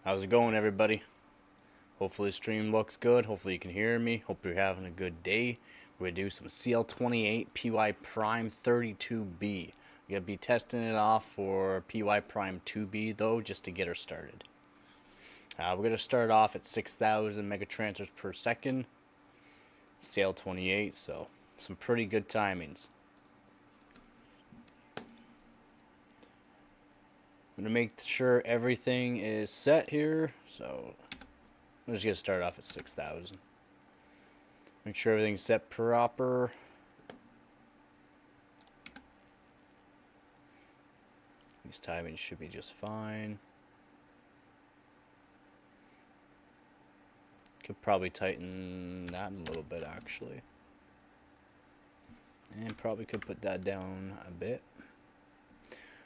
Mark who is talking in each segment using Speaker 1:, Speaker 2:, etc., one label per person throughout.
Speaker 1: How's it going, everybody? Hopefully the stream looks good. Hopefully you can hear me. Hope you're having a good day. We're going to do some CL28 PY Prime 32B. We're going to be testing it off for PY Prime 2B, though, just to get her started. We're going to start off at 6,000 megatransfers per second. CL28, so some pretty good timings. I'm going to make sure everything is set here, so I'm just going to start off at 6,000. Make sure everything's set proper. These timings should be just fine. Could probably tighten that a little bit, actually. And probably could put that down a bit.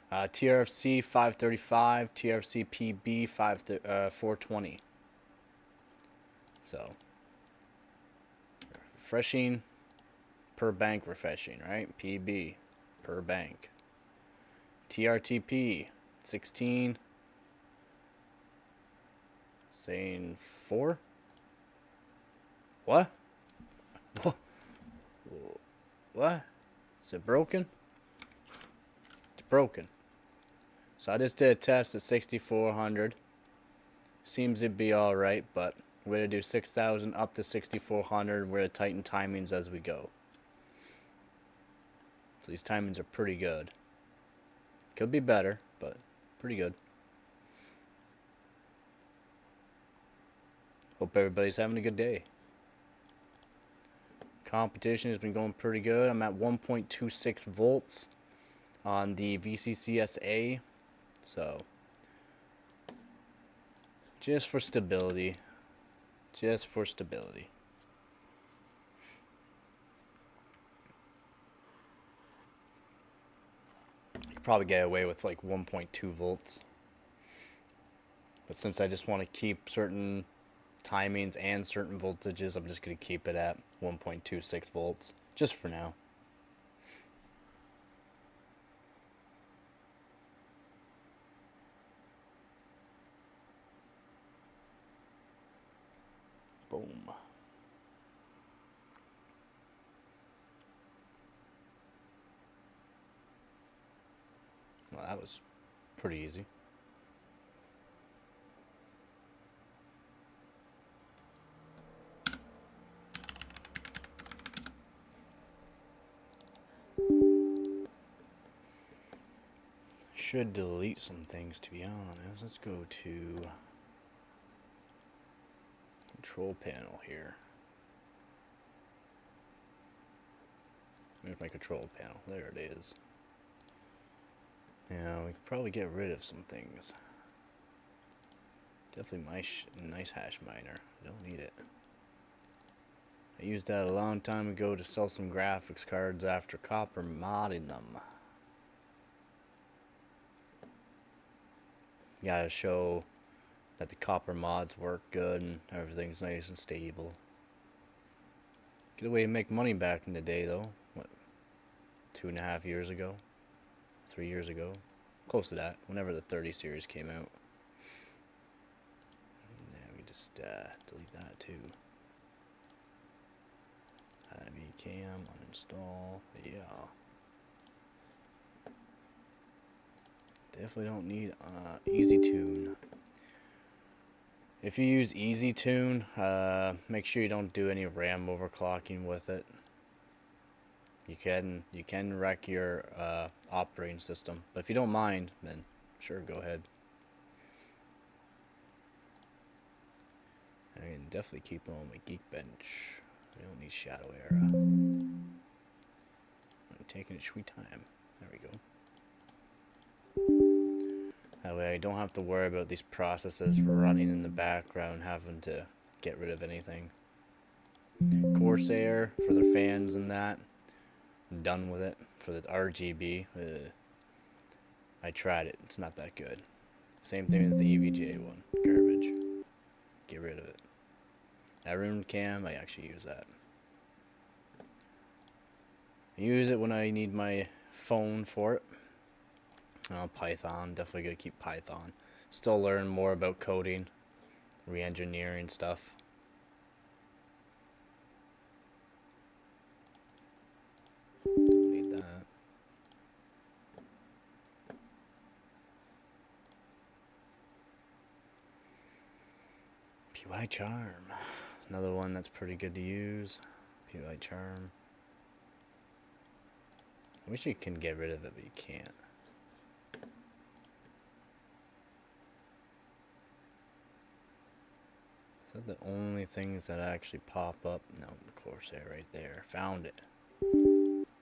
Speaker 1: TRFC 535, TRFC PB 420. So, refreshing per bank refreshing, right? PB per bank. TRTP 16. Saying 4. What? What? Is it broken? It's broken. So I just did a test at 6,400. Seems to be alright, but we're going to do 6,000 up to 6,400. We're going to tighten timings as we go. So these timings are pretty good. Could be better, but pretty good. Hope everybody's having a good day. Competition has been going pretty good. I'm at 1.26 volts on the VCCSA. So, just for stability. Just for stability. You could probably get away with like 1.2 volts. But since I just want to keep certain timings and certain voltages, I'm just going to keep it at 1.26 volts. Just for now. Boom. Well, that was pretty easy. Should delete some things, to be honest. Let's go to control panel here. There's my control panel. There it is. Now, we could probably get rid of some things. Definitely my nice hash miner. Don't need it. I used that a long time ago to sell some graphics cards after copper modding them. Gotta show that the copper mods work good and everything's nice and stable. Good way to make money back in the day, though. What, 2.5 years ago? 3 years ago? Close to that, whenever the 30 series came out. Yeah, we just delete that too. Cam, uninstall, yeah. Definitely don't need Easy Tune. If you use Easy Tune, make sure you don't do any RAM overclocking with it. You can wreck your operating system, but if you don't mind, then sure, go ahead. I can definitely keep on my Geekbench. We don't need Shadow Era. I'm taking a sweet time. There we go. That way I don't have to worry about these processes running in the background, having to get rid of anything. Corsair for the fans and that. I'm done with it. For the RGB, I tried it. It's not that good. Same thing with the EVGA one. Garbage. Get rid of it. That ruined cam, I actually use that. I use it when I need my phone for it. Python, definitely gonna keep Python. Still learning more about coding, re-engineering stuff. Don't need that. PY Charm. Another one that's pretty good to use. PY Charm. I wish you can get rid of it, but you can't. Is that the only things that actually pop up? No, of course, they're right there. Found it.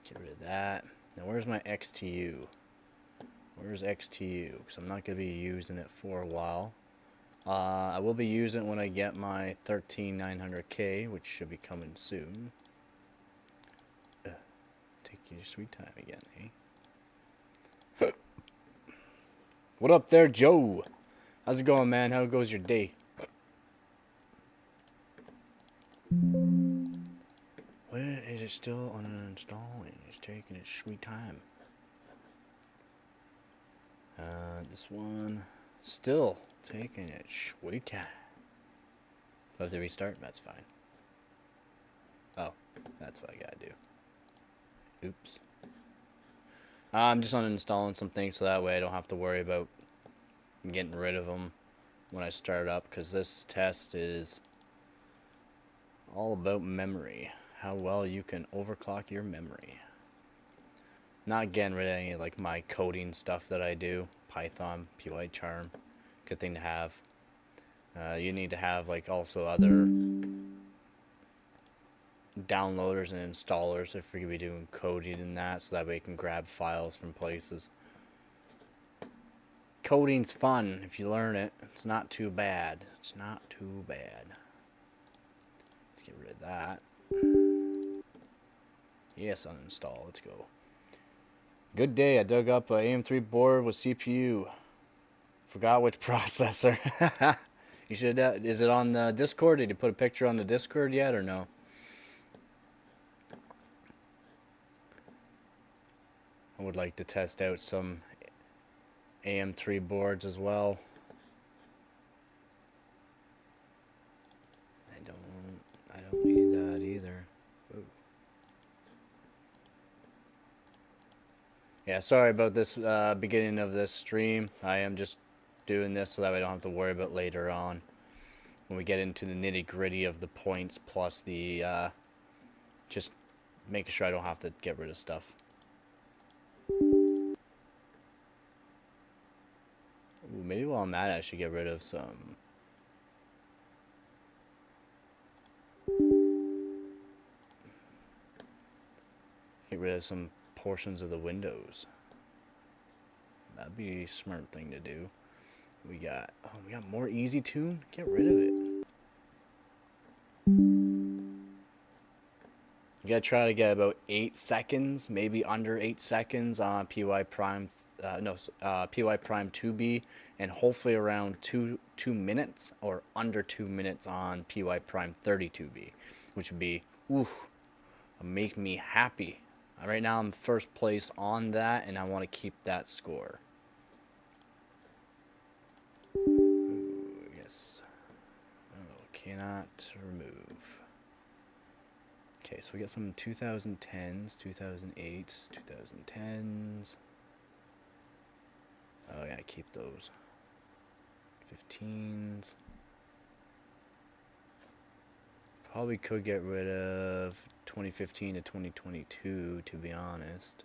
Speaker 1: Get rid of that. Now, where's my XTU? Where's XTU? Because I'm not going to be using it for a while. I will be using it when I get my 13900K, which should be coming soon. Take your sweet time again, eh? What up there, Joe? How's it going, man? How goes your day? Where is it still uninstalling? It's taking its sweet time. This one still taking its sweet time. Do I have to restart? That's fine. Oh, that's what I gotta do. Oops. I'm just uninstalling some things so that way I don't have to worry about getting rid of them when I start up, because this test is all about memory. How well you can overclock your memory. Not getting rid of any like my coding stuff that I do. Python, PY Charm. Good thing to have. You need to have like also other downloaders and installers if you're going to be doing coding and that, so that way you can grab files from places. Coding's fun if you learn it. It's not too bad. It's not too bad. Let's get rid of that. Yes, uninstall. Let's go. Good day. I dug up an AM3 board with CPU. Forgot which processor. You should. Is it on the Discord? Did you put a picture on the Discord yet or no? I would like to test out some AM3 boards as well. I don't need that either. Ooh. Yeah, sorry about this beginning of this stream. I am just doing this so that I don't have to worry about later on when we get into the nitty-gritty of the points plus the just making sure I don't have to get rid of stuff. Ooh, maybe while I'm at it, I should get rid of some. Get rid of some portions of the windows. That'd be a smart thing to do. We got more easy tune. Get rid of it. You gotta try to get about 8 seconds, maybe under 8 seconds on PY Prime. PY Prime 2B, and hopefully around 2 minutes or under 2 minutes on PY Prime 32B, which would be make me happy. Right now I'm first place on that, and I want to keep that score. Ooh, yes. Oh, cannot remove. Okay, so we got some 2010s, 2008s, 2010s. Oh yeah, keep those. 15s. Probably could get rid of 2015 to 2022, to be honest.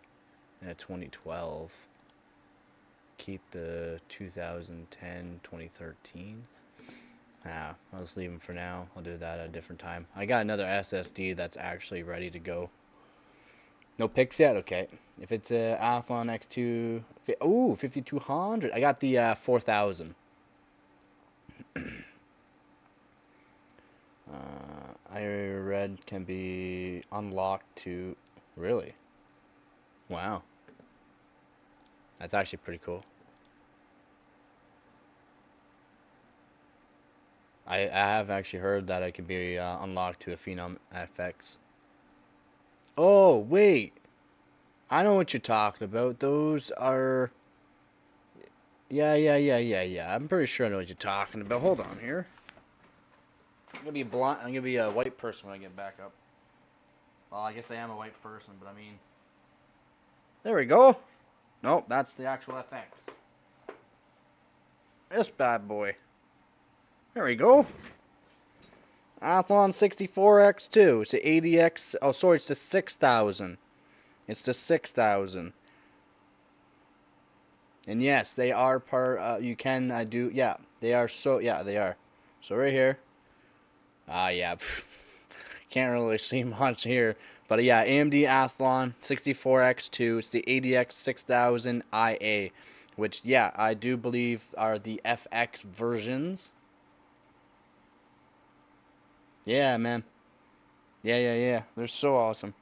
Speaker 1: And 2012. Keep the 2010, 2013. Nah, I'll just leave them for now. I'll do that at a different time. I got another SSD that's actually ready to go. No picks yet? Okay. If it's a Athlon X2... Ooh, 5200. I got the 4000. I read can be unlocked to... Really? Wow. That's actually pretty cool. I have actually heard that it can be unlocked to a Phenom FX. Oh, wait. I know what you're talking about. Those are... Yeah. I'm pretty sure I know what you're talking about. Hold on here. I'm gonna be blind. I'm gonna be a white person when I get back up. Well, I guess I am a white person, but I mean, there we go. Nope, that's the actual FX. This bad boy. There we go. Athlon 64X2. It's the 80X. Oh, sorry, it's the 6000. It's the 6000. And yes, they are part. You can. I do. Yeah, they are. So yeah, they are. So right here. Yeah. Can't really see much here, but yeah, AMD Athlon 64X2. It's the 80X 6000 IA, which yeah, I do believe are the FX versions. Yeah, man. Yeah. They're so awesome.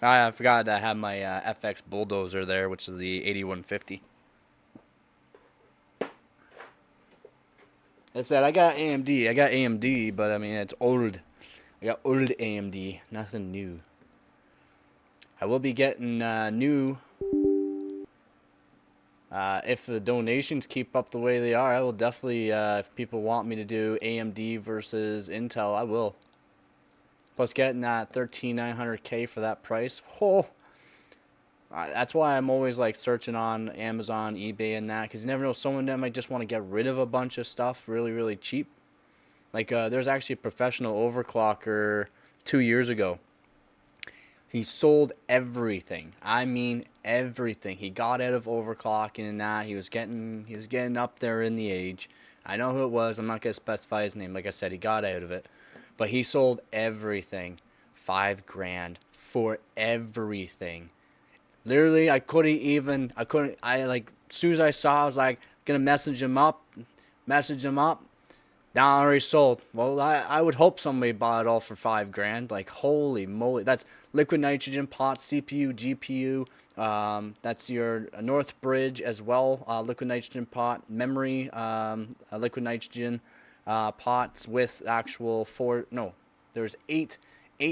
Speaker 1: I forgot I have my FX Bulldozer there, which is the 8150. I said I got AMD. I got AMD, but I mean it's old. I got old AMD, nothing new. I will be getting new. If the donations keep up the way they are, I will definitely. If people want me to do AMD versus Intel, I will. Plus, getting that 13900K for that price. Oh, that's why I'm always like searching on Amazon, eBay, and that, because you never know. Someone that might just want to get rid of a bunch of stuff really cheap. Like there's actually a professional overclocker 2 years ago. He sold everything. I mean everything. He got out of overclocking and that. He was getting up there in the age. I know who it was. I'm not gonna specify his name. Like I said, he got out of it. But he sold everything. $5,000 for everything. Literally, I like, as soon as I saw, I was like, gonna message him up. Now I already sold. Well, I would hope somebody bought it all for $5,000. Like, holy moly. That's liquid nitrogen pot, CPU, GPU. That's your North Bridge as well. Liquid nitrogen pot, memory, liquid nitrogen pots with actual there's eight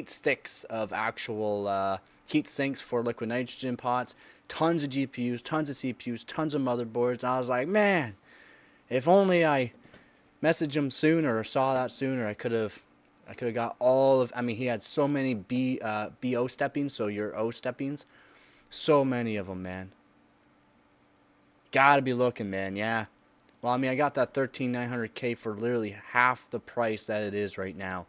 Speaker 1: sticks of actual heat sinks for liquid nitrogen pots. Tons of GPUs, tons of CPUs, tons of motherboards. And I was like, man, if only I messaged him sooner or saw that sooner, I could have got all of. I mean, he had so many BO steppings, so your O steppings, so many of them, man. Gotta be looking, man. Yeah. Well, I mean, I got that 13900K for literally half the price that it is right now.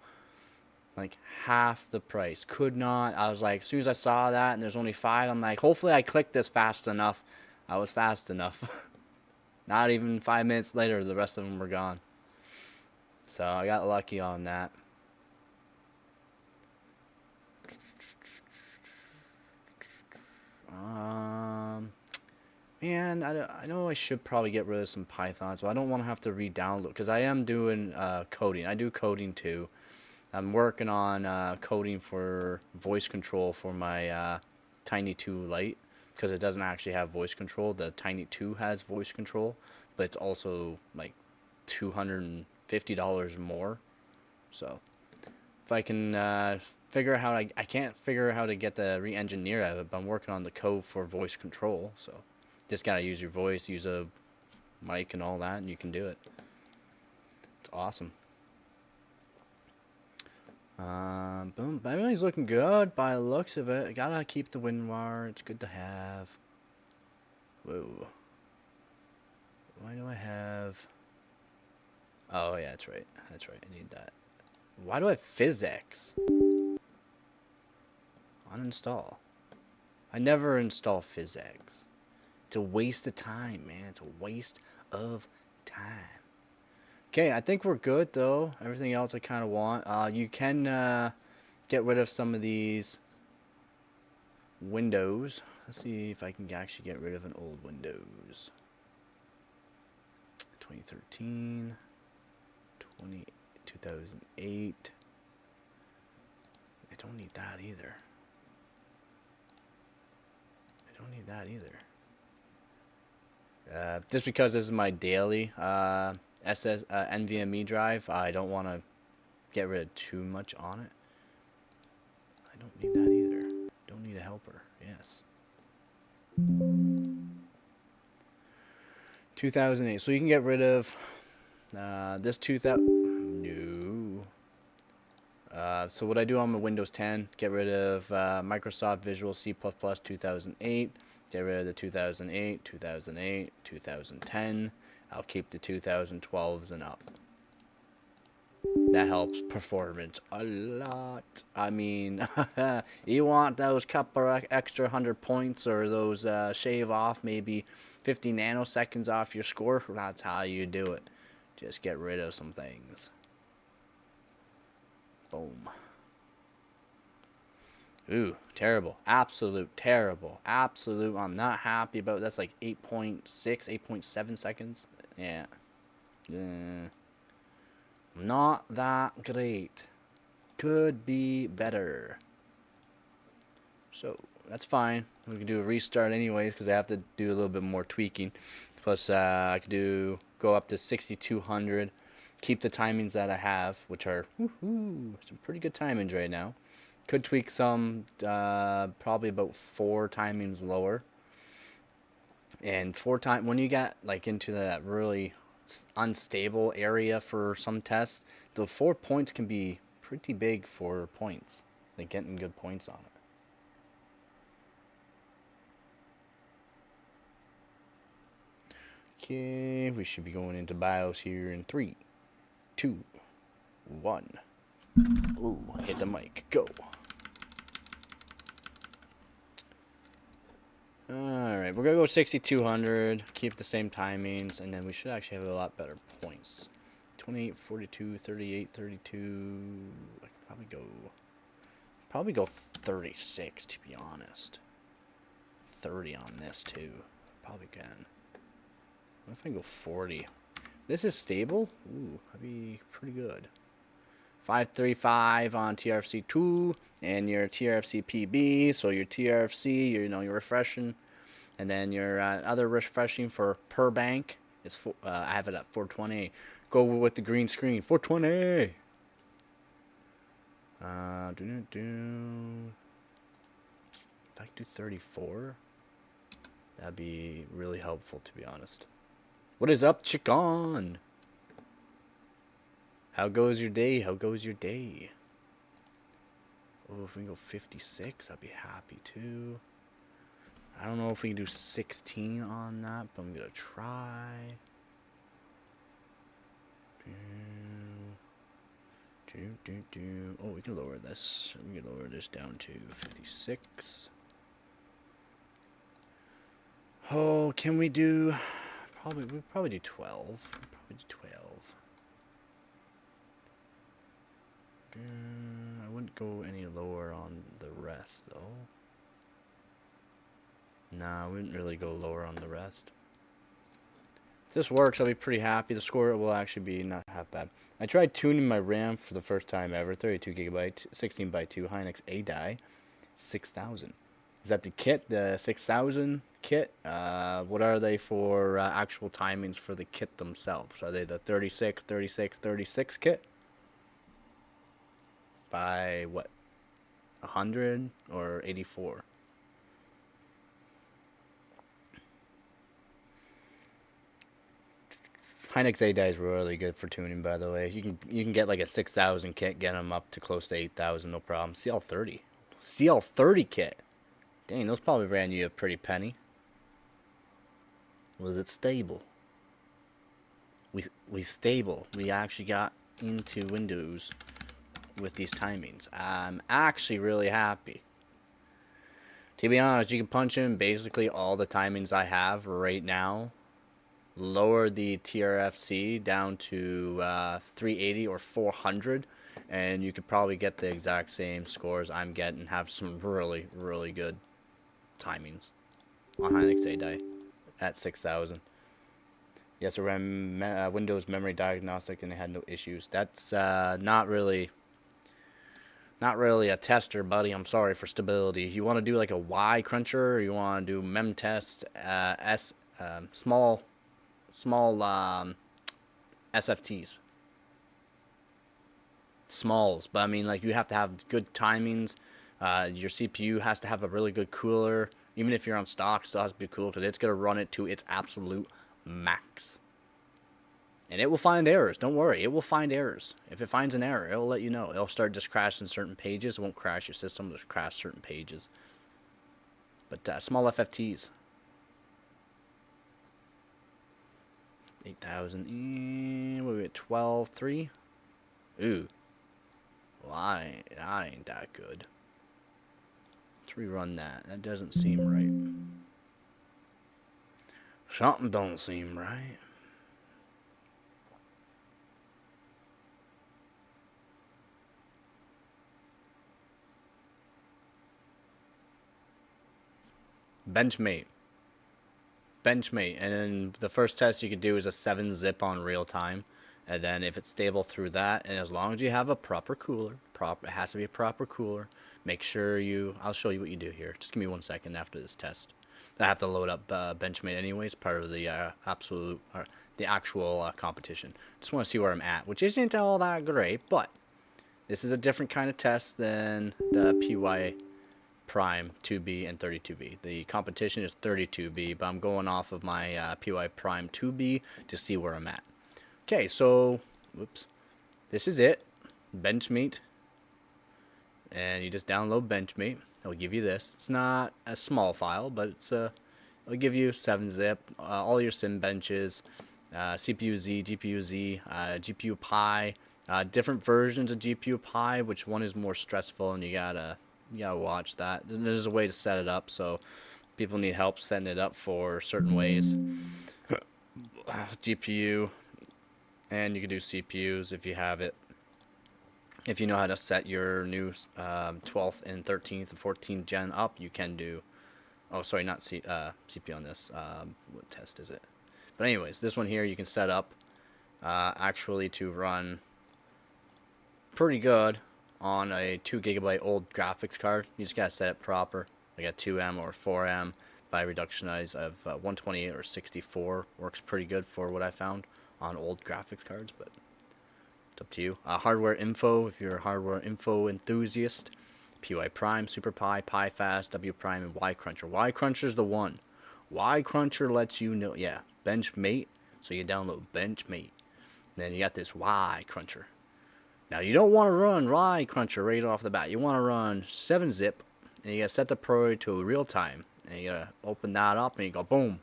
Speaker 1: Like half the price. Could not. I was like, as soon as I saw that, and there's only 5, I'm like, hopefully I clicked this fast enough. I was fast enough. Not even 5 minutes later, the rest of them were gone. So I got lucky on that. Man, I know I should probably get rid of some Pythons, but I don't want to have to re-download, because I am doing coding. I do coding too. I'm working on coding for voice control for my Tiny 2 Lite, because it doesn't actually have voice control. The Tiny 2 has voice control, but it's also like $250 more. So if I can figure out how I can't figure out how to get the re-engineer out of it, but I'm working on the code for voice control. So just gotta use your voice, use a mic and all that, and you can do it. It's awesome. Boom. But everything's looking good by the looks of it. I gotta keep the WinRAR. It's good to have. Whoa. Why do I have? Oh yeah, that's right. That's right. I need that. Why do I have PhysX? Uninstall. I never install PhysX. It's a waste of time, man. It's a waste of time. Okay, I think we're good though. Everything else I kind of want. You can get rid of some of these windows. Let's see if I can actually get rid of an old Windows. 2013, 2008. I don't need that either. I don't need that either. Just because this is my daily NVMe drive, I don't want to get rid of too much on it. I don't need that either. Don't need a helper. Yes. 2008. So you can get rid of this 2000. No. So what I do on my Windows 10, get rid of Microsoft Visual C++ 2008, get rid of the 2008, 2008, 2010. I'll keep the 2012s and up. That helps performance a lot. I mean, you want those couple extra 100 points or those shave off maybe 50 nanoseconds off your score? That's how you do it. Just get rid of some things. Boom. Ooh, terrible. Absolute terrible. Absolute. I'm not happy about that's like 8.6, 8.7 seconds. Yeah. Not that great. Could be better. So, that's fine. We can do a restart anyways because I have to do a little bit more tweaking. Plus, I can go up to 6200. Keep the timings that I have, which are some pretty good timings right now. Could tweak some, probably about 4 timings lower. And when you get like into that really unstable area for some tests, the 4 points can be pretty big for points, like getting good points on it. Okay, we should be going into BIOS here in 3, 2, 1. Ooh, hit the mic. Go. Alright, we're going to go 6200, keep the same timings, and then we should actually have a lot better points. 28, 42, 38, 32. I could probably go 36 to be honest. 30 on this too. Probably can. What if I go 40? This is stable? Ooh, that'd be pretty good. 535 on TRFC2 and your TRFC PB. So your TRFC, you're refreshing, and then your other refreshing for per bank is I have it at 420. Go with the green screen. 420. If I could do 34, that'd be really helpful to be honest. What is up, chicken? How goes your day? How goes your day? Oh, if we can go 56, I'd be happy too. I don't know if we can do 16 on that, but I'm gonna try. Oh, we can lower this. We can lower this down to 56. Oh, can we do? We'll probably do 12. Probably do 12. I wouldn't go any lower on the rest, though. Nah, I wouldn't really go lower on the rest. If this works, I'll be pretty happy. The score will actually be not half bad. I tried tuning my RAM for the first time ever. 32 gigabyte, 16x2 Hynix M-Die, 6000. Is that the kit, the 6000 kit? What are they for actual timings for the kit themselves? Are they the 36, 36, 36 kit? By what? 100 or 84? Hynix M-Die is really good for tuning, by the way. You can get like a 6000 kit, get them up to close to 8000, no problem. CL30 kit. Dang, those probably ran you a pretty penny. Was it stable? We stable. We actually got into Windows with these timings. I'm actually really happy. To be honest, you can punch in basically all the timings I have right now. Lower the TRFC down to 380 or 400, and you could probably get the exact same scores I'm getting. Have some really, really good timings on Hynix M-Die at 6000. Yes, I ran Windows memory diagnostic and it had no issues. That's not really a tester, buddy. I'm sorry for stability. You want to do like a Y cruncher, or you want to do mem test small SFTs. Smalls, but I mean, like, you have to have good timings. Your CPU has to have a really good cooler. Even if you're on stock, it still has to be cool because it's going to run it to its absolute max. And it will find errors. Don't worry. It will find errors. If it finds an error, it will let you know. It'll start just crashing certain pages. It won't crash your system. It'll just crash certain pages. But small FFTs. 8,000. What are we at? 12.3? Ooh. Well, that ain't that good. Let's rerun that. That doesn't seem right. Something don't seem right. Benchmate. Benchmate. And then the first test you could do is a 7-zip on real time. And then if it's stable through that, and as long as you have a proper cooler, it has to be a proper cooler, make sure I'll show you what you do here. Just give me 1 second after this test. I have to load up Benchmate anyways, part of the actual competition. Just want to see where I'm at, which isn't all that great, but this is a different kind of test than the PY Prime 2B and 32B. The competition is 32B, but I'm going off of my PY Prime 2B to see where I'm at. Okay, so, whoops, this is it, Benchmate, and you just download Benchmate. It'll give you this. It's not a small file, but it'll give you 7-zip, all your sim benches, CPU Z, GPU Z, GPU Pi, different versions of GPU Pi, which one is more stressful, and you gotta watch that. There's a way to set it up, so people need help setting it up for certain ways. GPU. And you can do CPUs if you have it. If you know how to set your new 12th and 13th and 14th gen up, you can do... Oh, sorry, not CPU on this. What test is it? But anyways, this one here you can set up actually to run pretty good on a 2 GB old graphics card. You just gotta set it proper, like a 2M or 4M by reductionize of 128 or 64. Works pretty good for what I found on old graphics cards, but it's up to you. Hardware info, if you're a hardware info enthusiast, PY Prime, Super Pi, Pi Fast, W Prime, and Y Cruncher. Y Cruncher's the one. Y Cruncher lets you know, yeah, Benchmate, so you download Benchmate. Then you got this Y Cruncher. Now you don't want to run Y Cruncher right off the bat. You want to run 7-zip, and you gotta set the priority to real time, and you gotta open that up, and you go boom.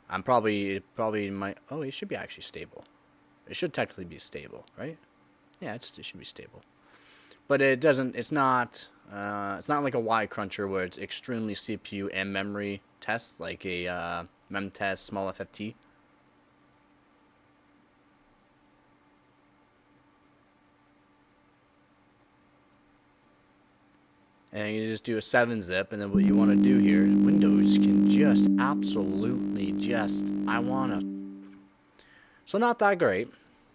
Speaker 1: I'm probably might. Oh, it should be actually stable. It should technically be stable, right? Yeah, it should be stable. But it doesn't. It's not like a Y Cruncher where it's extremely CPU and memory test, like a mem test small FFT. And you just do a 7-zip, and then what you want to do here, Windows can just absolutely just, so not that great,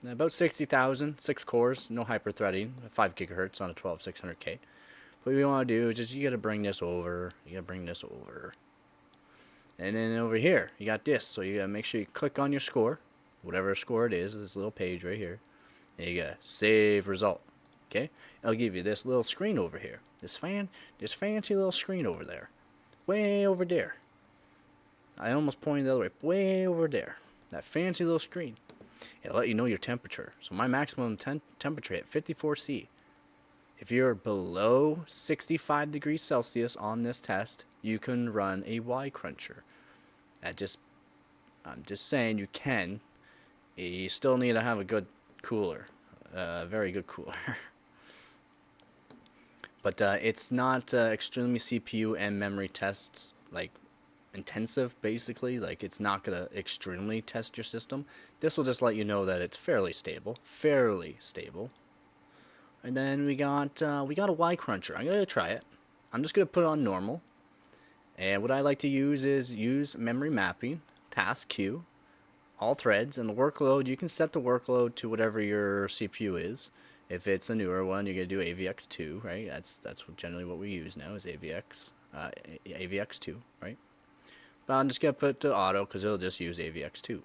Speaker 1: about 60,000, 6 cores, no hyper-threading, 5 gigahertz on a 12600K. What you want to do is just, you got to bring this over, and then over here, you got this, so you got to make sure you click on your score, whatever score it is, this little page right here, and you got to save result. Okay, it'll give you this little screen over here. This fancy little screen over there. Way over there. I almost pointed the other way. Way over there. That fancy little screen. It'll let you know your temperature. So my maximum temperature at 54°C. If you're below 65 degrees Celsius on this test, you can run a Y Cruncher. I'm just saying you can. You still need to have a good cooler. Very good cooler. But it's not extremely CPU and memory tests, like, intensive, basically. Like, it's not going to extremely test your system. This will just let you know that it's fairly stable. And then we got a Y Cruncher. I'm going to try it. I'm just going to put it on normal. And what I like to use is memory mapping, task queue, all threads, and the workload. You can set the workload to whatever your CPU is. If it's a newer one, you're going to do AVX2, right? That's generally what we use now is AVX2, right? But I'm just going to put to auto because it'll just use AVX2.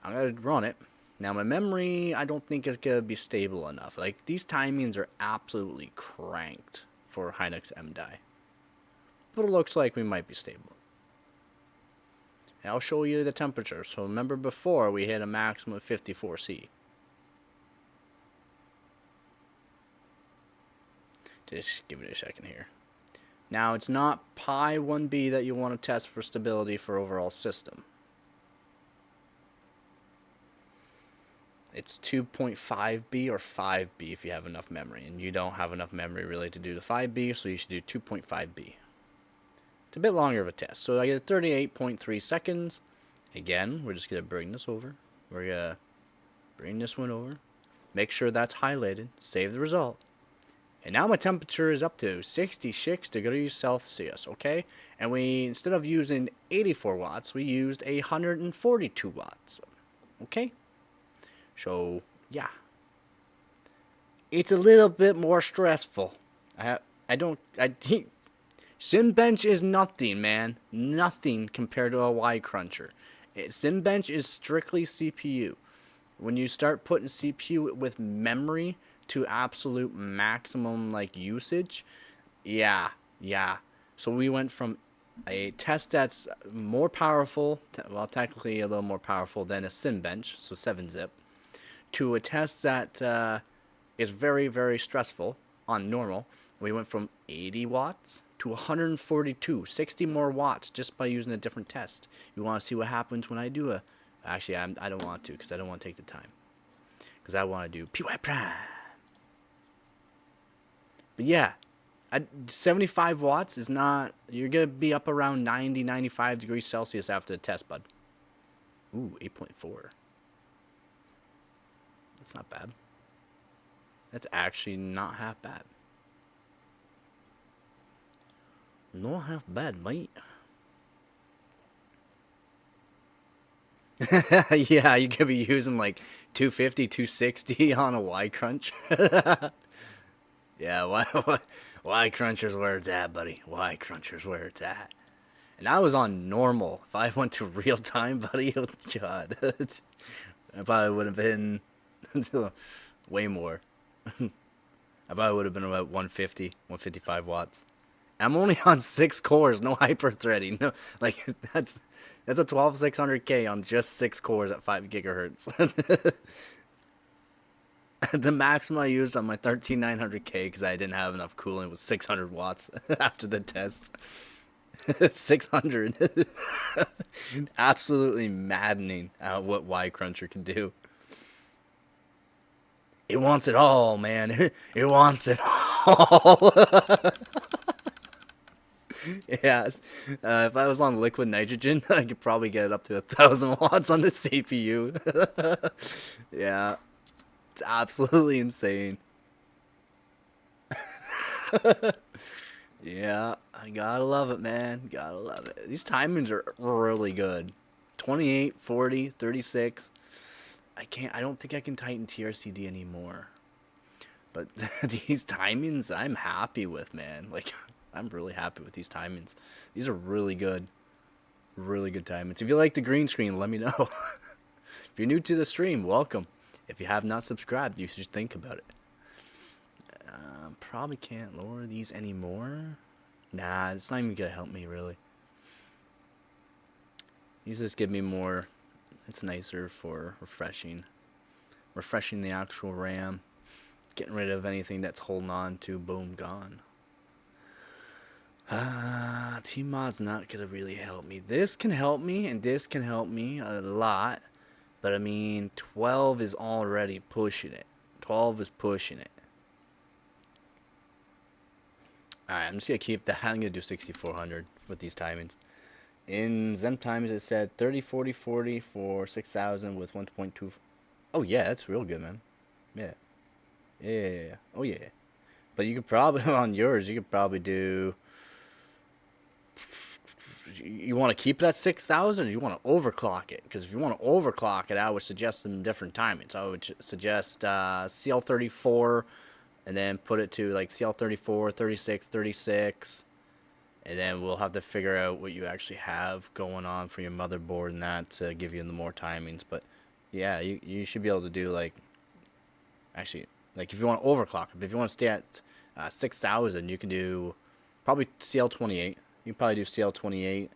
Speaker 1: I'm going to run it. Now, my memory, I don't think is going to be stable enough. Like, these timings are absolutely cranked for Hynix M-Die. But it looks like we might be stable. And I'll show you the temperature. So remember before we hit a maximum of 54°C. Just give it a second here. Now it's not pi 1b that you want to test for stability for overall system. It's 2.5b or 5b if you have enough memory, and you don't have enough memory really to do the 5b, so you should do 2.5b. It's a bit longer of a test. So I get 38.3 seconds. Again, we're just going to bring this over. We're going to bring this one over. Make sure that's highlighted. Save the result. And now my temperature is up to 66 degrees Celsius, okay? And we, instead of using 84 watts, we used 142 watts, okay? So, yeah. It's a little bit more stressful. Cinebench is nothing, man. Nothing compared to a Y cruncher. Cinebench is strictly CPU. When you start putting CPU with memory to absolute maximum like usage, yeah. So we went from a test that's more powerful, well, technically a little more powerful than a Cinebench, so 7-zip, to a test that is very, very stressful on normal. We went from 80 watts to 142, 60 more watts just by using a different test. You want to see what happens when I do a... Actually, I don't want to, because I don't want to take the time. Because I want to do PY Prime. But yeah, 75 watts is not... You're going to be up around 90, 95 degrees Celsius after the test, bud. Ooh, 8.4. That's not bad. That's actually not half bad. Not half bad, mate. Yeah, you could be using like 250, 260 on a Y crunch. Yeah, Y cruncher's where it's at, buddy. Y cruncher's where it's at. And I was on normal. If I went to real time, buddy, oh God, I probably would have been way more. I probably would have been about 150, 155 watts. I'm only on 6 cores, no hyper threading. No, like that's a 12600K on just 6 cores at 5 gigahertz. The maximum I used on my 13900K because I didn't have enough cooling was 600 watts after the test. 600. Absolutely maddening what Y Cruncher can do. It wants it all, man. It wants it all. Yeah, if I was on liquid nitrogen, I could probably get it up to 1,000 watts on the CPU. Yeah, it's absolutely insane. Yeah, I gotta love it, man. Gotta love it. These timings are really good. 28, 40, 36. I don't think I can tighten TRCD anymore. But these timings, I'm happy with, man. Like, I'm really happy with these timings. These are really good. Really good timings. If you like the green screen, let me know. If you're new to the stream, welcome. If you have not subscribed, you should think about it. Probably can't lower these anymore. Nah, it's not even gonna help me, really. These just give me more... It's nicer for refreshing. Refreshing the actual RAM. Getting rid of anything that's holding on to, boom, gone. T-Mod's not gonna really help me. This can help me, and this can help me a lot. But I mean, 12 is already pushing it. 12 is pushing it. Alright, I'm just gonna keep that. I'm gonna do 6400 with these timings. In Zem times, it said 30, 40, 40 for 6000 with 1.2. Oh, yeah, that's real good, man. Yeah. Yeah. Oh, yeah. But you could probably, on yours, you could probably do... You want to keep that 6000 or you want to overclock it? Because if you want to overclock it, I would suggest some different timings. I would suggest CL34 and then put it to like CL34, 36, 36. And then we'll have to figure out what you actually have going on for your motherboard and that to give you the more timings. But yeah, you should be able to do like, actually, like if you want to overclock it, if you want to stay at 6000, you can do probably CL28. You can probably do CL28.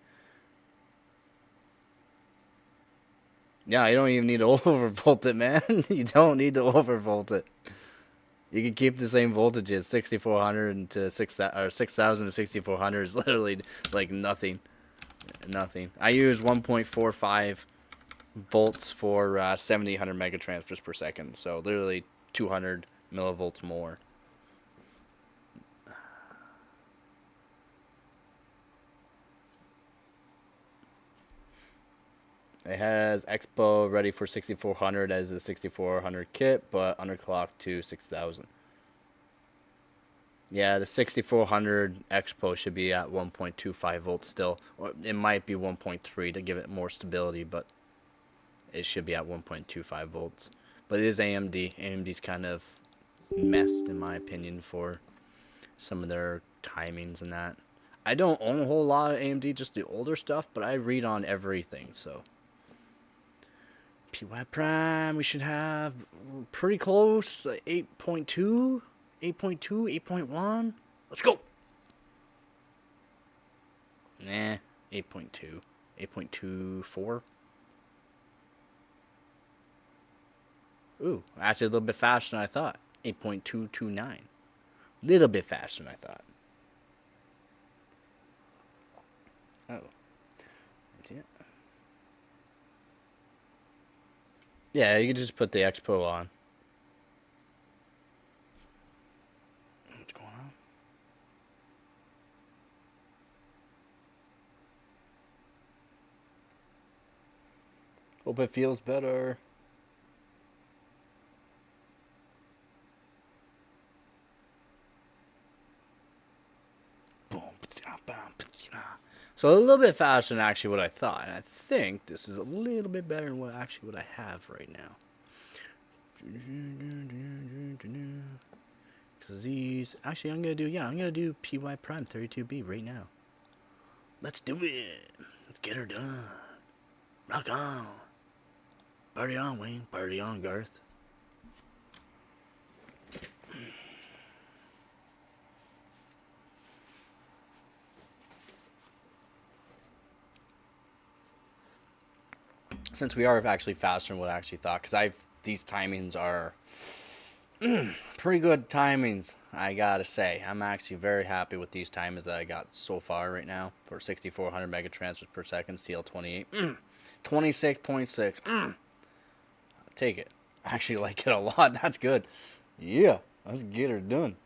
Speaker 1: Yeah, you don't even need to overvolt it, man. You don't need to overvolt it. You can keep the same voltages, 6400 to 6000 to 6400 is literally like nothing. Nothing. I use 1.45 volts for 7800 megatransfers per second, so literally 200 millivolts more. It has Expo ready for 6400 as a 6400 kit, but underclocked to 6000. Yeah, the 6400 Expo should be at 1.25 volts still. Or it might be 1.3 to give it more stability, but it should be at 1.25 volts. But it is AMD. AMD's kind of messed, in my opinion, for some of their timings and that. I don't own a whole lot of AMD, just the older stuff, but I read on everything, so. PY Prime, we should have pretty close, 8.2, 8.2, 8.1. Let's go. Nah, 8.2, 8.24. Ooh, actually a little bit faster than I thought. 8.229. Little bit faster than I thought. Oh. Yeah, you can just put the Expo on. What's going on? Hope it feels better. So a little bit faster than actually what I thought. And I think this is a little bit better than what I have right now. Because these, actually I'm gonna do PY Prime 32B right now. Let's do it. Let's get her done. Rock on. Party on, Wayne. Party on, Garth. Since we are actually faster than what I actually thought, because these timings are pretty good timings, I gotta say. I'm actually very happy with these timings that I got so far right now for 6400 megatransfers per second, CL28. 26.6. Take it. I actually like it a lot. That's good. Yeah, let's get her done.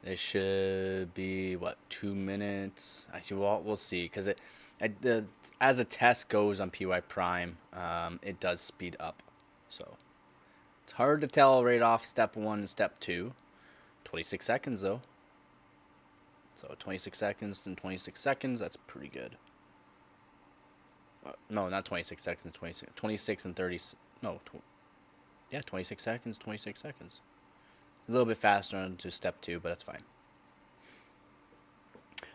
Speaker 1: It should be, what, 2 minutes? Actually, we'll see, because as a test goes on PY Prime, it does speed up. So, it's hard to tell right off step 1 and step 2. 26 seconds, though. So, 26 seconds and 26 seconds, that's pretty good. No, not 26 seconds, 26 and 30, no, yeah, 26 seconds, 26 seconds. A little bit faster into step 2, but that's fine.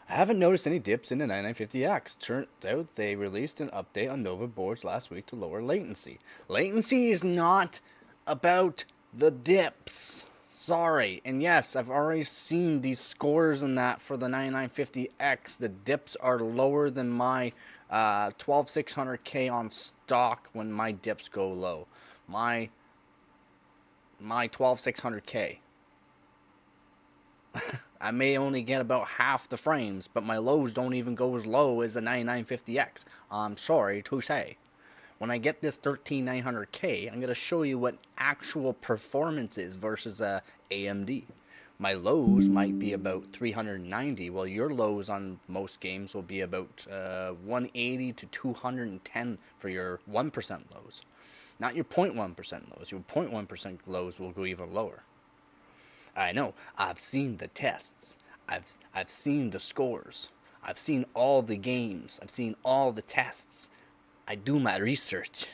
Speaker 1: I haven't noticed any dips in the 9950X. Turned out they released an update on Nova boards last week to lower latency. Latency is not about the dips. Sorry. And yes, I've already seen these scores in that for the 9950X. The dips are lower than my 12600K on stock when my dips go low. My 12600K. I may only get about half the frames, but my lows don't even go as low as the 9950X. I'm sorry to say. When I get this 13900K, I'm going to show you what actual performance is versus AMD. My lows might be about 390, while your lows on most games will be about 180 to 210 for your 1% lows. Not your 0.1% lows. Your 0.1% lows will go even lower. I know. I've seen the tests. I've seen the scores. I've seen all the games. I've seen all the tests. I do my research.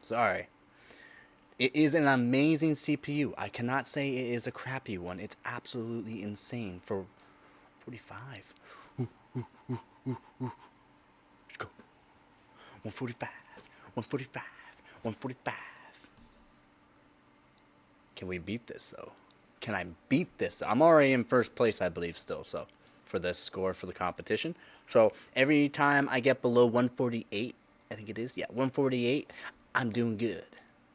Speaker 1: Sorry. It is an amazing CPU. I cannot say it is a crappy one. It's absolutely insane for 45. Let's go. 145. 145. 145. Can we beat this, though? Can I beat this? I'm already in first place, I believe, still, so for this score for the competition. So every time I get below 148, I think it is, yeah, 148, I'm doing good.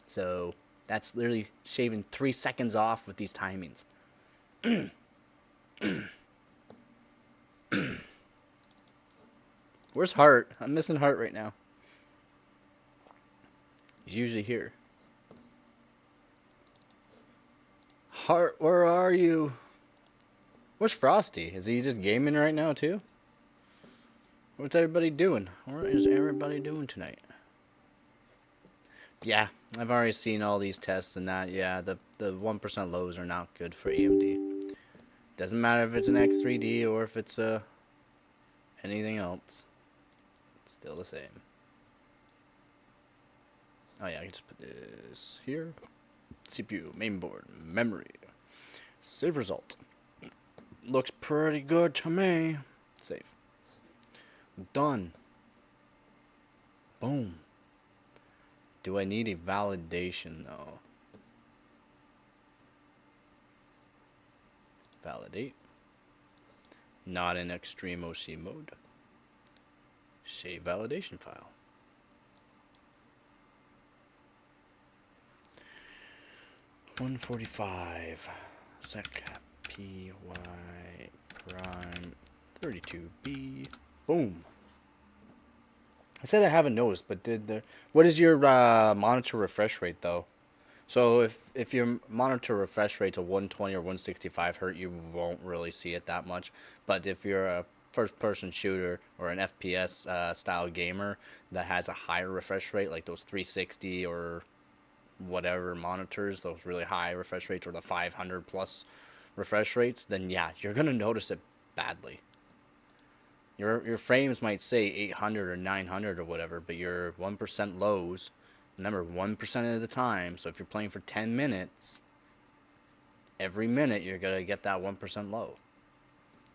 Speaker 1: So that's literally shaving 3 seconds off with these timings. Where's Hart? I'm missing Hart right now. He's usually here. Hart, where are you? Where's Frosty? Is he just gaming right now too? What's everybody doing? What is everybody doing tonight? Yeah, I've already seen all these tests and that. Yeah, the 1% lows are not good for AMD. Doesn't matter if it's an X3D or if it's anything else. It's still the same. Oh yeah, I can just put this here. CPU, mainboard, memory. Save result. Looks pretty good to me. Save. Done. Boom. Do I need a validation though? Validate. Not in extreme OC mode. Save validation file. $145 sec py prime 32B. Boom. I said I haven't noticed, but what is your monitor refresh rate though? So if your monitor refresh rate's a 120 or 165 hertz, you won't really see it that much. But if you're a first-person shooter or an FPS style gamer that has a higher refresh rate, like those 360 or whatever monitors, those really high refresh rates or the 500 plus refresh rates, then yeah, you're gonna notice it badly. Your frames might say 800 or 900 or whatever, but your 1% lows, remember 1% of the time, so if you're playing for 10 minutes, every minute you're gonna get that 1% low.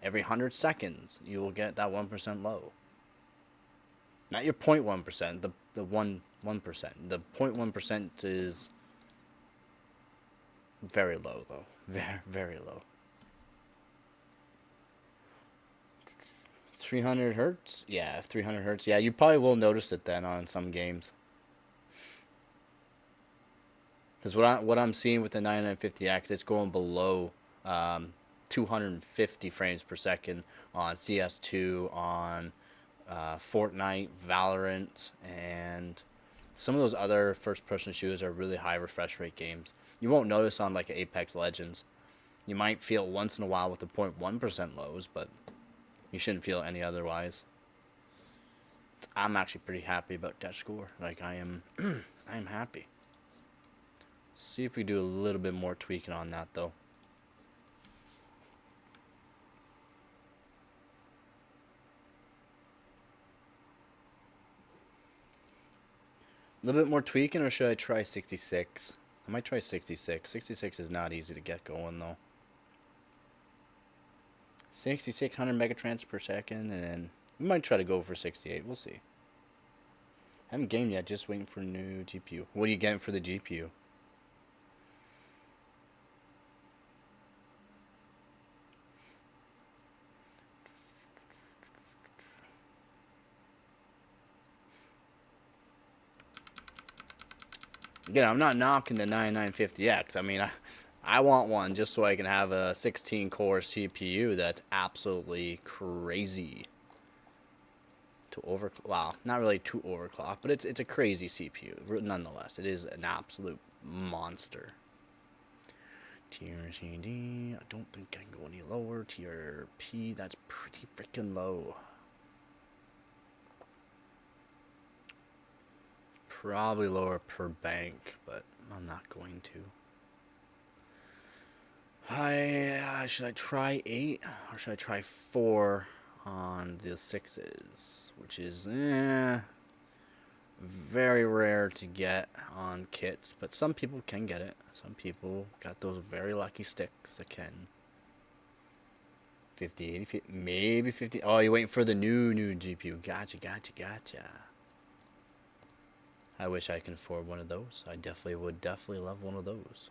Speaker 1: Every 100 seconds you will get that 1% low. Not your 0.1%, the 1%. The 0.1% is very low though. Very, very low. 300 hertz? Yeah, 300 hertz. Yeah, you probably will notice it then on some games. Because what I'm seeing with the 9950X, it's going below 250 frames per second on CS2, on Fortnite, Valorant, and some of those other first-person shooters are really high refresh rate games. You won't notice on like Apex Legends. You might feel it once in a while with the 0.1% lows, but you shouldn't feel any otherwise. I'm actually pretty happy about that score. Like I am happy. See if we do a little bit more tweaking on that though. A little bit more tweaking, or should I try 66? I might try 66. 66 is not easy to get going though. 6,600 megatransfers per second, and then we might try to go for 68. We'll see. Haven't gamed yet, just waiting for a new GPU. What are you getting for the GPU? Again, I'm not knocking the 9950X. I mean, I want one just so I can have a 16-core CPU that's absolutely crazy to overclock. Wow, not really too overclock, but it's a crazy CPU nonetheless. It is an absolute monster. TRCD, I don't think I can go any lower. TRP, that's pretty freaking low. Probably lower per bank, but I'm not going to. Should I try 8 or should I try 4 on the 6s, which is very rare to get on kits, but some people can get it. Some people got those very lucky sticks that can. 50, 80, maybe 50. Oh, you're waiting for the new GPU. Gotcha. I wish I can afford one of those. I would definitely love one of those.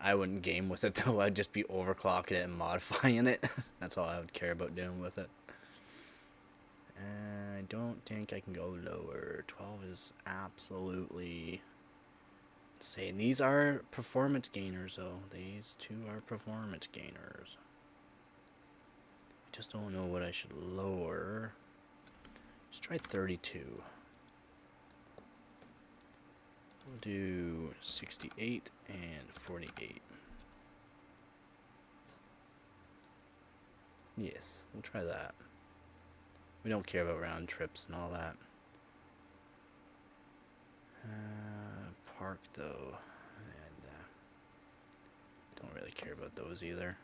Speaker 1: I wouldn't game with it though. I'd just be overclocking it and modifying it. That's all I would care about doing with it. I don't think I can go lower. 12 is absolutely insane. These are performance gainers though. These two are performance gainers. I just don't know what I should lower. Let's try 32. We'll do 68 and 48. Yes, we'll try that. We don't care about round trips and all that. Park though, and don't really care about those either.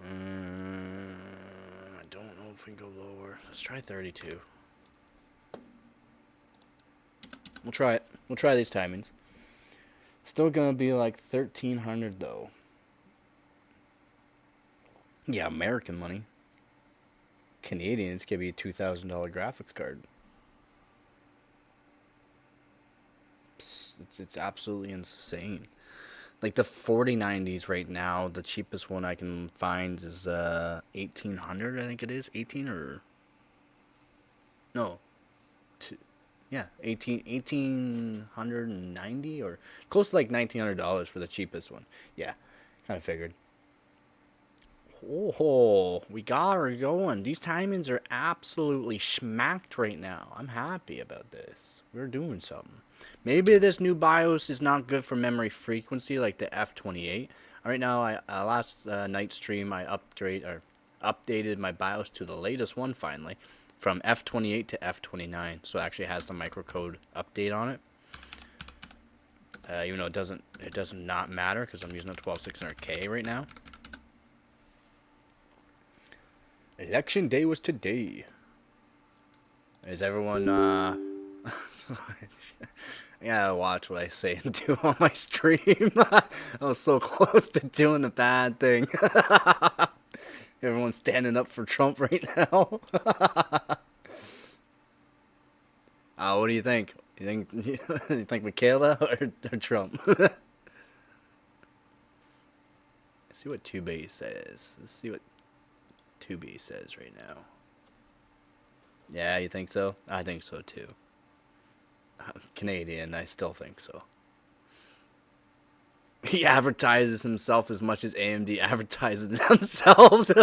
Speaker 1: I don't know if we can go lower. Let's try 32. We'll try it. We'll try these timings. Still gonna be like 1,300 though. Yeah, American money. Canadian, it's gonna be a $2,000 graphics card. It's absolutely insane. Like the 4090s right now, the cheapest one I can find is 1,800. I think it is 18 or no, yeah, 1,890 or close to like $1,900 for the cheapest one. Yeah, kind of figured. Oh, we got her going. These timings are absolutely smacked right now. I'm happy about this. We're doing something. Maybe this new BIOS is not good for memory frequency like the F28. Right now, last night stream I updated my BIOS to the latest one finally, from F28 to F29. So it actually has the microcode update on it. Even though it does not matter because I'm using a 12600K right now. Election day was today. Is everyone, I gotta watch what I say and do on my stream. I was so close to doing a bad thing. Everyone's standing up for Trump right now. What do you think? You think Michaela or Trump? Let's see what 2B says. Let's see what 2B says right now. Yeah, you think so? I think so too. I'm Canadian, I still think so. He advertises himself as much as AMD advertises themselves.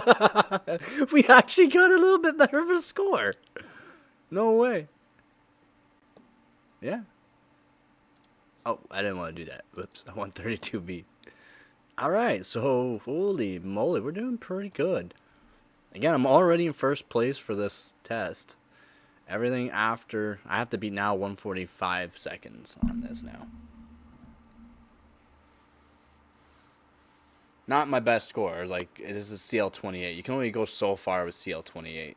Speaker 1: We actually got a little bit better of a score. No way. Yeah. Oh, I didn't want to do that. Whoops, I want 32B. Alright, so holy moly, we're doing pretty good. Again, I'm already in first place for this test. Everything after, I have to beat now 145 seconds on this now. Not my best score. Like, this is CL28. You can only go so far with CL28.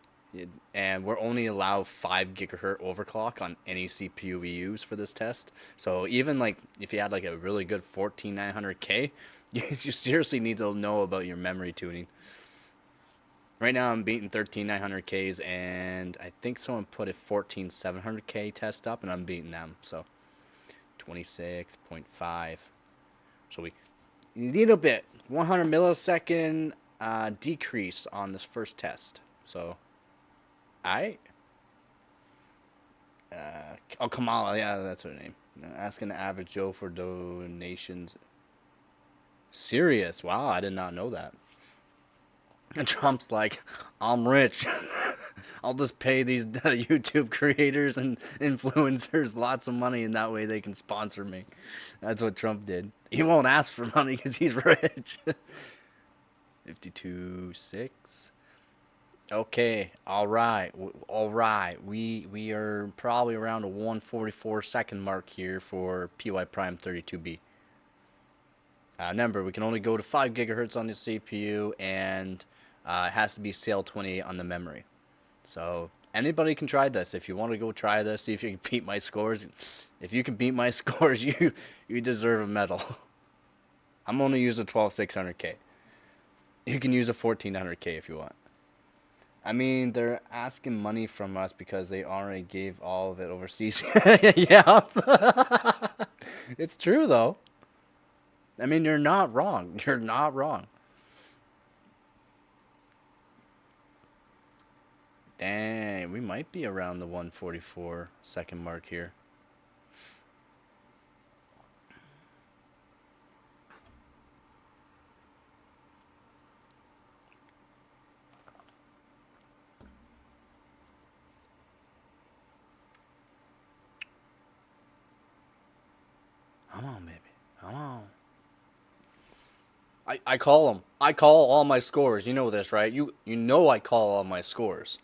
Speaker 1: And we're only allowed 5 gigahertz overclock on any CPU we use for this test. So even like if you had like a really good 14900K, you seriously need to know about your memory tuning. Right now I'm beating 13900Ks, and I think someone put a 14700K test up, and I'm beating them. So 26.5. So we need a bit 100 millisecond decrease on this first test. So Kamala, yeah, that's her name. Asking the average Joe for donations. Serious? Wow, I did not know that. And Trump's like, I'm rich. I'll just pay these YouTube creators and influencers lots of money, and that way they can sponsor me. That's what Trump did. He won't ask for money because he's rich. 52.6. Okay, all right. We are probably around a 144 second mark here for PY Prime 32B. Remember, we can only go to 5 gigahertz on the CPU, and it has to be CL28 on the memory. So anybody can try this. If you want to go try this, see if you can beat my scores. If you can beat my scores, you deserve a medal. I'm only using a 12600K. You can use a 1400K if you want. I mean, they're asking money from us because they already gave all of it overseas. Yeah. It's true, though. I mean, you're not wrong. You're not wrong. Dang, we might be around the 144 second mark here. Come on, baby. Come on. I call them. I call all my scores. You know this, right? You know I call all my scores.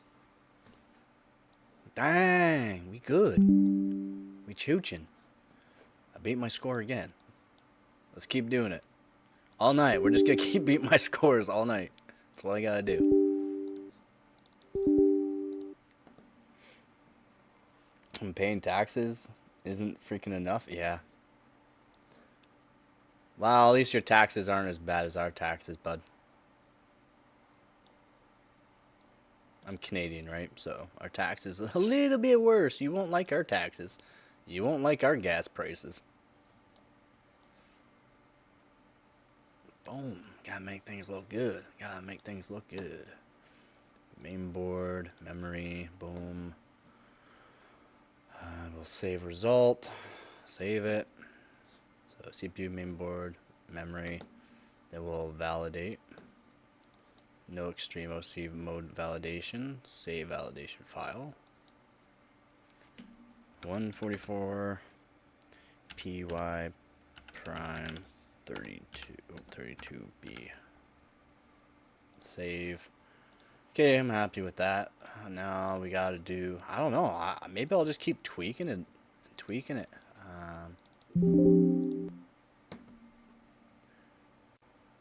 Speaker 1: Dang, we good. We chooching. I beat my score again. Let's keep doing it. All night. We're just gonna keep beating my scores all night. That's all I gotta do. And paying taxes isn't freaking enough? Yeah. Well, at least your taxes aren't as bad as our taxes, bud. I'm Canadian, right? So our taxes a little bit worse. You won't like our taxes. You won't like our gas prices. Boom. Gotta make things look good. Gotta make things look good. Main board, memory, boom. We'll save result. Save it. So CPU, main board, memory. Then we'll validate. No extreme OC mode validation. Save validation file. 144 PY prime 32B. Save. Okay, I'm happy with that. Now we gotta do, I don't know, maybe I'll just keep tweaking it.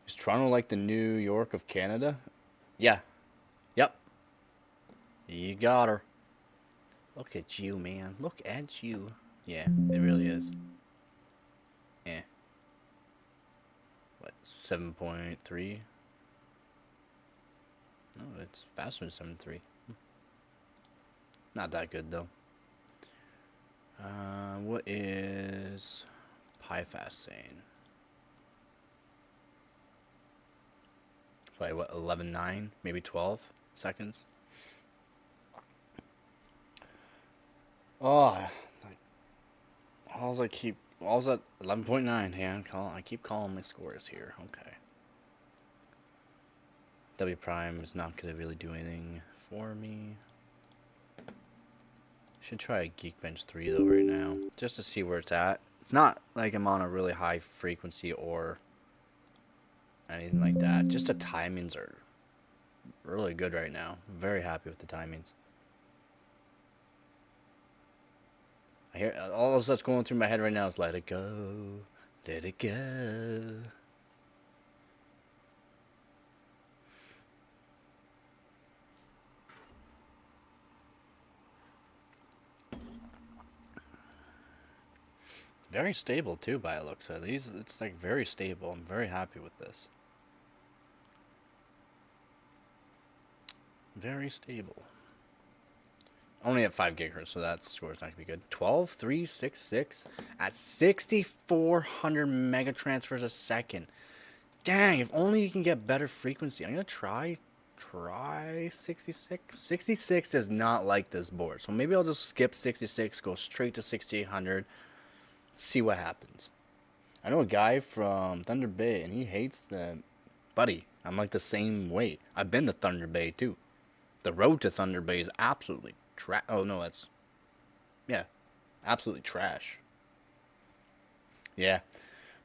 Speaker 1: Is Toronto like the New York of Canada? Yeah. Yep. You got her. Look at you, man. Look at you. Yeah, it really is. Eh. What, 7.3? No, it's faster than 7.3. Not that good, though. What is PyFast saying? Probably, what, 11.9? Maybe 12 seconds? Oh, I was at 11.9. Yeah, I keep calling my scores here. Okay. W prime is not going to really do anything for me. Should try a Geekbench 3 though right now, just to see where it's at. It's not like I'm on a really high frequency or anything like that. Just the timings are really good right now. I'm very happy with the timings. I hear all that's going through my head right now is let it go, let it go. Very stable too, by the looks of these. It's like very stable. I'm very happy with this. Very stable. Only at 5 gigahertz, so that score's not gonna be good. 12.366 at 6,400 mega transfers a second. Dang! If only you can get better frequency. I'm gonna try 66. 66 does not like this board, so maybe I'll just skip 66, go straight to 6,800. See what happens. I know a guy from Thunder Bay, and he hates the... Buddy, I'm like the same way. I've been to Thunder Bay, too. The road to Thunder Bay is absolutely trash. Oh, no, that's... Yeah, absolutely trash. Yeah.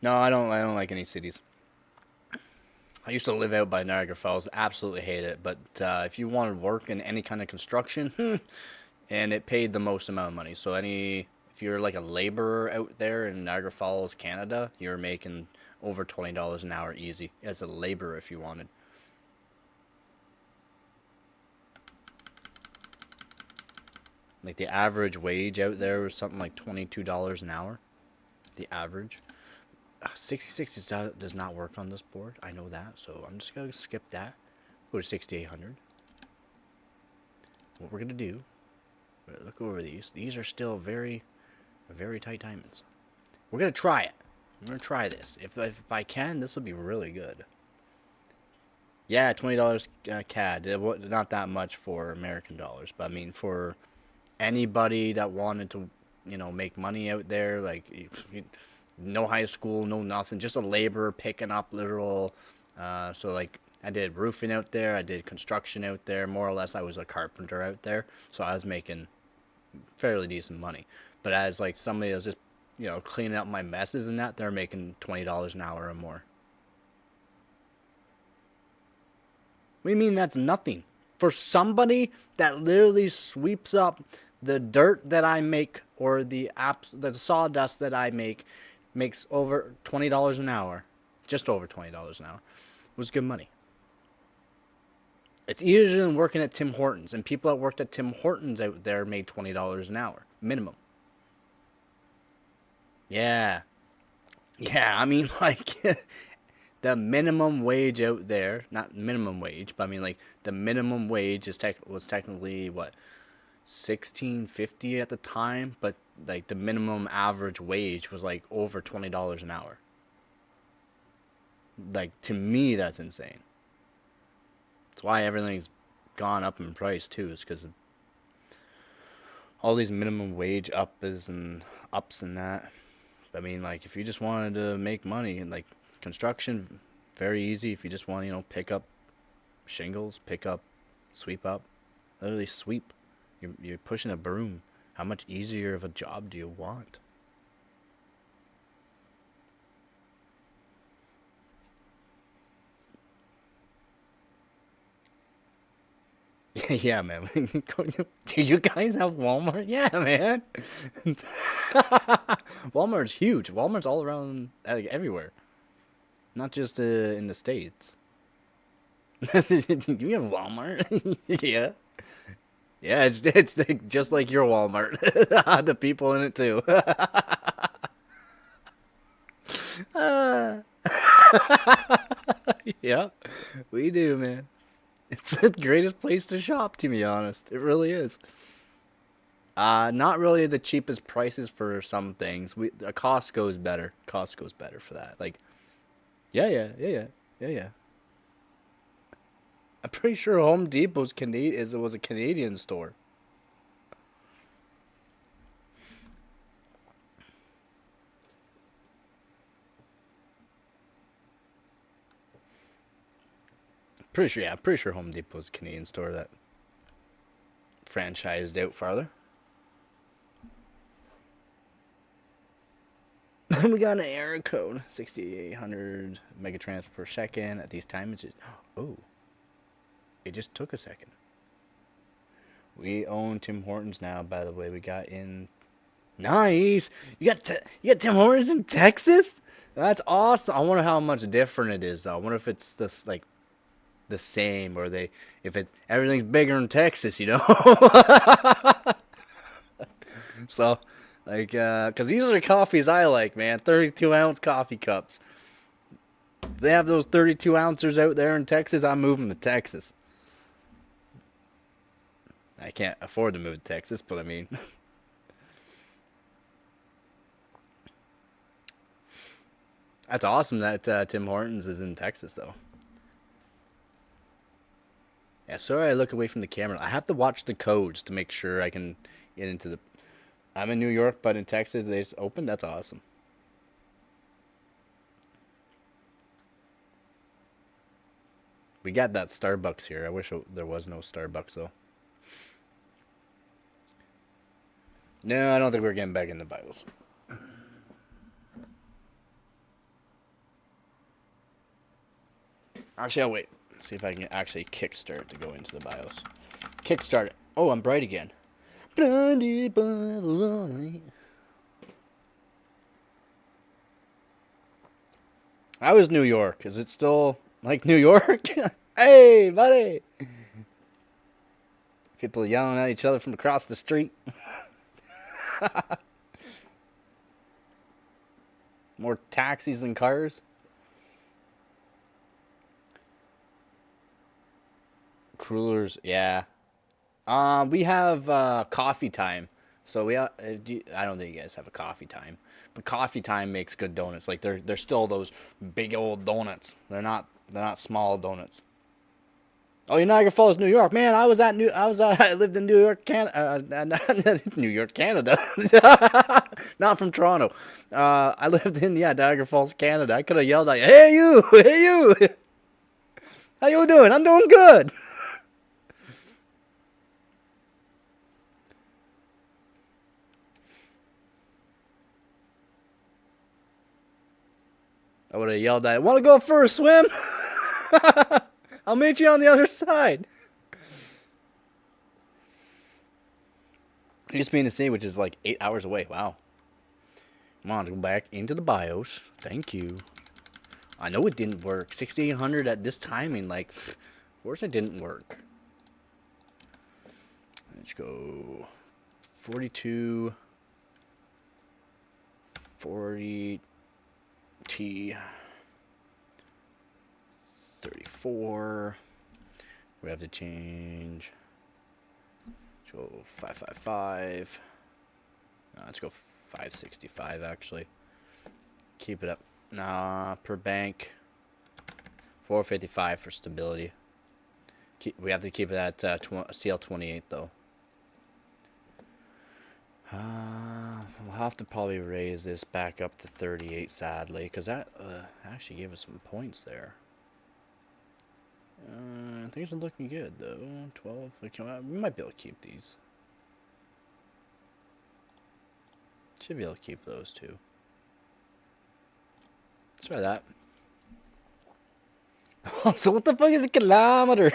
Speaker 1: No, I don't like any cities. I used to live out by Niagara Falls. Absolutely hate it. But if you wanted work in any kind of construction, and it paid the most amount of money. So if you're like a laborer out there in Niagara Falls, Canada, you're making over $20 an hour easy as a laborer if you wanted. Like the average wage out there was something like $22 an hour. The average. 66 does not work on this board. I know that, so I'm just going to skip that. Go to 6,800. What we're going to do, look over these. These are still very, very tight timings. We're going to try it. I'm gonna try this. If I can, this would be really good. Yeah, $20 CAD. Not that much for American dollars, but I mean for anybody that wanted to, make money out there, like no high school, no nothing, just a laborer picking up literal. So like I did roofing out there, I did construction out there. More or less, I was a carpenter out there, so I was making fairly decent money. But as like somebody that was just, cleaning up my messes and that, they're making $20 an hour or more. What do you mean that's nothing? For somebody that literally sweeps up the dirt that I make or the sawdust that I make, makes over $20 an hour, just over $20 an hour, was good money. It's easier than working at Tim Hortons, and people that worked at Tim Hortons out there made $20 an hour minimum. Yeah, yeah. I mean, like the minimum wage out there, not minimum wage, but I mean like the minimum wage was technically what, 16.50 at the time, but like the minimum average wage was like over $20 an hour. Like to me, that's insane. That's why everything's gone up in price too, is because of all these minimum wage ups and that. I mean, like if you just wanted to make money and like construction, very easy. If you just want to, pick up shingles, sweep up, literally sweep. You're pushing a broom. How much easier of a job do you want? Yeah, man. Do you guys have Walmart? Yeah, man. Walmart's huge. Walmart's all around, like, everywhere. Not just in the States. You have Walmart? Yeah. Yeah, it's like, just like your Walmart. The people in it too. Yeah, we do, man. It's the greatest place to shop, to be honest. It really is. Not really the cheapest prices for some things. Costco's better. Costco's better for that. Like, yeah, yeah, yeah, yeah, yeah, yeah. I'm pretty sure Home Depot's Canadian was a Canadian store. Pretty sure, yeah, I'm pretty sure Home Depot's a Canadian store that franchised out farther. We got an error code, 6,800 megatransfer per second. At these times, oh, it just took a second. We own Tim Hortons now, by the way. We got in. Nice. You got Tim Hortons in Texas? That's awesome. I wonder how much different it is, though. I wonder if it's this like the same, or if everything's bigger in Texas, you know. So, like, cause these are the coffees I like, man. 32-ounce coffee cups. If they have those 32 ounces out there in Texas, I'm moving to Texas. I can't afford to move to Texas, but I mean, that's awesome that Tim Hortons is in Texas, though. Yeah, sorry I look away from the camera. I have to watch the codes to make sure I can get into the. I'm in New York, but in Texas they just opened. That's awesome. We got that Starbucks here. I wish there was no Starbucks though. No, I don't think we're getting back in the Bibles. Actually, I'll wait. See if I can actually kickstart to go into the BIOS. Kickstart it. Oh, I'm bright again. Blinded by the light. How is New York? Is it still like New York? Hey, buddy! People yelling at each other from across the street. More taxis than cars. Crullers, yeah. We have coffee time So I don't think you guys have a coffee time, but coffee time makes good donuts. Like they're still those big old donuts. They're not small donuts. Oh, you're Niagara Falls, New York, man. I lived in New York, New York, Canada. Not from Toronto. I lived in Niagara Falls, Canada. I could have yelled at you, hey you, hey you. How you doing? I'm doing good. I would have yelled at you, want to go for a swim? I'll meet you on the other side. You just mean to see, which is like 8 hours away. Wow. Come on, go back into the BIOS. Thank you. I know it didn't work. 6800 at this timing, like, of course it didn't work. Let's go 42, 40, T, 34. We have to change. Let's go 555. Let's go 565 actually. Keep it up. Nah, per bank. 455 for stability. We have to keep it at CL28 though. We'll have to probably raise this back up to 38 sadly, because that actually gave us some points there. Things are looking good though. 12. We might be able to keep these. Should be able to keep those too. Let's try that. So what the fuck is a kilometer?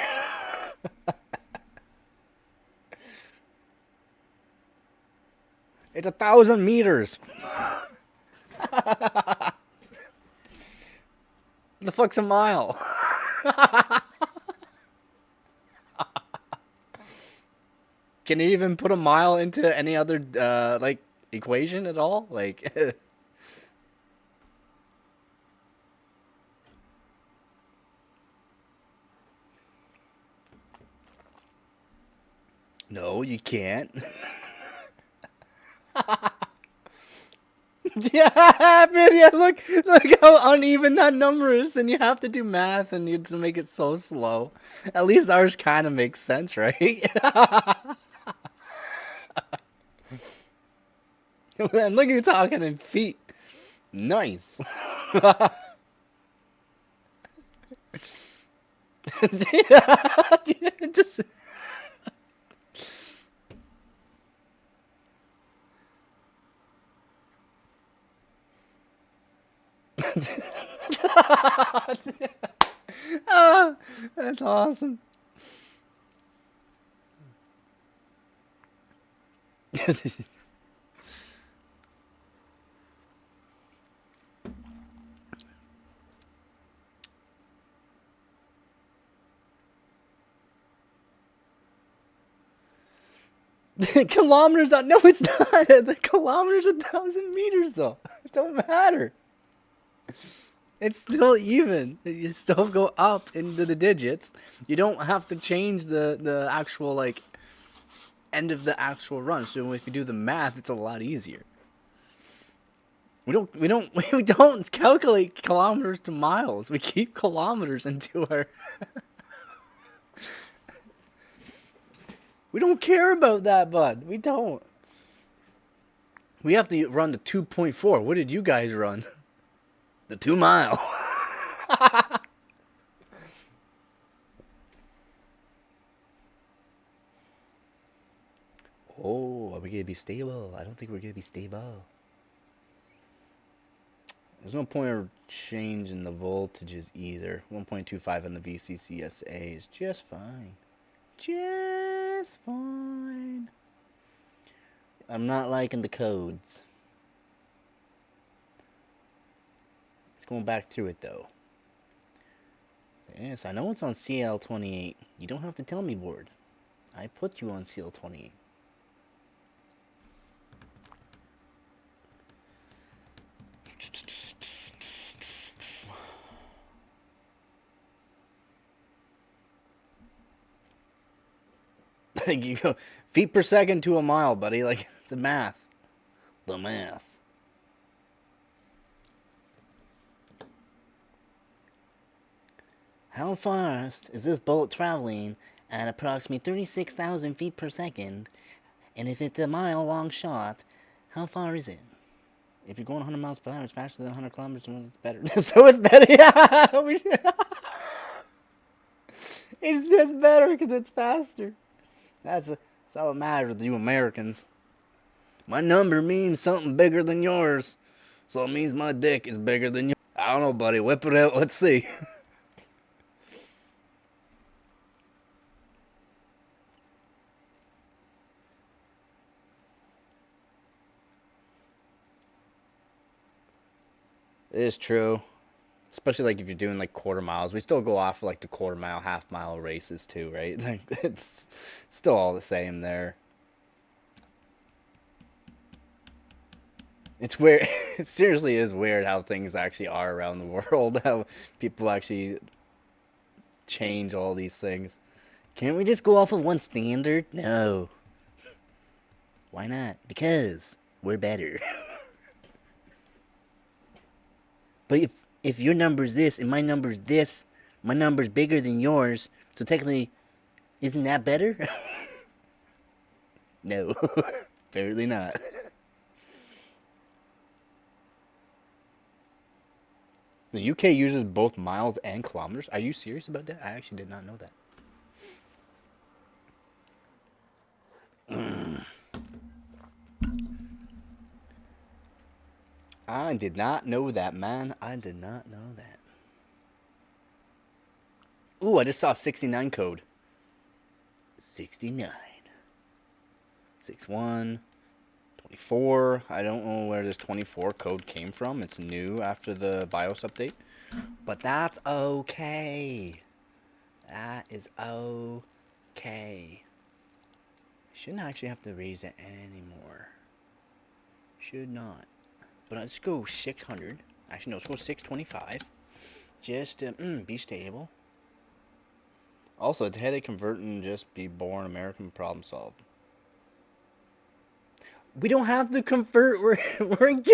Speaker 1: It's 1,000 meters. The fuck's a mile? Can you even put a mile into any other like equation at all? Like no, you can't. Yeah, man, yeah, look how uneven that number is, and you have to do math and you to make it so slow. At least ours kind of makes sense, right? And look at you talking in feet. Nice. Just... Oh, that's awesome. Kilometers out? No, it's not. The kilometers 1,000 meters though. It don't matter. It's still even. You still go up into the digits. You don't have to change the actual like end of the actual run. So if you do the math, it's a lot easier. We don't calculate kilometers to miles. We keep kilometers into our. We don't care about that, bud. We don't. We have to run the 2.4. What did you guys run? The 2 mile. Oh, are we gonna be stable? I don't think we're gonna be stable. There's no point of changing the voltages either. 1.25 on the VCCSA is just fine. Just fine. I'm not liking the codes. It's going back through it though. Yes, I know it's on CL28. You don't have to tell me, board. I put you on CL28. Like you go feet per second to a mile, buddy. Like the math. The math. How fast is this boat traveling at approximately 36,000 feet per second? And if it's a mile long shot, how far is it? If you're going 100 miles per hour, it's faster than 100 kilometers, so it's better. So it's better, yeah. It's just better because it's faster. That's all that matters with you Americans. My number means something bigger than yours. So it means my dick is bigger than yours. I don't know, buddy. Whip it out. Let's see. It is true. Especially like if you're doing like quarter miles. We still go off of like the quarter mile, half mile races too, right? Like it's still all the same there. It's weird. It seriously is weird how things actually are around the world. How people actually change all these things. Can't we just go off of one standard? No. Why not? Because we're better. But if your number's this and my number's this, my number's bigger than yours, so technically, isn't that better? No. Apparently not. The UK uses both miles and kilometers? Are you serious about that? I actually did not know that. I did not know that, man. I did not know that. Ooh, I just saw 69 code. 69. 61. 24. I don't know where this 24 code came from. It's new after the BIOS update. But that's okay. That is okay. Shouldn't actually have to raise it anymore. Should not. But let's go 600. Actually, no, let's go 625. Just to be stable. Also, it's headed convert and just be born American, problem solved. We don't have to convert. We're in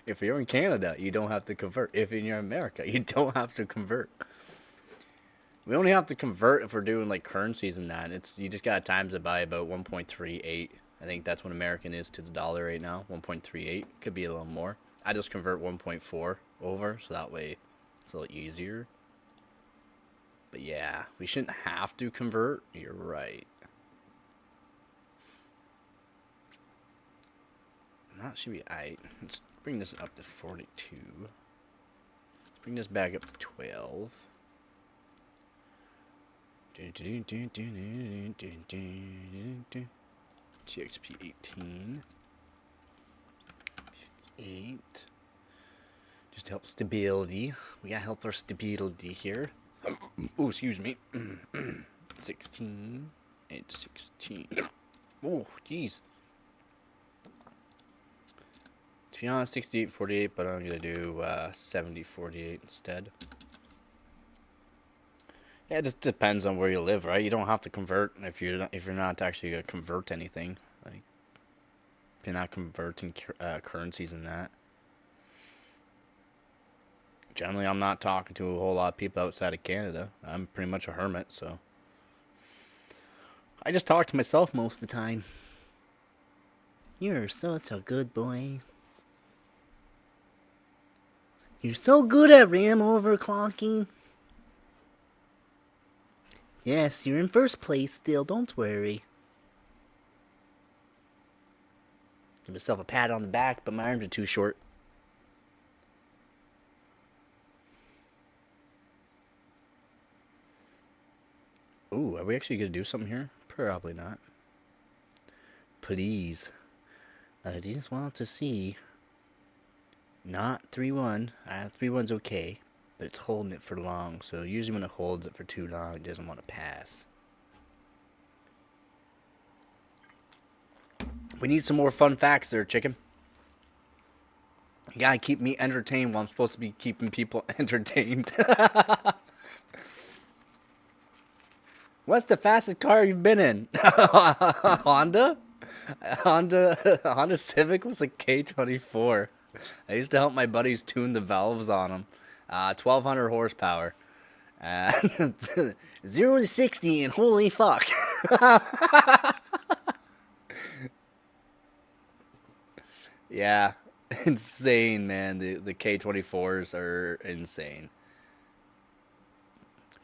Speaker 1: If you're in Canada, you don't have to convert. If you're in America, you don't have to convert. We only have to convert if we're doing like currencies and that. You just gotta times it by about 1.38. I think that's what American is to the dollar right now. 1.38. Could be a little more. I just convert 1.4 over, so that way it's a little easier. But yeah, we shouldn't have to convert. You're right. That should be alright. Let's bring this up to 42. Let's bring this back up to 12. TXP 18. 58. Just to help stability. We gotta help our stability here. Oh, excuse me. 16. And 16. Oh, jeez. To be honest, 68.48, but I'm gonna do 70.48 instead. Yeah, it just depends on where you live, right? You don't have to convert if you're not actually gonna convert anything. Like, if you're not converting currencies and that. Generally, I'm not talking to a whole lot of people outside of Canada. I'm pretty much a hermit, so I just talk to myself most of the time. You're such a good boy. You're so good at RAM overclocking. Yes, you're in first place still, don't worry. Give myself a pat on the back, but my arms are too short. Ooh, are we actually going to do something here? Probably not. Please. I just want to see. Not 3-1. 3-1's okay, but it's holding it for long. So usually when it holds it for too long, it doesn't want to pass. We need some more fun facts there, chicken. You gotta keep me entertained while I'm supposed to be keeping people entertained. What's the fastest car you've been in? Honda? Honda Civic was a K24. I used to help my buddies tune the valves on them. 1,200 horsepower. 0 to 60 and holy fuck. Yeah, insane, man. The K24s are insane.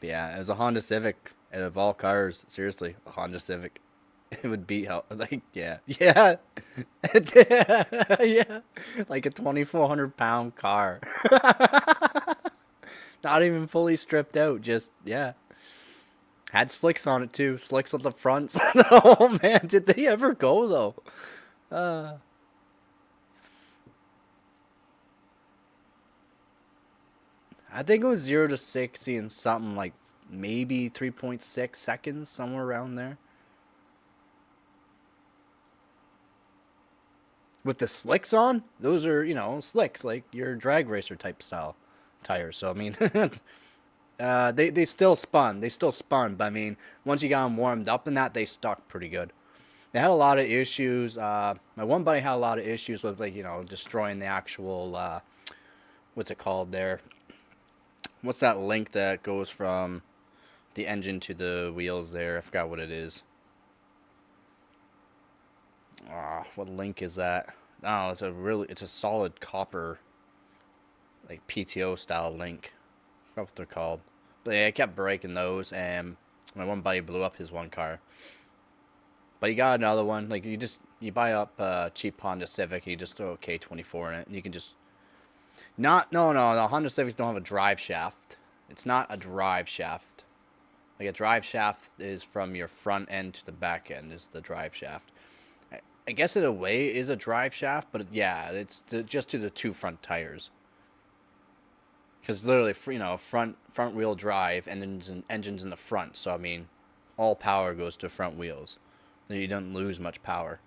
Speaker 1: But yeah, it was a Honda Civic. And of all cars, seriously, a Honda Civic. It would beat how, like, yeah. Yeah. Yeah. Like a 2,400 pound car. Not even fully stripped out, just, yeah. Had slicks on it too. Slicks on the fronts. Oh man, did they ever go though? I think it was 0 to 60 in something like maybe 3.6 seconds, somewhere around there. With the slicks on, those are, slicks, like your drag racer type style tires. So, I mean, they still spun. They still spun, but I mean, once you got them warmed up and that, they stuck pretty good. They had a lot of issues. My one buddy had a lot of issues with, like, destroying the actual, what's it called there? What's that link that goes from the engine to the wheels there? I forgot what it is. What link is that? Oh, it's a solid copper, like PTO style link. I forgot what they're called. But yeah, I kept breaking those, and my one buddy blew up his one car. But he got another one. Like, you buy up a cheap Honda Civic, you just throw a K24 in it, and you can just no, the Honda Civics don't have a drive shaft. It's not a drive shaft. Like, a drive shaft is from your front end to the back end is the drive shaft. I guess in a way is a drive shaft, but yeah, it's just to the two front tires. Because literally, front wheel drive and engines in the front. So I mean, all power goes to front wheels. You don't lose much power.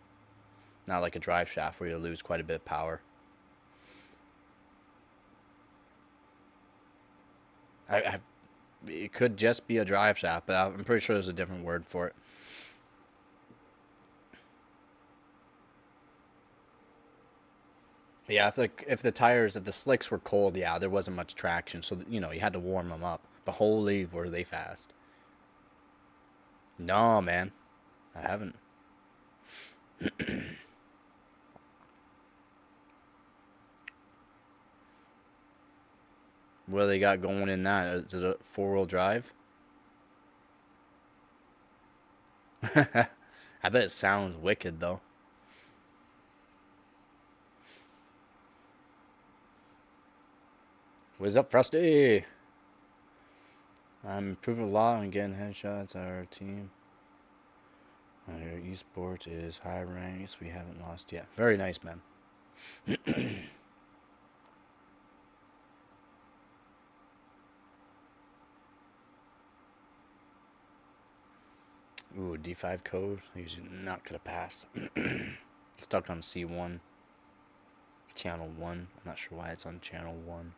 Speaker 1: Not like a drive shaft where you lose quite a bit of power. It could just be a drive shaft, but I'm pretty sure there's a different word for it. But yeah, if the slicks were cold, yeah, there wasn't much traction, so you had to warm them up. But holy, were they fast? No, man, I haven't. What do they got going in that? Is it a 4-wheel drive? I bet it sounds wicked, though. What's up, Frosty? I'm improving a lot on getting headshots. Our team our esports is high ranks. We haven't lost yet. Very nice, man. Ooh, D5 code. Usually not gonna pass. Stuck on C1. Channel 1. I'm not sure why it's on channel 1.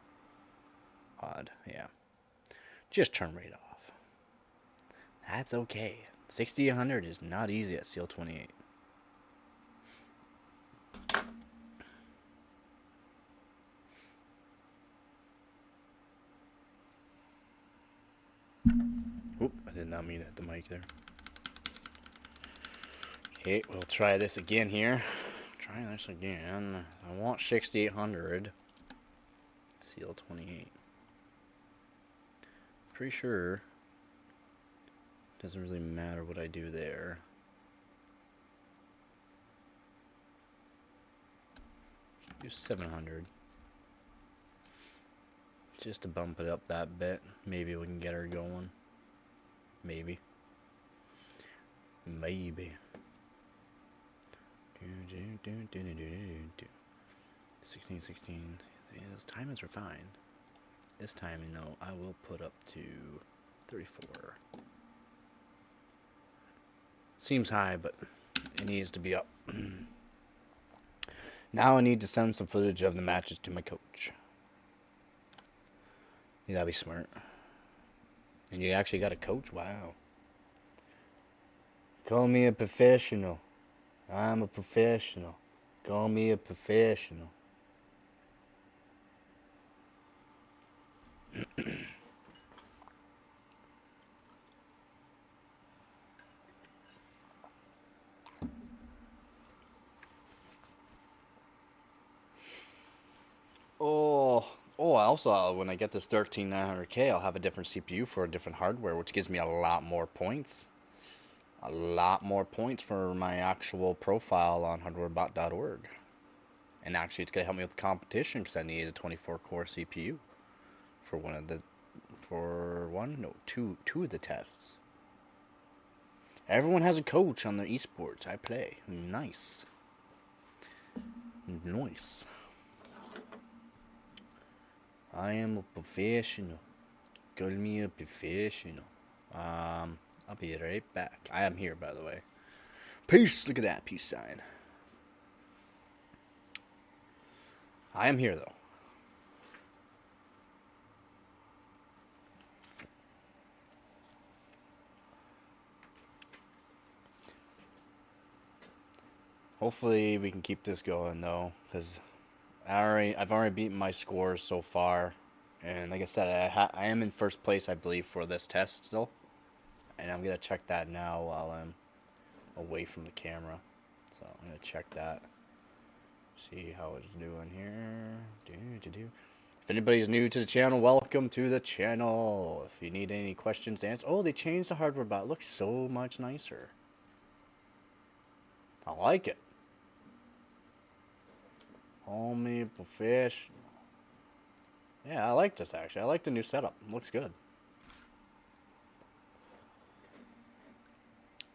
Speaker 1: Odd, yeah. Just turn right off. That's okay. 60-100 is not easy at Seal 28. Oop, I did not mean to hit the mic there. Okay, we'll try this again here. Try this again. I want 6800. Seal 28. Pretty sure doesn't really matter what I do there. Do 700. Just to bump it up that bit. Maybe we can get her going. Maybe. Maybe. 16, 16. Yeah, those timings are fine. This timing, though, I will put up to 34. Seems high, but it needs to be up. Now I need to send some footage of the matches to my coach. Yeah, that'd be smart. And you actually got a coach? Wow. Call me a professional. I'm a professional. Call me a professional. Also, when I get this 13900K, I'll have a different CPU for a different hardware, which gives me a lot more points. A lot more points for my actual profile on hardwarebot.org. And actually, it's going to help me with the competition because I need a 24-core CPU for two of the tests. Everyone has a coach on the esports I play. Nice. Nice. I am a professional. Call me a professional. I'll be right back. I am here, by the way. Peace. Look at that peace sign. I am here, though. Hopefully we can keep this going, though, because I've already beaten my scores so far, and like I said, I am in first place, I believe, for this test still, and I'm gonna check that now while I'm away from the camera. So I'm gonna check that, see how it's doing here. If anybody's new to the channel, welcome to the channel. If you need any questions to answer, oh, they changed the hardware bot. It looks so much nicer. I like it. Homie professional. Yeah, I like this actually. I like the new setup. It looks good.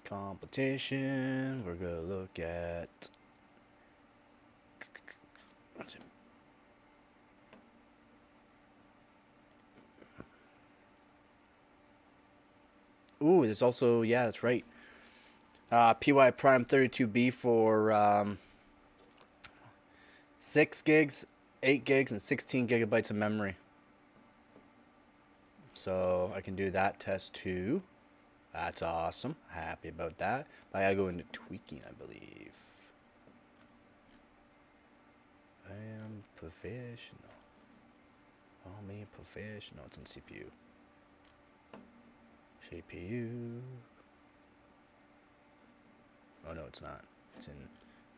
Speaker 1: Competition. We're gonna look at. Ooh, there's also, yeah, that's right. PY Prime 32B for 6 gigs, 8 gigs, and 16 gigabytes of memory. So I can do that test too. That's awesome. Happy about that. But I gotta go into tweaking, I believe. I am professional. Oh, me professional. It's in CPU. CPU. Oh no, it's not. It's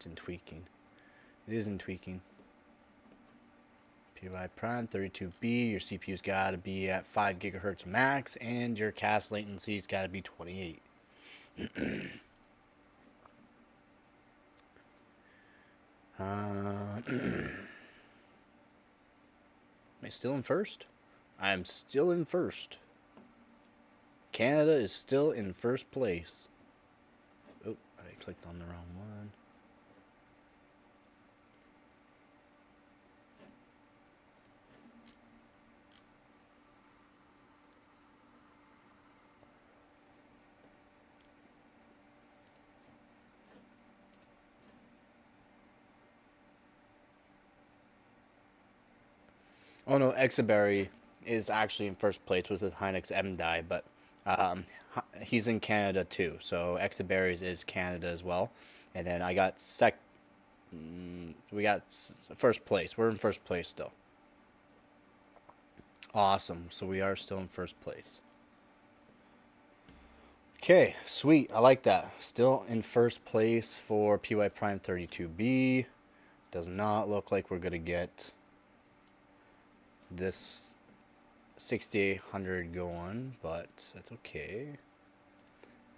Speaker 1: in tweaking. It is in tweaking. PY Prime 32B. Your CPU's got to be at 5 gigahertz max, and your cast latency's got to be 28. Am I still in first? I am still in first. Canada is still in first place. Oh, I clicked on the wrong one. Oh no, Exaberry is actually in first place with his Hynix M-Die, but he's in Canada too. So Exaberries is Canada as well. And then I got we got first place. We're in first place still. Awesome. So we are still in first place. Okay, sweet. I like that. Still in first place for PY Prime 32B. Does not look like we're going to get this 6800 going, but that's okay.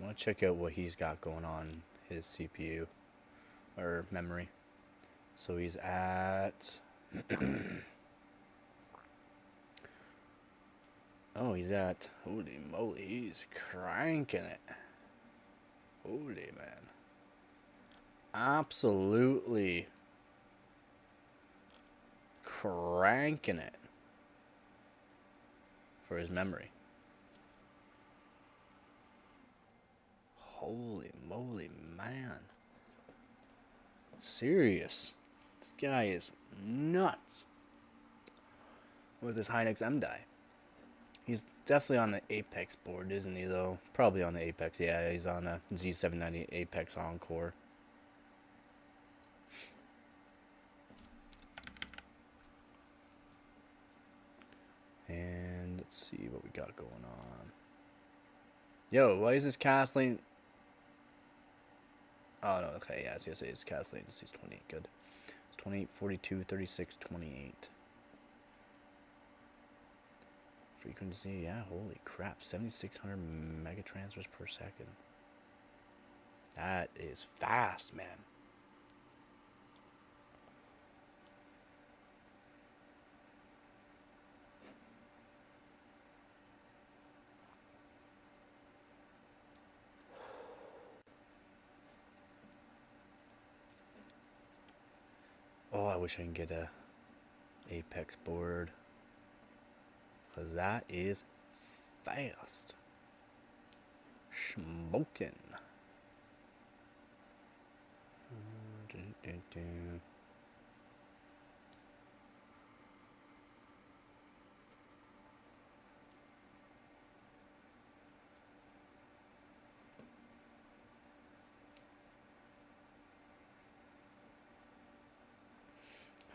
Speaker 1: I want to check out what he's got going on his CPU or memory. So he's at oh, he's at, holy moly, he's cranking it. Holy man, absolutely cranking it for his memory. Holy moly, man. Serious. This guy is nuts with his Hynix M-Die. He's definitely on the Apex board, isn't he, though? Probably on the Apex. Yeah, he's on a Z790 Apex Encore. And let's see what we got going on. Yo, why is this cast lane? Oh, no, okay, yeah, I was going to say it's cast lane. It's 28, good. 28, 42, 36, 28. Frequency, yeah, holy crap. 7,600 megatransfers per second. That is fast, man. Oh, I wish I can get a Apex board. Because that is fast. Smoking.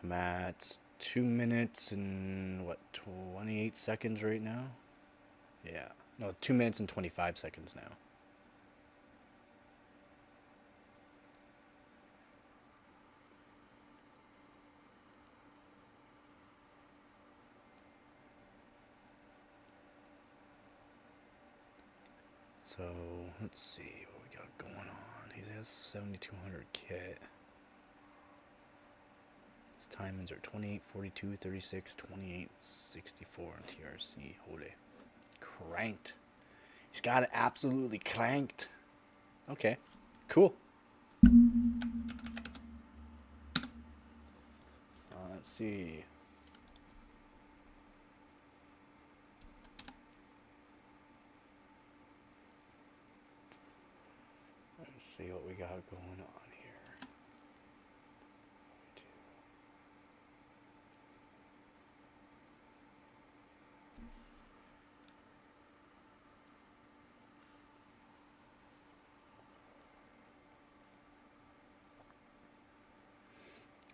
Speaker 1: I'm at 2 minutes and what, 28 seconds right now? Yeah. No, 2 minutes and 25 seconds now. So, let's see what we got going on. He has 7,200 kit. His timings are 28, 42, 36, 28, 64 on TRC. Holy. Cranked. He's got it absolutely cranked. Okay. Cool. Let's see. Let's see what we got going on here.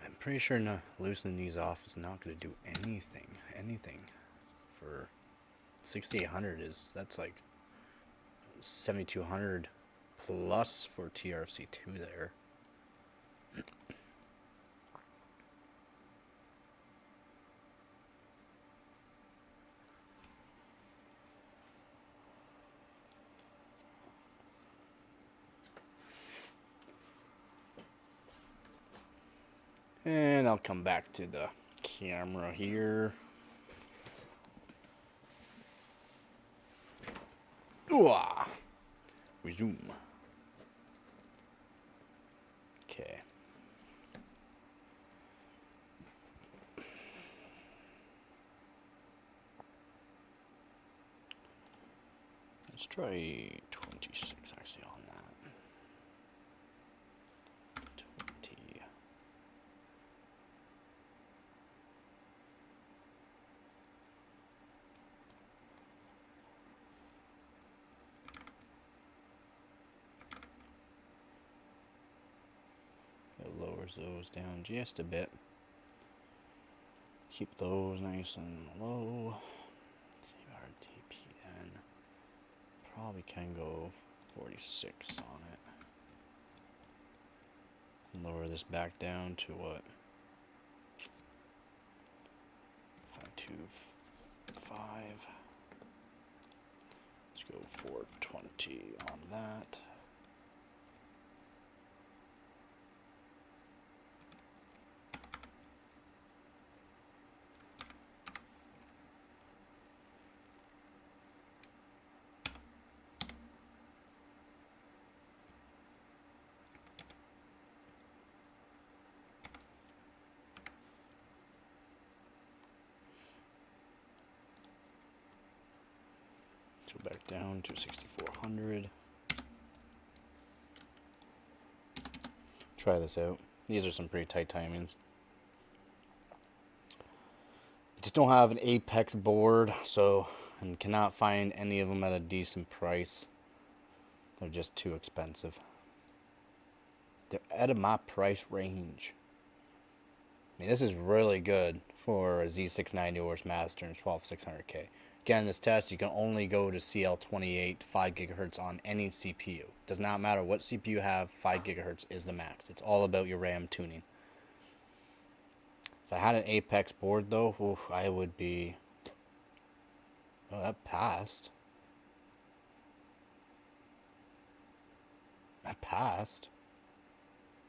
Speaker 1: I'm pretty sure loosening these off is not going to do anything for 6,800 that's like 7,200 plus for TRC2 there. And I'll come back to the camera here. Ooh, resume. Okay. Let's try 26 actually on that. 20. It lowers those down just a bit. Keep those nice and low. TPN. Probably can go 46 on it. Lower this back down to what? 525. Let's go 420 on that. Go back down to 6,400. Try this out. These are some pretty tight timings. I just don't have an Apex board, so and cannot find any of them at a decent price. They're just too expensive. They're out of my price range. I mean, this is really good for a Z690 ORS Master and 12600K. Again, this test, you can only go to CL28 5 gigahertz on any CPU. Does not matter what CPU you have, 5 gigahertz is the max. It's all about your RAM tuning. If I had an Apex board though, oof, I would be... Oh, that passed. That passed.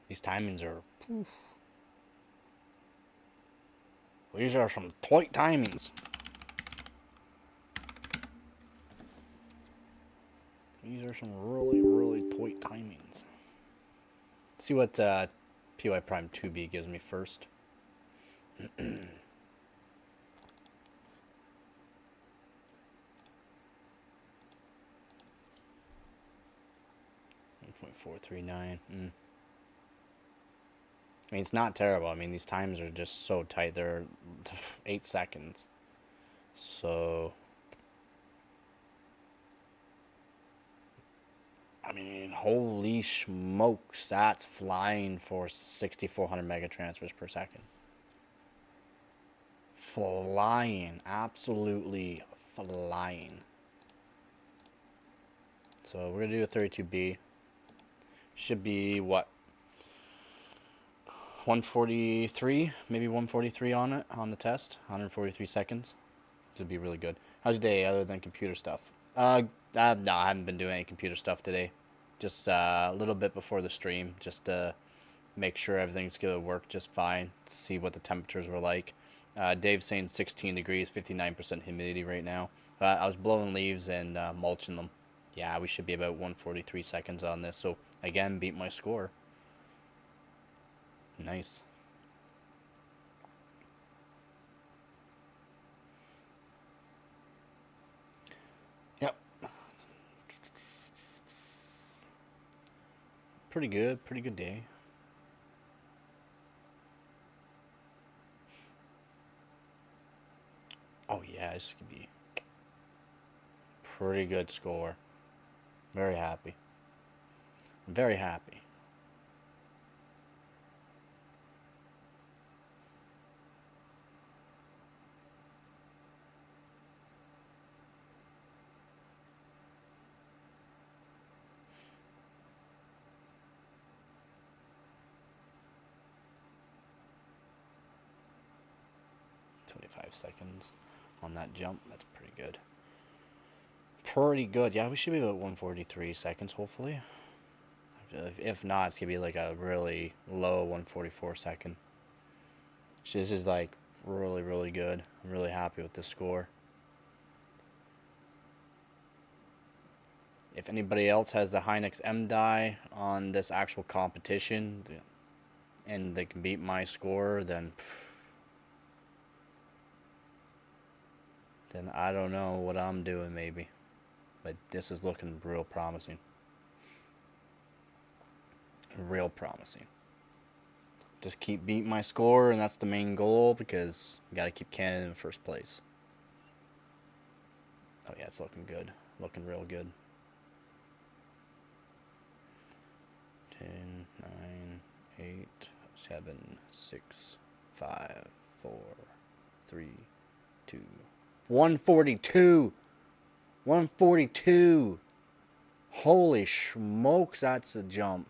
Speaker 1: These timings are... Oof. These are some tight timings. These are some really, really tight timings. Let's see what PY Prime 2B gives me first. 1.439. I mean, it's not terrible. I mean, these times are just so tight. They're 8 seconds. So, I mean, holy smokes, that's flying for 6,400 megatransfers per second. Flying, absolutely flying. So we're gonna do a 32B. Should be what? 143, maybe 143 on it, on the test. 143 seconds. Should be really good. How's your day other than computer stuff? No, I haven't been doing any computer stuff today. Just a little bit before the stream, just to make sure everything's gonna work just fine. See what the temperatures were like. Dave's saying 16 degrees, 59% humidity right now. I was blowing leaves and mulching them. Yeah, we should be about 143 seconds on this. So again, beat my score. Nice. Yep. Pretty good day. Oh yeah, this could be pretty good score. Very happy. Very happy. Seconds on that jump. That's pretty good. Pretty good. Yeah, we should be about 143 seconds, hopefully. If not, it's gonna be like a really low 144 second. So this is like really, really good. I'm really happy with this score. If anybody else has the Hynix M-Die on this actual competition and they can beat my score, then I don't know what I'm doing, maybe. But this is looking real promising. Real promising. Just keep beating my score, and that's the main goal, because you gotta keep Canada in first place. Oh yeah, it's looking good. Looking real good. 10, 9, 8, 7, 6, 5, 4, 3, 2... 142. 142. Holy smokes, that's a jump.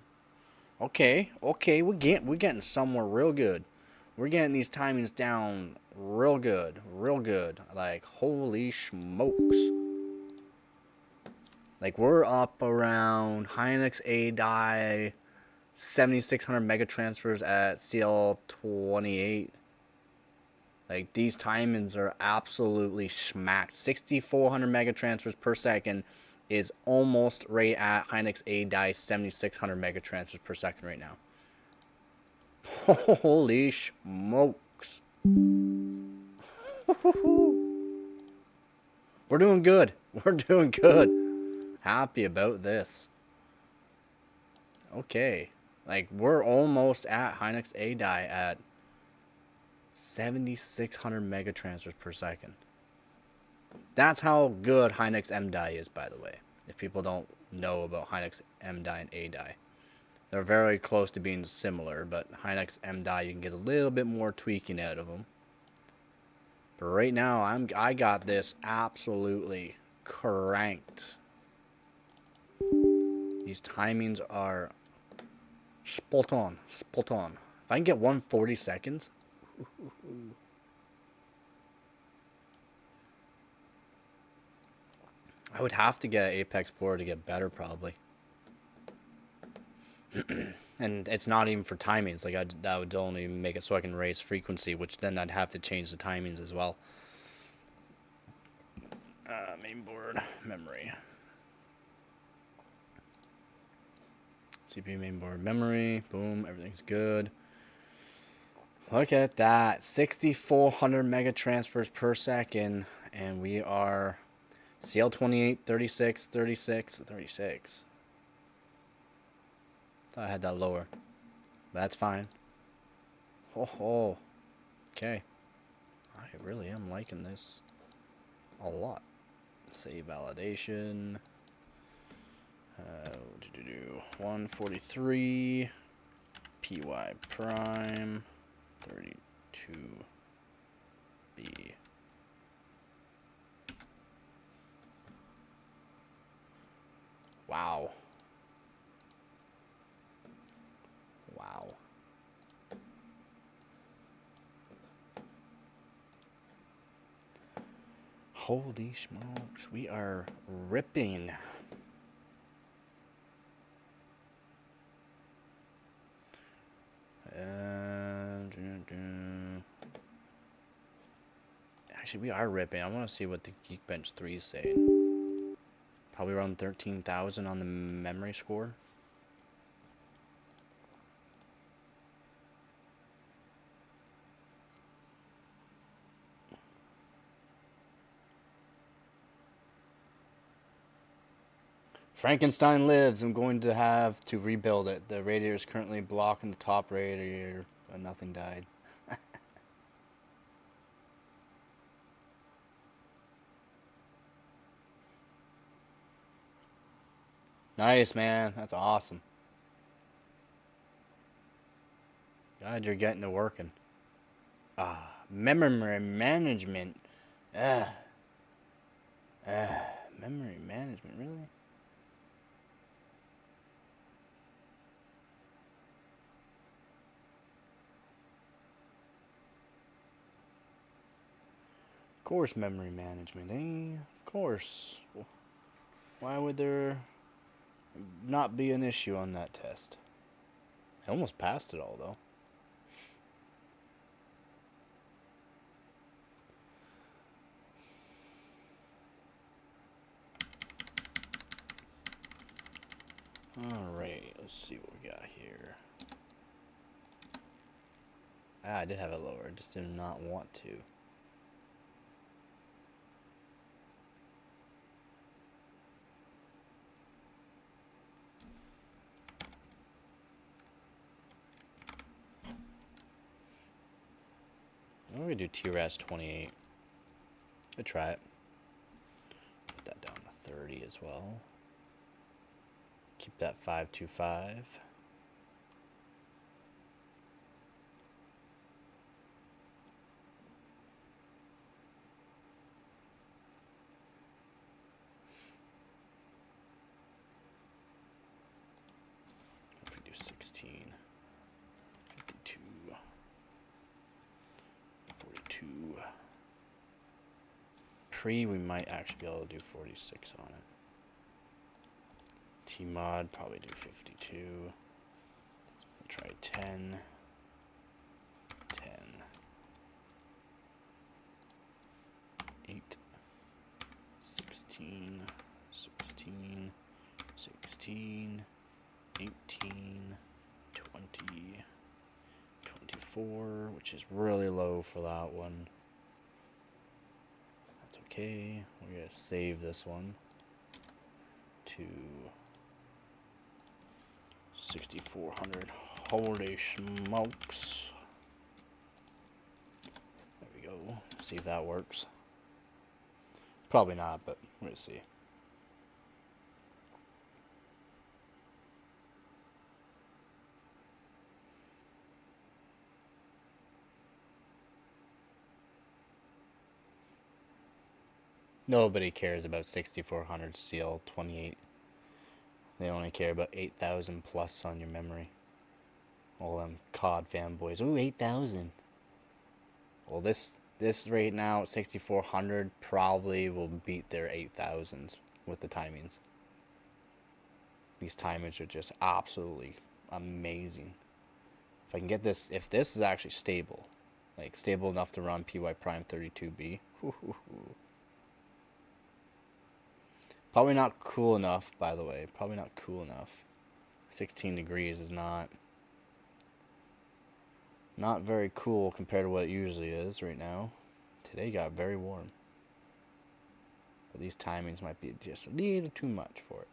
Speaker 1: Okay, we're getting somewhere real good. We're getting these timings down real good. Like, holy smokes. Like, we're up around Hynix M-Die 7600 megatransfers at CL28. Like, these timings are absolutely smacked. 6,400 megatransfers per second is almost right at Hynix M-Die 7,600 megatransfers per second right now. Holy smokes. We're doing good. We're doing good. Happy about this. Okay. Like, we're almost at Hynix M-Die at 7,600 megatransfers per second. That's how good Hynix M-Die is, by the way. If people don't know about Hynix M-Die and A-Die. They're very close to being similar, but Hynix M-Die, you can get a little bit more tweaking out of them. But right now, I got this absolutely cranked. These timings are spot on, spot on. If I can get 140 seconds, I would have to get Apex Pro to get better, probably. And it's not even for timings. Like, that would only make it so I can raise frequency, which then I'd have to change the timings as well. Mainboard, memory. CPU, mainboard, memory. Boom, everything's good. Look at that. 6,400 mega transfers per second. And we are CL28, 36, 36, 36. Thought I had that lower. But that's fine. Oh. Okay. I really am liking this a lot. Save validation. 143. PY prime. 32B. Wow. Wow. Holy smokes, we are ripping. Actually, we are ripping. I want to see what the Geekbench 3 is saying. Probably around 13,000 on the memory score. Frankenstein lives. I'm going to have to rebuild it. The radiator is currently blocking the top radiator, but nothing died. Nice, man. That's awesome. Glad you're getting to working. Memory management. Memory management, really? Of course, memory management, eh? Of course. Why would there not be an issue on that test? I almost passed it all, though. Alright, let's see what we got here. I did have it lower, I just did not want to. I'm gonna do TRAS 28. I'll try it. Put that down to 30 as well. Keep that 525. If we do 16, 52, 42. Pre, we might actually be able to do 46 on it. T-mod, probably do 52. We'll try 10. 10. 8. 16. 16. 16. 18. 20. 24, which is really low for that one. That's okay. We're going to save this one to 6,400. Holy smokes. There we go. See if that works. Probably not, but we'll see. Nobody cares about 6400 CL28. They only care about 8000 plus on your memory. All them COD fanboys. Ooh, 8000. Well, this right now, 6400 probably will beat their 8000s with the timings. These timings are just absolutely amazing. If I can get this, if this is actually stable, like stable enough to run PY Prime 32B, probably not cool enough, by the way. Probably not cool enough. 16 degrees is not very cool compared to what it usually is right now. Today got very warm. But these timings might be just a little too much for it.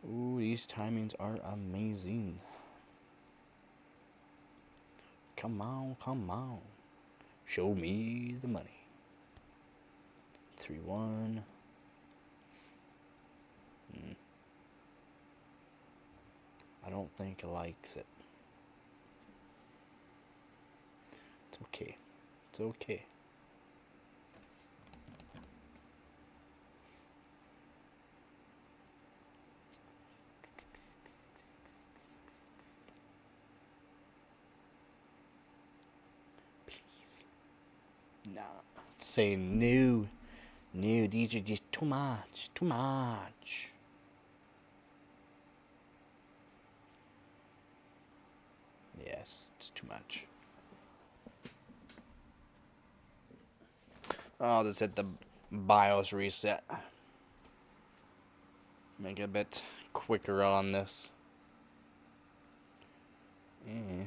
Speaker 1: Ooh, these timings are amazing. Come on, come on. Show me the money. 3-1. I don't think it likes it. It's okay. It's okay. Nah. Say no. No, these are just too much. Too much. Yes, it's too much. I'll just hit the BIOS reset. Make it a bit quicker on this. Yeah.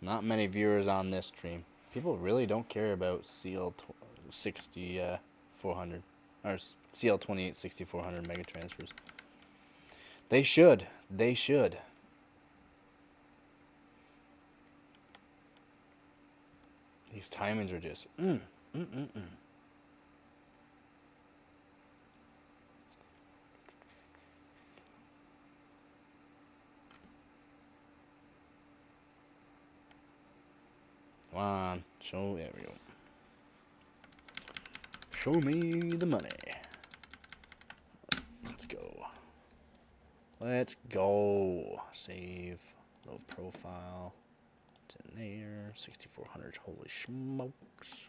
Speaker 1: Not many viewers on this stream. People really don't care about CL6400 or CL28 6400 mega transfers. They should. They should. These timings are just Come on, show, there we go. Show me the money. Let's go. Let's go. Save, low profile. It's in there. 6400, holy smokes.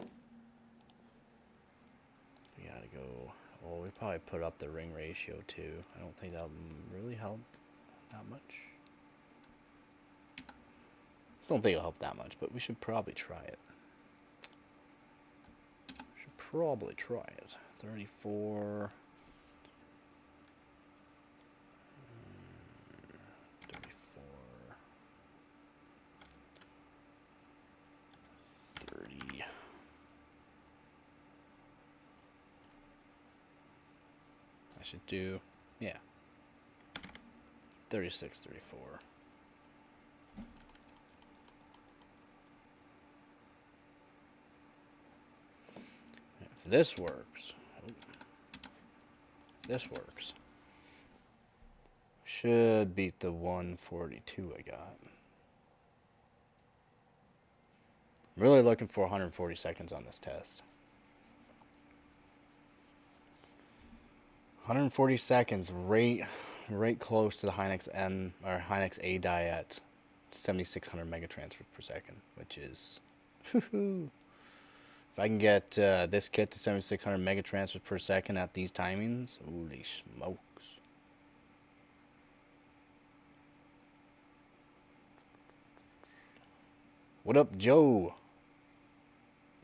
Speaker 1: We gotta go. Well, we probably put up the ring ratio too. I don't think that'll really help that much. Don't think it'll help that much, but we should probably try it. Should probably try it. 34. 34. 30. I should do, yeah. 36, 34. If this works, should beat the 142 I got. I'm really looking for 140 seconds on this test. 140 seconds, right close to the Hynix Hynix A-Die at 7600 mega transfers per second, which is if I can get this kit to 7600 mega transfers per second at these timings, holy smokes. What up, Joe?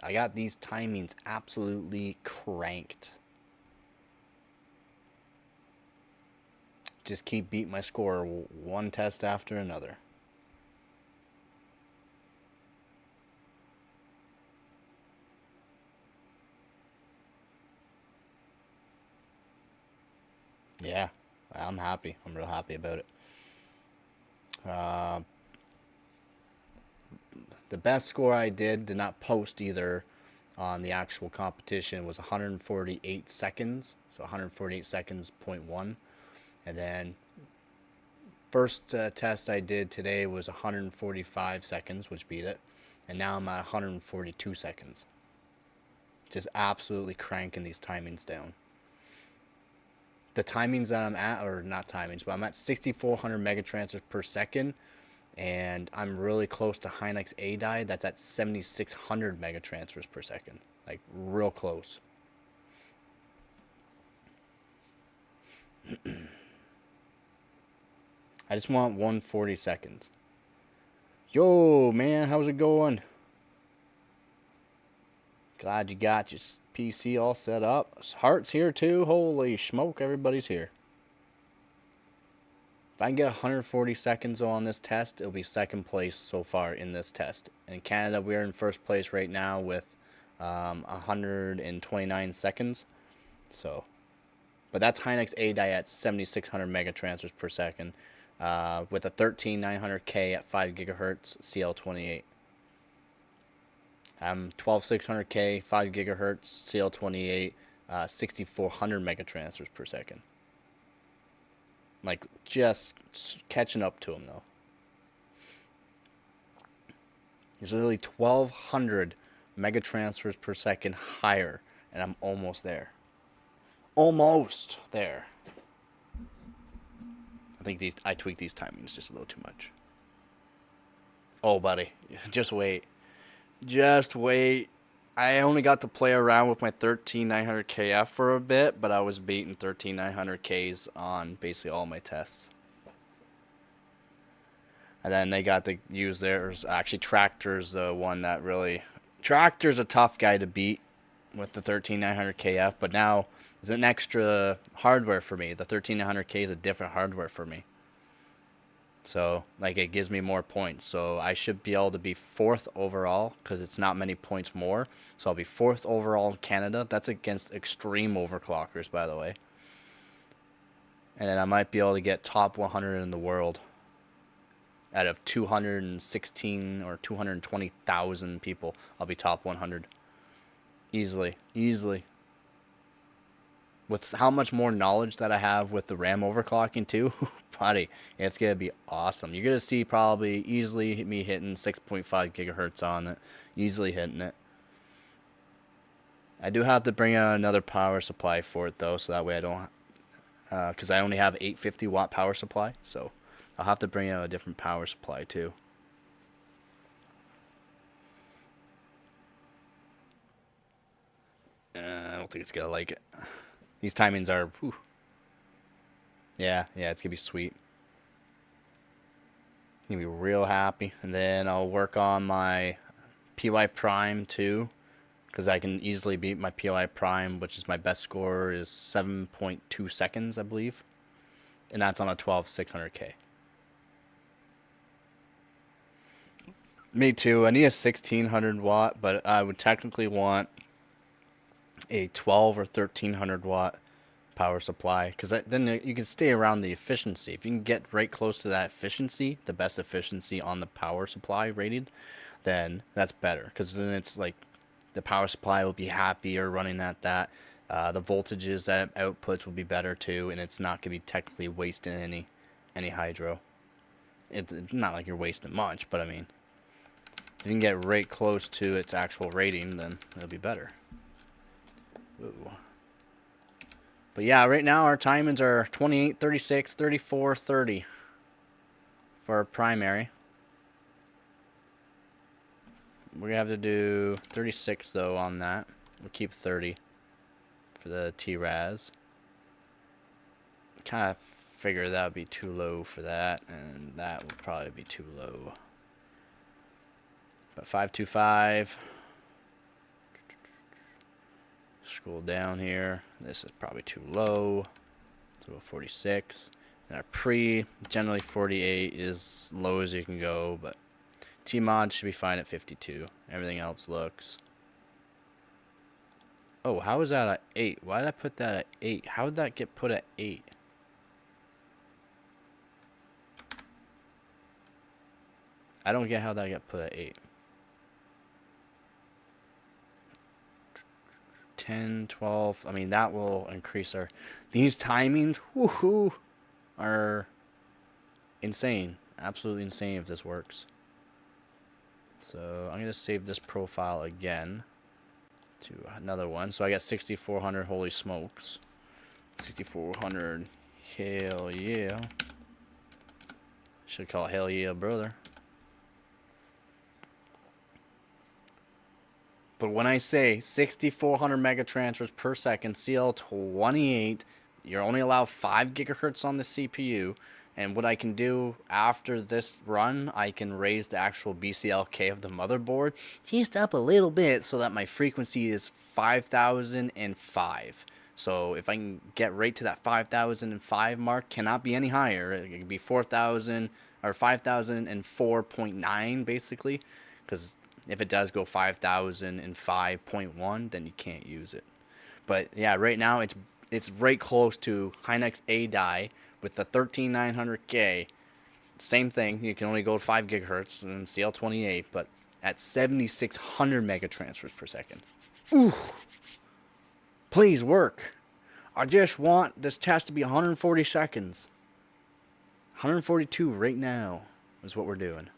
Speaker 1: I got these timings absolutely cranked. Just keep beating my score one test after another. Yeah, I'm happy. I'm real happy about it. Uh, the best score I did not post either on the actual competition was 148 seconds. So 148 seconds, point one. And then first test I did today was 145 seconds, which beat it. And now I'm at 142 seconds. Just absolutely cranking these timings down. The timings that I'm at, or not timings, but I'm at 6,400 megatransfers per second. And I'm really close to Hynix M-Die. That's at 7,600 megatransfers per second. Like, real close. I just want 140 seconds. Yo, man, how's it going? Glad you got your PC all set up. Heart's here too. Holy smoke, everybody's here. If I can get 140 seconds on this test, it'll be second place so far in this test. In Canada, we're in first place right now with 129 seconds. So, but that's Hynix M-Die at 7,600 megatransfers per second with a 13900K at 5 gigahertz CL28. 12600K, 5 gigahertz CL28, 6,400 megatransfers per second. Like, just catching up to him, though. He's literally 1,200 megatransfers per second higher, and I'm almost there. Almost there. I think I tweaked these timings just a little too much. Oh, buddy, just wait. Just wait. I only got to play around with my 13900KF for a bit, but I was beating 13900Ks on basically all my tests. And then they got to use theirs. Actually, Tractor's the one that really... Tractor's a tough guy to beat with the 13900KF, but now it's an extra hardware for me. The 13900K is a different hardware for me. So, like, it gives me more points. So I should be able to be 4th overall because it's not many points more. So I'll be 4th overall in Canada. That's against extreme overclockers, by the way. And then I might be able to get top 100 in the world out of 216 or 220,000 people. I'll be top 100. Easily. Easily. With how much more knowledge that I have with the RAM overclocking too, buddy, it's going to be awesome. You're going to see probably easily me hitting 6.5 gigahertz on it. Easily hitting it. I do have to bring out another power supply for it though, so that way I don't... because I only have 850 watt power supply, so I'll have to bring out a different power supply too. I don't think it's going to like it. These timings are, whew. Yeah, it's going to be sweet. Going to be real happy. And then I'll work on my PY Prime too, because I can easily beat my PY Prime, which is my best score is 7.2 seconds, I believe. And that's on a 12600K. Me too. I need a 1600 watt, but I would technically want a 12 or 1300 watt power supply, because then you can stay around the efficiency. If you can get right close to that efficiency, the best efficiency on the power supply rated, then that's better, because then it's like the power supply will be happier running at that. The voltages that outputs will be better too, and it's not going to be technically wasting any hydro. It's not like you're wasting much, but I mean, if you can get right close to its actual rating, then it'll be better. Ooh. But yeah, right now our timings are 28, 36, 34, 30 for primary. We're going to have to do 36 though on that. We'll keep 30 for the T-Raz. Kind of figure that would be too low for that, and that would probably be too low. But 525. Scroll down here. This is probably too low. So 46. And our pre, generally 48 is low as you can go, but T-Mod should be fine at 52. Everything else looks... Oh, how is that at 8? Why did I put that at 8? How did that get put at 8? I don't get how that got put at 8. 10, 12. I mean, that will increase our... These timings, woohoo, are insane. Absolutely insane if this works. So I'm going to save this profile again to another one. So I got 6400, holy smokes. 6400, hell yeah. Should call it hell yeah, brother. But when I say 6400 mega transfers per second, CL28, you're only allowed 5 gigahertz on the CPU. And what I can do after this run, I can raise the actual BCLK of the motherboard just up a little bit so that my frequency is 5005. So if I can get right to that 5005 mark, cannot be any higher. It can be 4000 or 5004.9 basically, because if it does go 5005.1, then you can't use it. But yeah, right now it's right close to Hynix M-Die with the 13900K. Same thing, you can only go 5 gigahertz and CL28, but at 7600 mega transfers per second. Ooh, please work. I just want this test to be 140 seconds. 142 right now is what we're doing.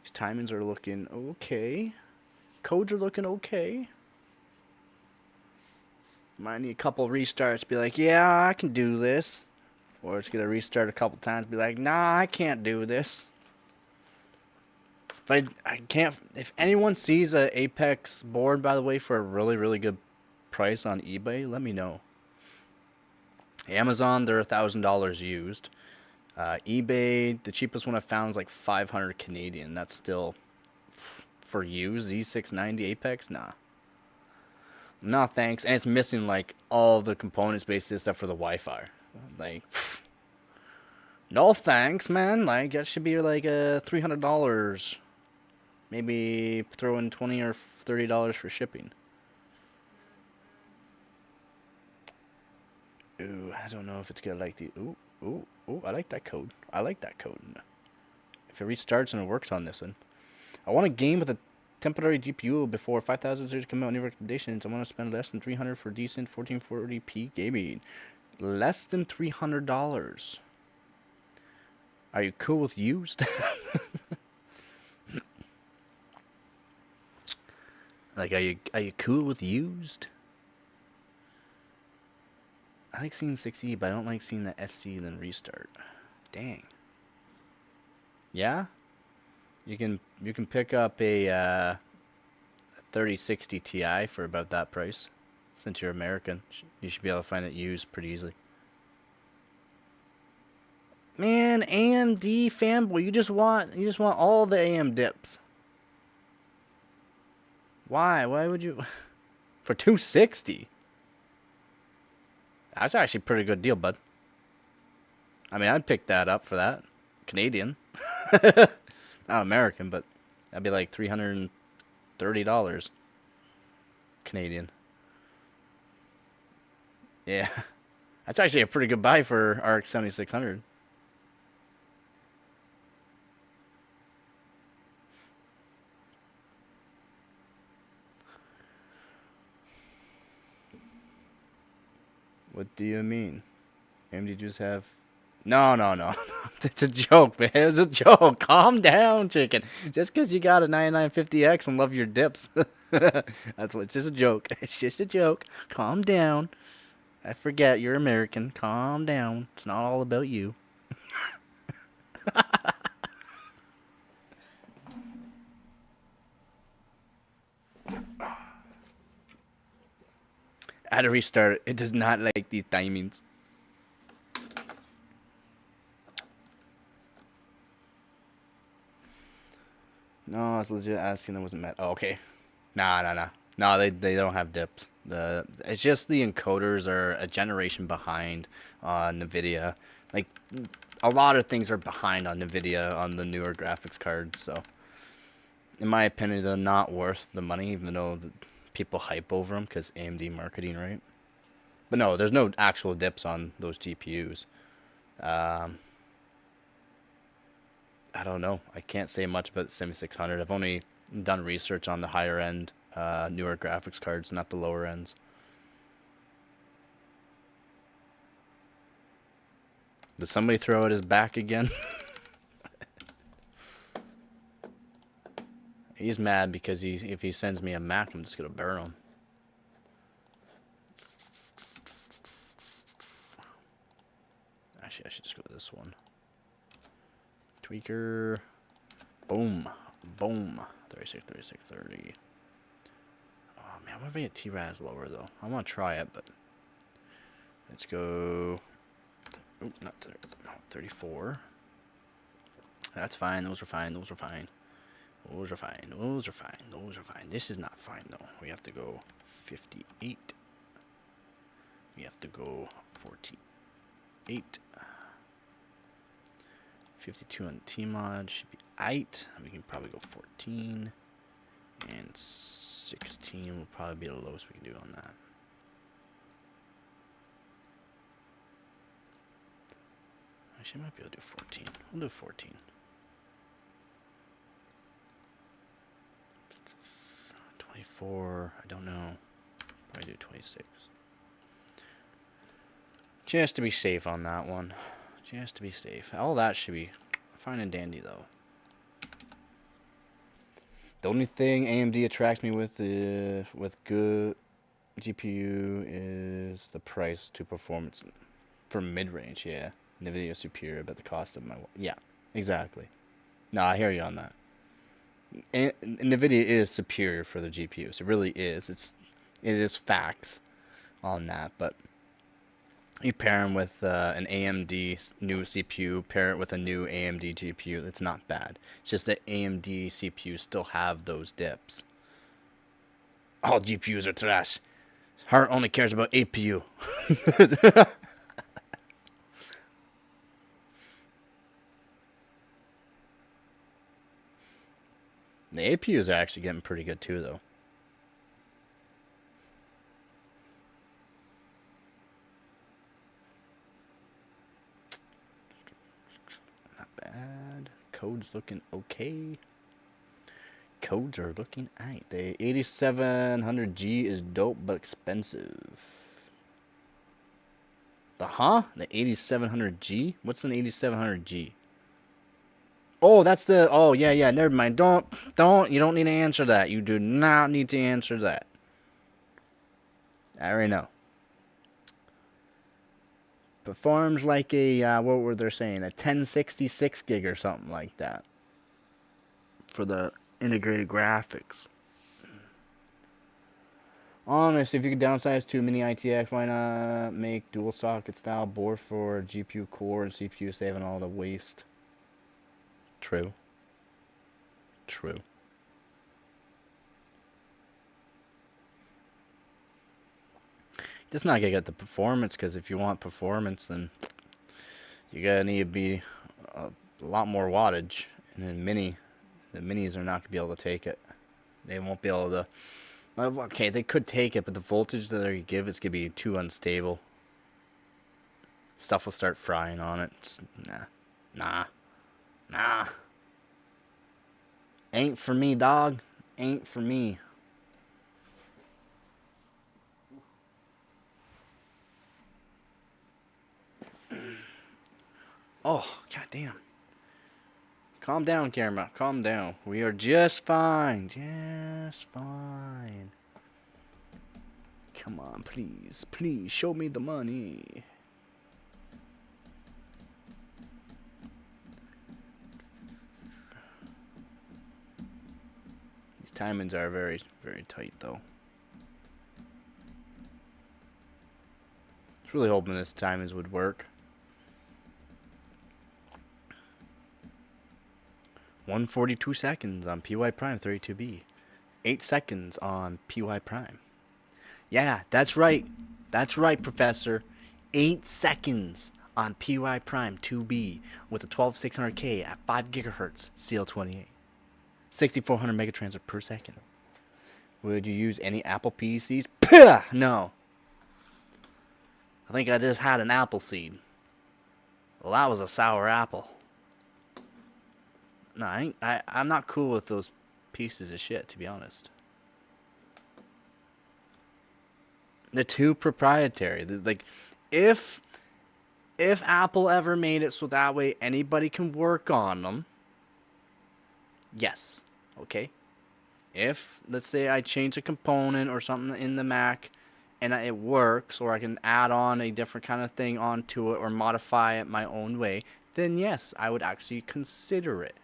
Speaker 1: These timings are looking okay. Codes are looking okay. Might need a couple restarts to be like, yeah, I can do this. Or it's going to restart a couple times and be like, nah, I can't do this. If I can't, if anyone sees a Apex board, by the way, for a really, really good price on eBay, let me know. Amazon, they're $1,000 used. eBay, the cheapest one I found is like 500 Canadian. That's still for used. Z690 Apex, nah. No thanks. And it's missing like all the components basically except for the Wi-Fi. Like, no thanks, man. Like that should be like $300. Maybe throw in $20 or $30 for shipping. Ooh, I don't know if it's gonna like the ooh, I like that code. I like that code. If it restarts and it works on this one. I want a game with a temporary GPU before 5000 series come out. Any recommendations? I want to spend less than $300 for decent 1440p gaming. Less than $300. Are you cool with used? Like, are you cool with used? I like seeing 6E, but I don't like seeing the SC and then restart. Dang. Yeah? You can pick up a 3060 Ti for about that price. Since you're American, you should be able to find it used pretty easily. Man, AMD fanboy, you just want all the AM dips. Why? Why would you? For 260? That's actually a pretty good deal, bud. I mean, I'd pick that up for that. Canadian. Not American, but that'd be like $330 Canadian. Yeah. That's actually a pretty good buy for RX 7600. What do you mean? AMD just have... No. It's a joke, man. It's a joke. Calm down, chicken. Just because you got a 9950X and love your dips. That's what. It's just a joke. It's just a joke. Calm down. I forget you're American. Calm down. It's not all about you. I had to restart it. It does not like these timings. No, I was legit asking. I wasn't mad. Oh, okay. Nah. No, they don't have dips. It's just the encoders are a generation behind on NVIDIA. Like, a lot of things are behind on NVIDIA on the newer graphics cards. So, in my opinion, they're not worth the money, even though people hype over them because AMD marketing, right? But no, there's no actual dips on those GPUs. I don't know. I can't say much about the 7600. I've only done research on the higher end, newer graphics cards, not the lower ends. Did somebody throw at his back again? He's mad because if he sends me a Mac, I'm just gonna burn him. Actually, I should just go with this one. Tweaker. Boom. Boom. 36, 36, 30. Oh, man, I'm going to get T-Raz lower, though. I want to try it, but... Let's go... Oop, not 30, no, 34. That's fine. Those are fine. Those are fine. Those are fine. Those are fine. Those are fine. This is not fine, though. We have to go 58. We have to go 48. 52 on the T-Mod should be 8. We can probably go 14. And 16 will probably be the lowest we can do on that. Actually, I might be able to do 14. We'll do 14. 24, I don't know. Probably do 26. Just to be safe on that one. Just to be safe. All that should be fine and dandy, though. The only thing AMD attracts me with good GPU is the price to performance for mid-range. Yeah, NVIDIA is superior, but the cost of my yeah, exactly. No, I hear you on that. And NVIDIA is superior for the GPUs. It really is. It is facts on that, but. You pair them with an AMD new CPU, pair it with a new AMD GPU, it's not bad. It's just that AMD CPUs still have those dips. All GPUs are trash. Heart only cares about APU. The APUs are actually getting pretty good too, though. Bad. Code's looking okay. Codes are looking aight. The 8700G is dope but expensive. The 8700G? What's an 8700G? Oh, that's the... Oh, yeah, never mind. Don't. You don't need to answer that. You do not need to answer that. I already know. Performs like a, what were they saying? A 1066 gig or something like that. For the integrated graphics. Honest, if you could downsize to mini ITX, why not make dual socket style board for GPU core and CPU, saving all the waste? True. True. Just not gonna get the performance, because if you want performance, then you gotta need to be a lot more wattage. And then the minis are not gonna be able to take it. They won't be able to. Well, okay, they could take it, but the voltage that they give is gonna be too unstable. Stuff will start frying on it. It's, nah. Ain't for me, dog. Ain't for me. Oh, goddamn. Calm down, camera. Calm down. We are just fine. Just fine. Come on, please. Please, show me the money. These timings are very, very tight, though. I was really hoping this timings would work. 142 seconds on PY Prime 32B. 8 seconds on PY Prime. Yeah, that's right. That's right, Professor. 8 seconds on PY Prime 2B with a 12600K at 5 gigahertz CL28. 6400 megatransfer per second. Would you use any Apple PCs? Puh! No. I think I just had an apple seed. Well, that was a sour apple. No, I'm not cool with those pieces of shit, to be honest. They're too proprietary. Like, if Apple ever made it so that way anybody can work on them, yes, okay. If, let's say, I change a component or something in the Mac and it works, or I can add on a different kind of thing onto it or modify it my own way, then yes, I would actually consider it.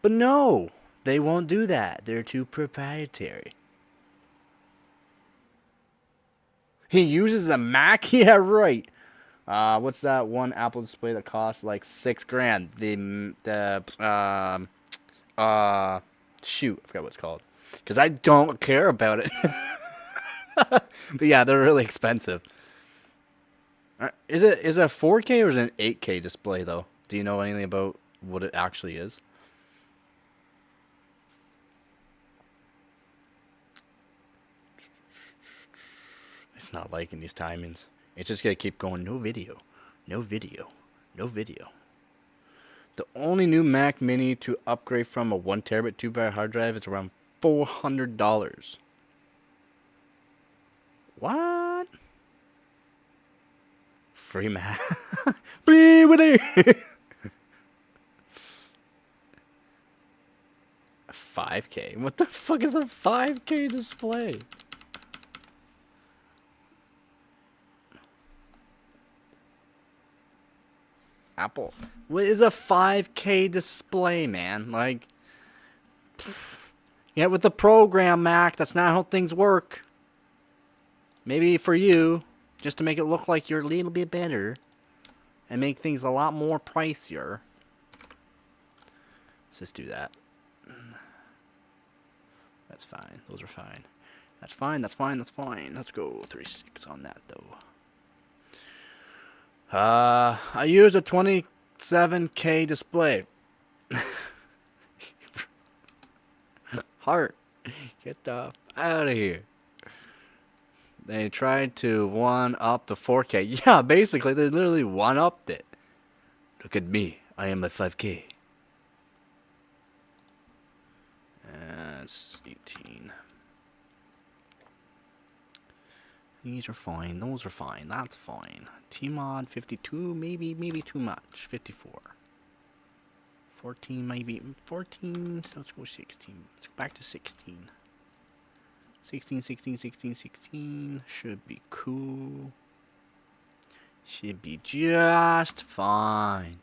Speaker 1: But no, they won't do that. They're too proprietary. He uses a Mac? Yeah, right. What's that one Apple display that costs like $6,000? Shoot, I forgot what it's called. Because I don't care about it. But yeah, they're really expensive. Is it a 4K or is it an 8K display though? Do you know anything about what it actually is? It's not liking these timings. It's just gonna keep going. No video, no video, no video. The only new Mac Mini to upgrade from a 1TB 2TB hard drive is around $400. What? Free Mac? Free with it. 5K? What the fuck is a 5K display? Apple. What is a 5K display, man? Like, yeah, with the program Mac, that's not how things work. Maybe for you, just to make it look like you're a little bit better and make things a lot more pricier. Let's just do that. That's fine. Those are fine. That's fine. That's fine. That's fine. Let's go 36 on that though. I use a 27K display. Heart, get the out of here. They tried to one-up the 4K. Yeah, basically, they literally one-upped it. Look at me. I am a 5K. That's 18. These are fine. Those are fine. That's fine. T-Mod 52, maybe too much. 54. 14, maybe. 14, so let's go 16. Let's go back to 16. 16. Should be cool. Should be just fine.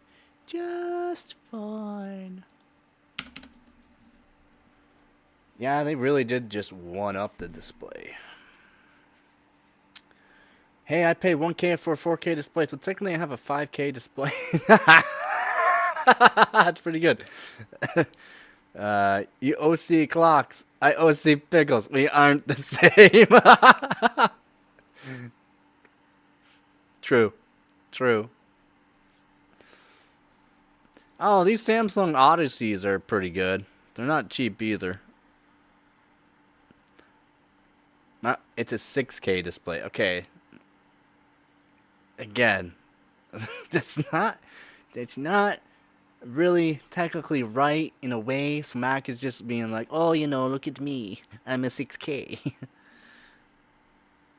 Speaker 1: Just fine. Yeah, they really did just one-up the display. Hey, I paid 1K for a 4K display, so technically I have a 5K display. That's pretty good. You OC clocks. I OC pickles. We aren't the same. True. Oh, these Samsung Odysseys are pretty good. They're not cheap either. It's a 6K display. Okay. Again, that's not really technically right in a way. So Mac is just being like, oh, look at me, I'm a 6K.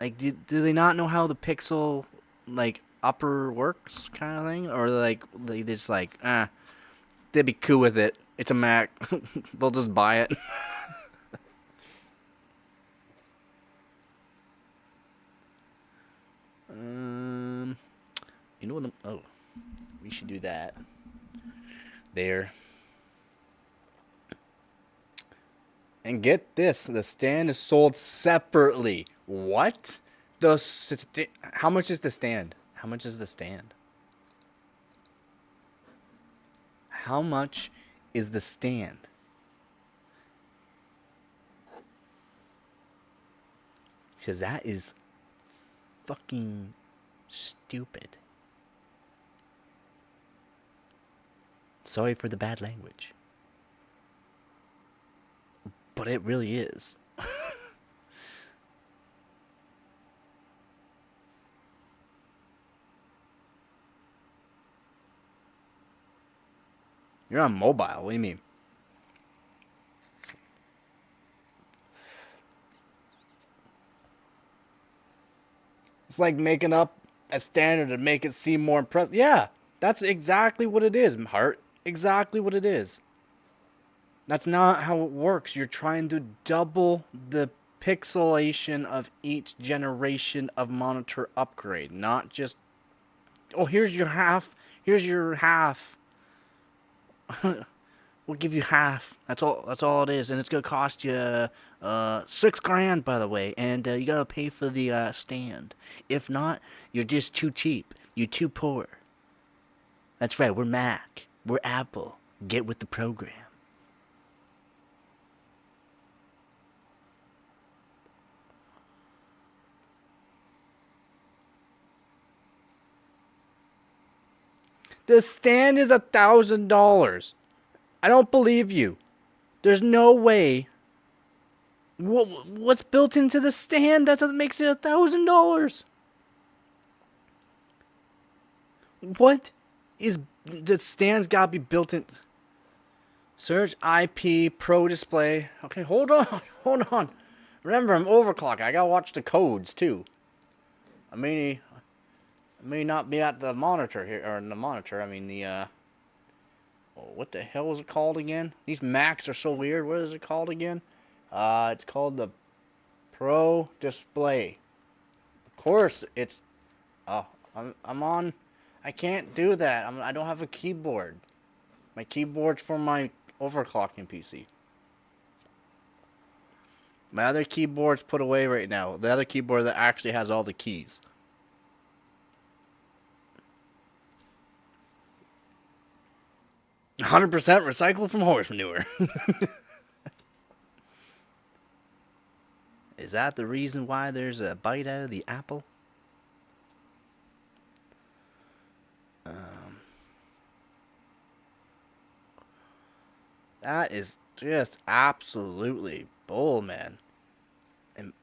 Speaker 1: Like, do they not know how the Pixel like upper works, kind of thing, or they just like, they'd be cool with it. It's a Mac, they'll just buy it. You know what? Oh, we should do that. There. And get this, the stand is sold separately. What? How much is the stand? How much is the stand? How much is the stand? Because that is fucking stupid. Sorry for the bad language. But it really is. You're on mobile. What do you mean? It's like making up a standard to make it seem more impressive. Yeah, that's exactly what it is, Heart. Exactly what it is. That's not how it works. You're trying to double the pixelation of each generation of monitor upgrade, not just, oh, here's your half. Here's your half. We'll give you half. That's all. That's all it is, and it's gonna cost you $6,000, by the way. And you gotta pay for the stand. If not, you're just too cheap. You're too poor. That's right. We're Mac. We're Apple. Get with the program. The stand is $1,000. I don't believe you. There's no way. What's built into the stand that makes it $1,000? What is the stand's got to be built in? Search IP Pro Display. Okay, hold on, hold on. Remember, I'm overclocking. I gotta watch the codes too. I may not be at the monitor here, or the monitor. I mean the what the hell is it called again? These Macs are so weird. What is it called again? It's called the Pro Display. Of course, it's. Oh, I'm on. I can't do that. I don't have a keyboard. My keyboard's for my overclocking PC. My other keyboard's put away right now. The other keyboard that actually has all the keys. $100% recycled from horse manure. Is that the reason why there's a bite out of the apple? That is just absolutely bull, man. And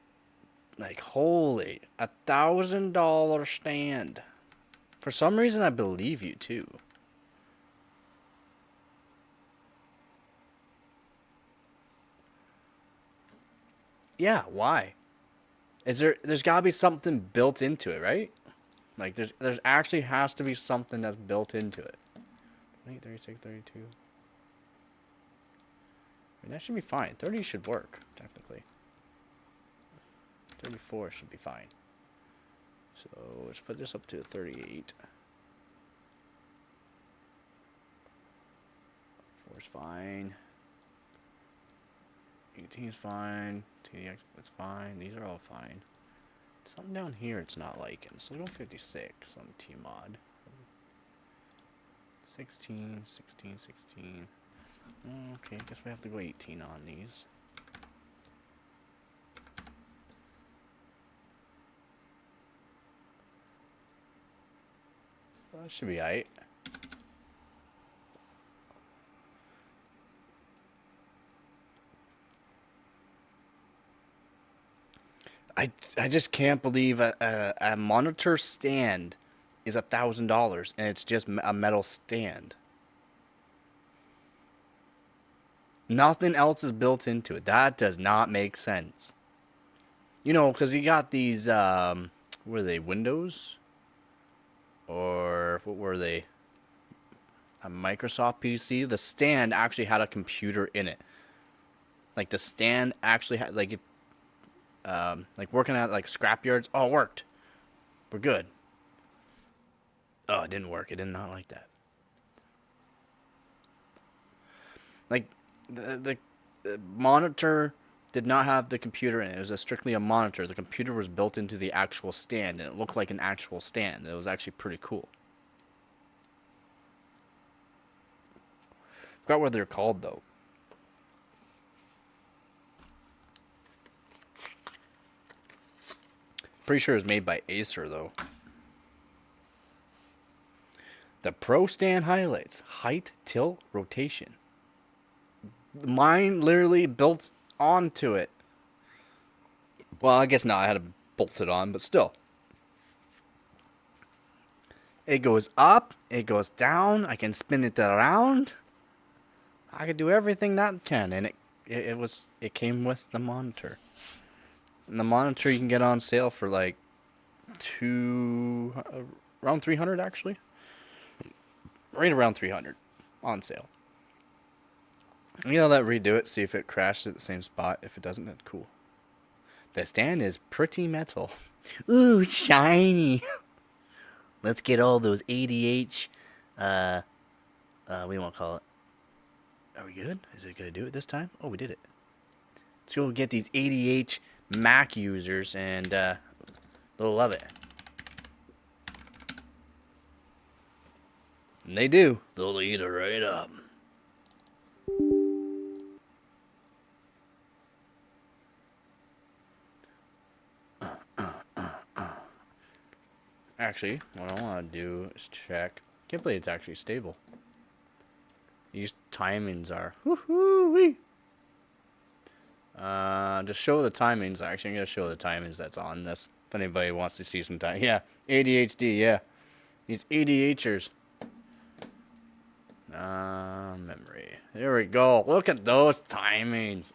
Speaker 1: like, holy, $1,000 stand. For some reason, I believe you too. Yeah, why? There's gotta be something built into it, right? Like there's actually has to be something that's built into it. 28, 36, 32. I mean, that should be fine. 30 should work, technically. 34 should be fine. So let's put this up to 38. 4 is fine. 18 is fine. TDX, that's fine. These are all fine. Something down here it's not liking. So we'll go 56 on Tmod. 16, 16, 16. Okay, I guess we have to go 18 on these. Well, that should be alright. I just can't believe a monitor stand is $1,000 and it's just a metal stand. Nothing else is built into it. That does not make sense. You know, because you got these, were they Windows? Or what were they? A Microsoft PC? The stand actually had a computer in it. Like the stand actually had, like, like working at like scrapyards. Oh, it worked. We're good. Oh, it didn't work. It did not like that. Like the monitor did not have the computer in it. It was strictly a monitor. The computer was built into the actual stand, and it looked like an actual stand. It was actually pretty cool. Forgot what they're called though. Pretty sure it was made by Acer though. The Pro Stand highlights height, tilt, rotation. Mine literally built onto it. Well, I guess not. I had to bolt it on, but still. It goes up. It goes down. I can spin it around. I could do everything that can, and it came with the monitor. And the monitor you can get on sale for like around 300 actually, right around 300 on sale. You know, redo it, see if it crashes at the same spot. If it doesn't, then cool. The stand is pretty metal. Ooh, shiny. Let's get all those ADH. We won't call it. Are we good? Is it gonna do it this time? Oh, we did it. Let's go get these ADH Mac users, and they'll love it. And they do. They'll eat it right up. Actually, what I want to do is check. Can't believe it's actually stable. These timings are. Woohoo! Just show the timings. Actually, I'm gonna show the timings that's on this. If anybody wants to see some time, yeah, ADHD, yeah, these ADHers. Memory. There we go. Look at those timings.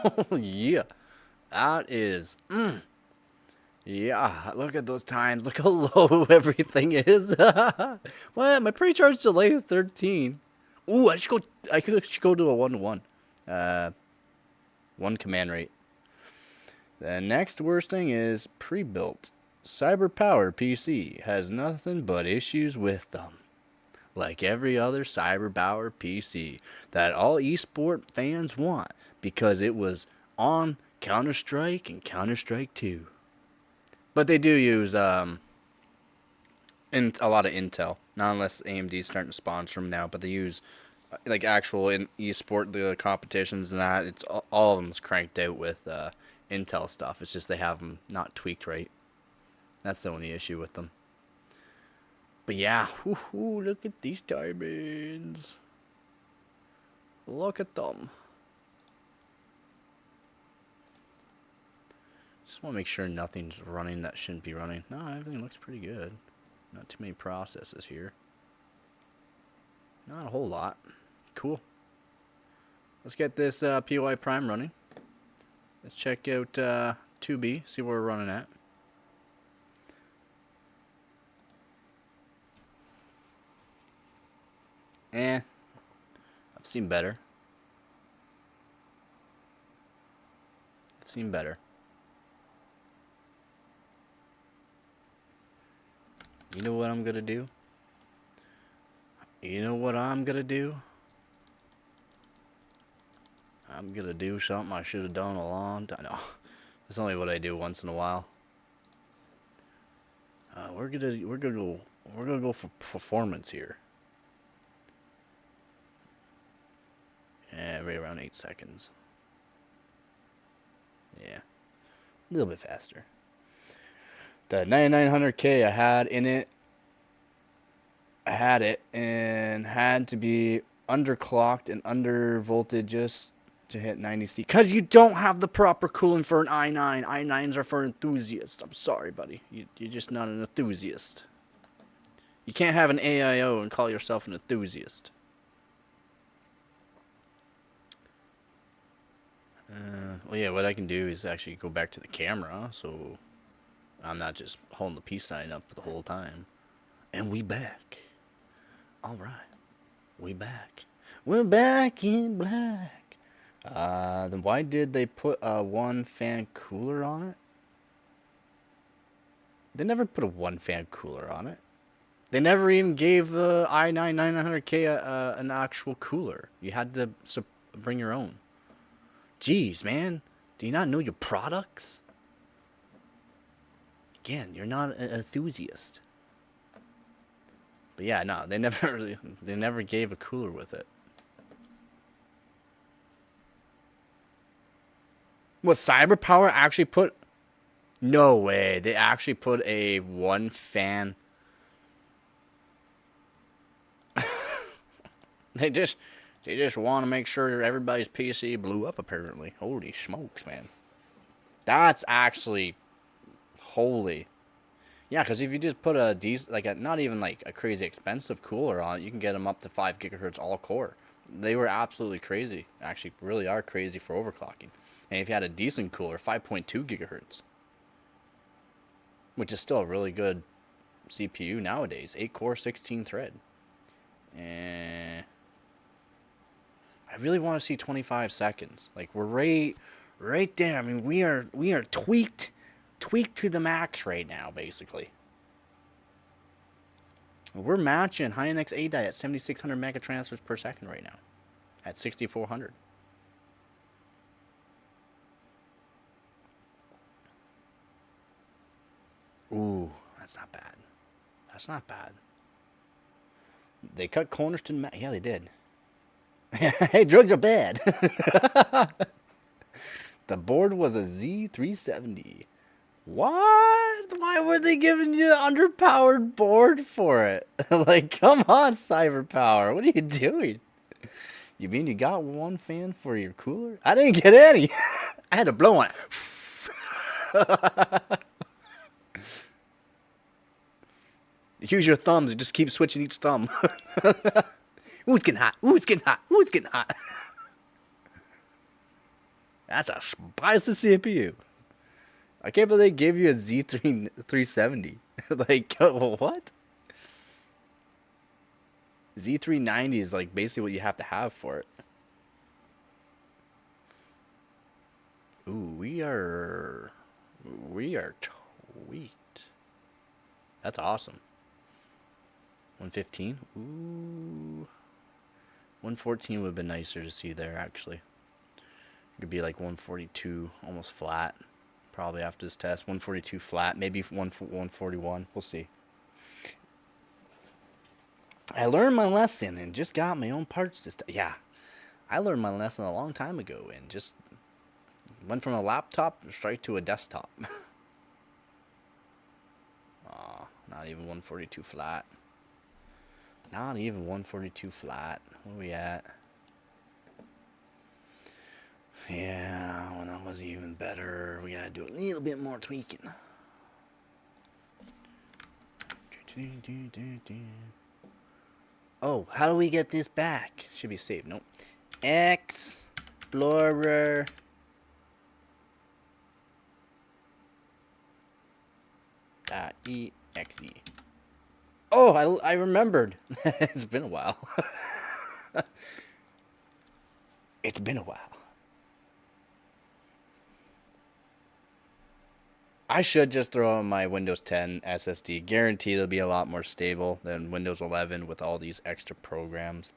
Speaker 1: Oh, yeah, that is. Yeah, look at those times. Look how low everything is. What? My pre-charge delay is 13. Ooh, I should go to a 1-to-1. One command rate. The next worst thing is pre-built. CyberPower PC has nothing but issues with them. Like every other CyberPower PC that all eSport fans want, because it was on Counter-Strike and Counter-Strike 2. But they do use a lot of Intel. Not unless AMD's starting to sponsor them now, but they use like actual in eSport the competitions and that. It's all of them's cranked out with Intel stuff. It's just they have them not tweaked right. That's the only issue with them. But yeah, look at these diamonds. Look at them. Just want to make sure nothing's running that shouldn't be running. No, everything looks pretty good. Not too many processes here. Not a whole lot. Cool. Let's get this PY Prime running. Let's check out 2B, see where we're running at. I've seen better. I've seen better. You know what I'm gonna do? You know what I'm gonna do? I'm gonna do something I should have done a long time. No, it's only what I do once in a while. We're gonna go for performance here. Right around 8 seconds. Yeah, a little bit faster. The 9900K I had in it, I had it and had to be underclocked and under voltage just to hit 90C. Because you don't have the proper cooling for an i9. i9s are for enthusiasts. I'm sorry, buddy. You're just not an enthusiast. You can't have an AIO and call yourself an enthusiast. Well, yeah, what I can do is actually go back to the camera, so I'm not just holding the peace sign up the whole time. And we back. All right. We back. We're back in black. Then why did they put a one fan cooler on it? They never put a one fan cooler on it. They never even gave the i9 9900K an actual cooler. You had to bring your own. Jeez, man. Do you not know your products? Again, you're not an enthusiast. But yeah, no, they never gave a cooler with it. What, CyberPower actually put? No way. They actually put a one fan. They just want to make sure everybody's PC blew up, apparently. Holy smokes, man. That's actually holy. Yeah, because if you just put a like a not even like a crazy expensive cooler on it, you can get them up to 5 gigahertz all core. They were absolutely crazy. Actually, really are crazy for overclocking. And if you had a decent cooler, 5.2 gigahertz, which is still a really good CPU nowadays, 8 core, 16 thread. And I really want to see 25 seconds. Like we're right there. I mean, we are tweaked to the max right now, basically. We're matching Hynix M-Die at 7600 megatransfers per second right now, at 6400. Ooh, that's not bad. That's not bad. They cut corners to yeah, they did. Hey, drugs are bad. The board was a Z370. What? Why were they giving you an underpowered board for it? Like, come on, Cyberpower. What are you doing? You mean you got one fan for your cooler? I didn't get any. I had to blow on it. Use your thumbs and just keep switching each thumb. Ooh, it's getting hot. Ooh, it's getting hot. Ooh, it's getting hot. That's a spicy CPU. I can't believe they gave you a Z370. Like, what? Z390 is like basically what you have to have for it. Ooh, we are tweaked. That's awesome. 115. Ooh. 114 would have been nicer to see there, actually. It could be like 142, almost flat. Probably after this test. 142 flat, maybe 141. We'll see. I learned my lesson and just got my own parts this time. Yeah, I learned my lesson a long time ago and just went from a laptop straight to a desktop. Aw, not even 142 flat. Not even 142 flat. Where are we at? Yeah, when that was even better. We gotta do a little bit more tweaking. Oh, how do we get this back? Should be saved. Nope. Explorer. .exe. Oh, I remembered. It's been a while. It's been a while. I should just throw in my Windows 10 SSD. Guaranteed it'll be a lot more stable than Windows 11 with all these extra programs.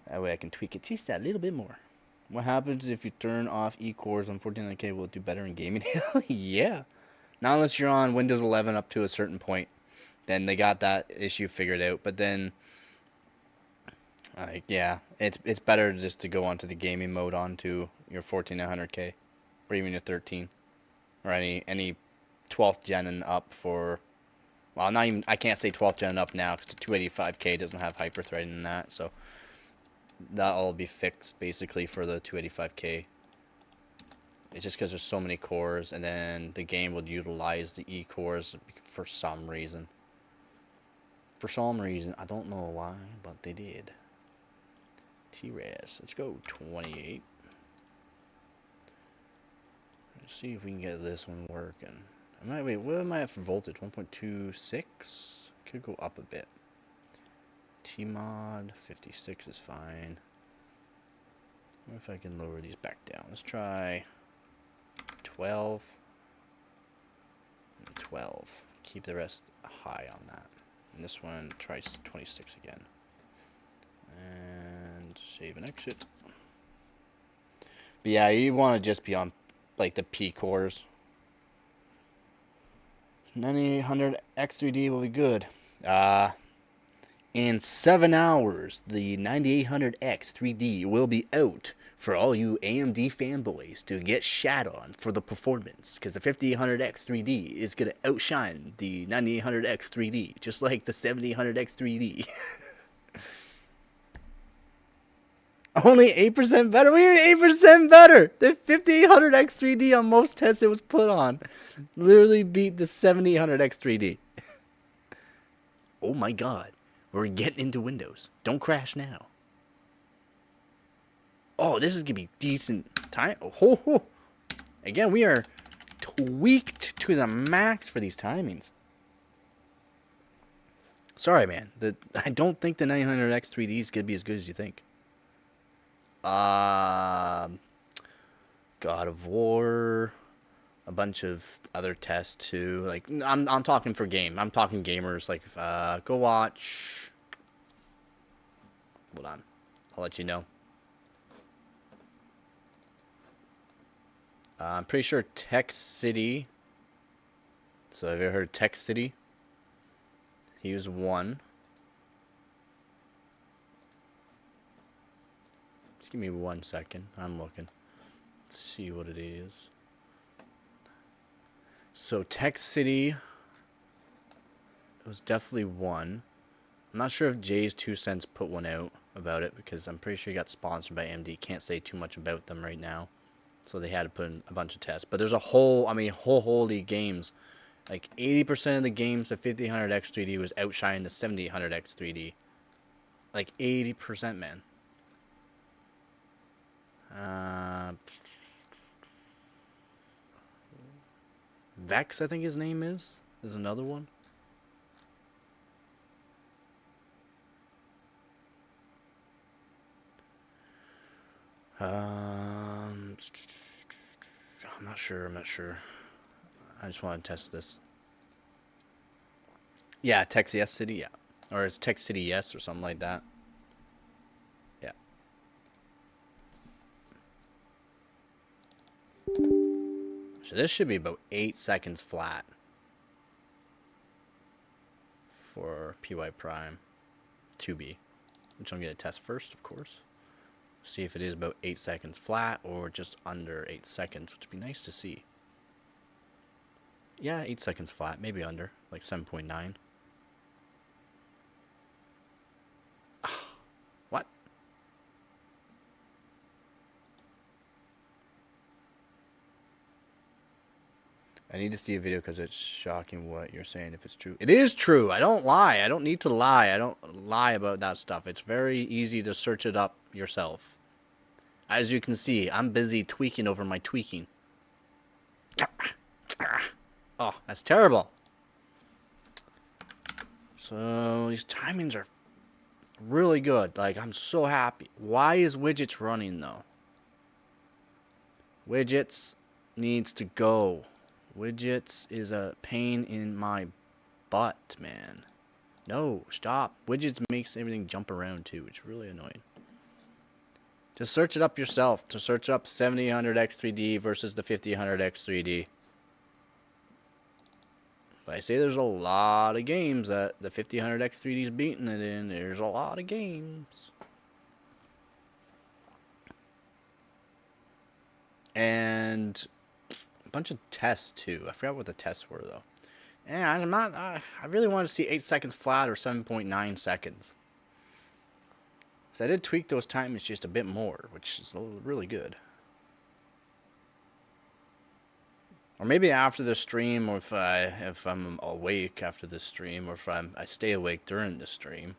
Speaker 1: That way I can tweak it just a little bit more. What happens if you turn off E-cores on 1400K? Will it do better in gaming? Hell yeah. Not unless you're on Windows 11 up to a certain point. Then they got that issue figured out. But then, yeah, it's better just to go onto the gaming mode onto your 1400K. Or even your 13, or any 12th gen and up for, well, not even, I can't say 12th gen and up now because the 285K doesn't have hyperthreading in that, so that'll be fixed basically for the 285K. It's just because there's so many cores, and then the game will utilize the E cores for some reason. For some reason, I don't know why, but they did. T-Res, let's go 28. Let's see if we can get this one working. Wait, what am I at for voltage? 1.26? Could go up a bit. T-mod, 56 is fine. What if I can lower these back down? Let's try 12. And 12. Keep the rest high on that. And this one, try 26 again. And save and exit. But yeah, you want to just be on like the P cores. 9800 X3D will be good. In 7 hours, the 9800X 3D will be out for all you AMD fanboys to get shat on for the performance. Because the 5800X 3D is going to outshine the 9800X 3D, just like the 7800X 3D. Only 8% better? We are 8% better! The 5800X3D on most tests it was put on literally beat the 7800X3D. Oh my god. We're getting into Windows. Don't crash now. Oh, this is going to be decent time. Oh. Again, we are tweaked to the max for these timings. Sorry, man. I don't think the 900X3D is going to be as good as you think. God of War, a bunch of other tests too. Like I'm talking for game. I'm talking gamers. Like go watch. Hold on, I'll let you know. I'm pretty sure Tech City. So have you ever heard of Tech City? He was one. Just give me 1 second. I'm looking. Let's see what it is. So Tech City, it was definitely one. I'm not sure if Jay's 2 cents put one out about it because I'm pretty sure he got sponsored by MD. Can't say too much about them right now. So they had to put in a bunch of tests. But there's a whole, holy games. Like 80% of the games, the 5800X3D was outshining the 7800X3D. Like 80%, man. Vex, I think his name is another one. I'm not sure. I just want to test this. Yeah, Tech City, yeah. Or it's Tech City Yes or something like that. Yeah. So this should be about 8 seconds flat for PY Prime 2B, which I'm going to test first, of course. See if it is about 8 seconds flat or just under 8 seconds, which would be nice to see. Yeah, 8 seconds flat, maybe under, like 7.9. What? I need to see a video because it's shocking what you're saying if it's true. It is true. I don't lie. I don't need to lie. I don't lie about that stuff. It's very easy to search it up yourself. As you can see, I'm busy tweaking over my tweaking. Oh, that's terrible. So these timings are really good. Like, I'm so happy. Why is widgets running though? Widgets needs to go. Widgets is a pain in my butt, man. No, stop. Widgets makes everything jump around too. It's really annoying. Just search it up yourself. To search up 7800X3D versus the 5800X3D. But I say there's a lot of games that the 5800X3D is beating it in. There's a lot of games. And a bunch of tests too. I forgot what the tests were though. And I'm not. I really want to see 8 seconds flat or 7.9 seconds. So I did tweak those times just a bit more, which is really good. Or maybe after the stream, or if I'm awake after the stream, or if I stay awake during the stream,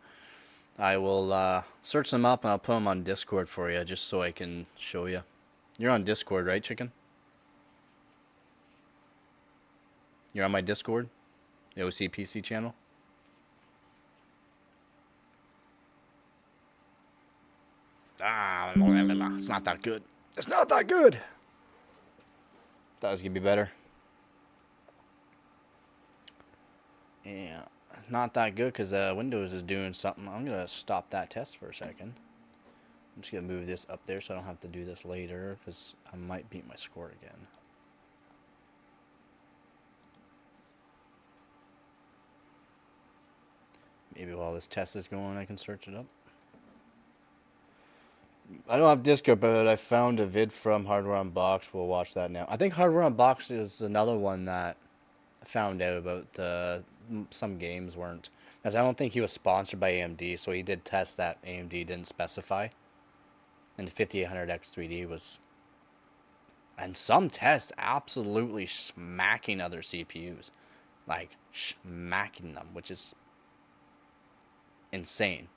Speaker 1: I will search them up and I'll put them on Discord for you, just so I can show you. You're on Discord, right, Chicken? You're on my Discord, the OCPC channel. It's not that good. It's not that good. Thought it was gonna be better. Yeah, not that good because Windows is doing something. I'm gonna stop that test for a second. I'm just gonna move this up there so I don't have to do this later because I might beat my score again. Maybe while this test is going, I can search it up. I don't have Discord, but I found a vid from Hardware Unboxed. We'll watch that now. I think Hardware Unboxed is another one that I found out about. Some games weren't. As I don't think he was sponsored by AMD, so he did test that AMD didn't specify. And the 5800X3D was, and some tests, absolutely smacking other CPUs. Like, smacking them, which is insane.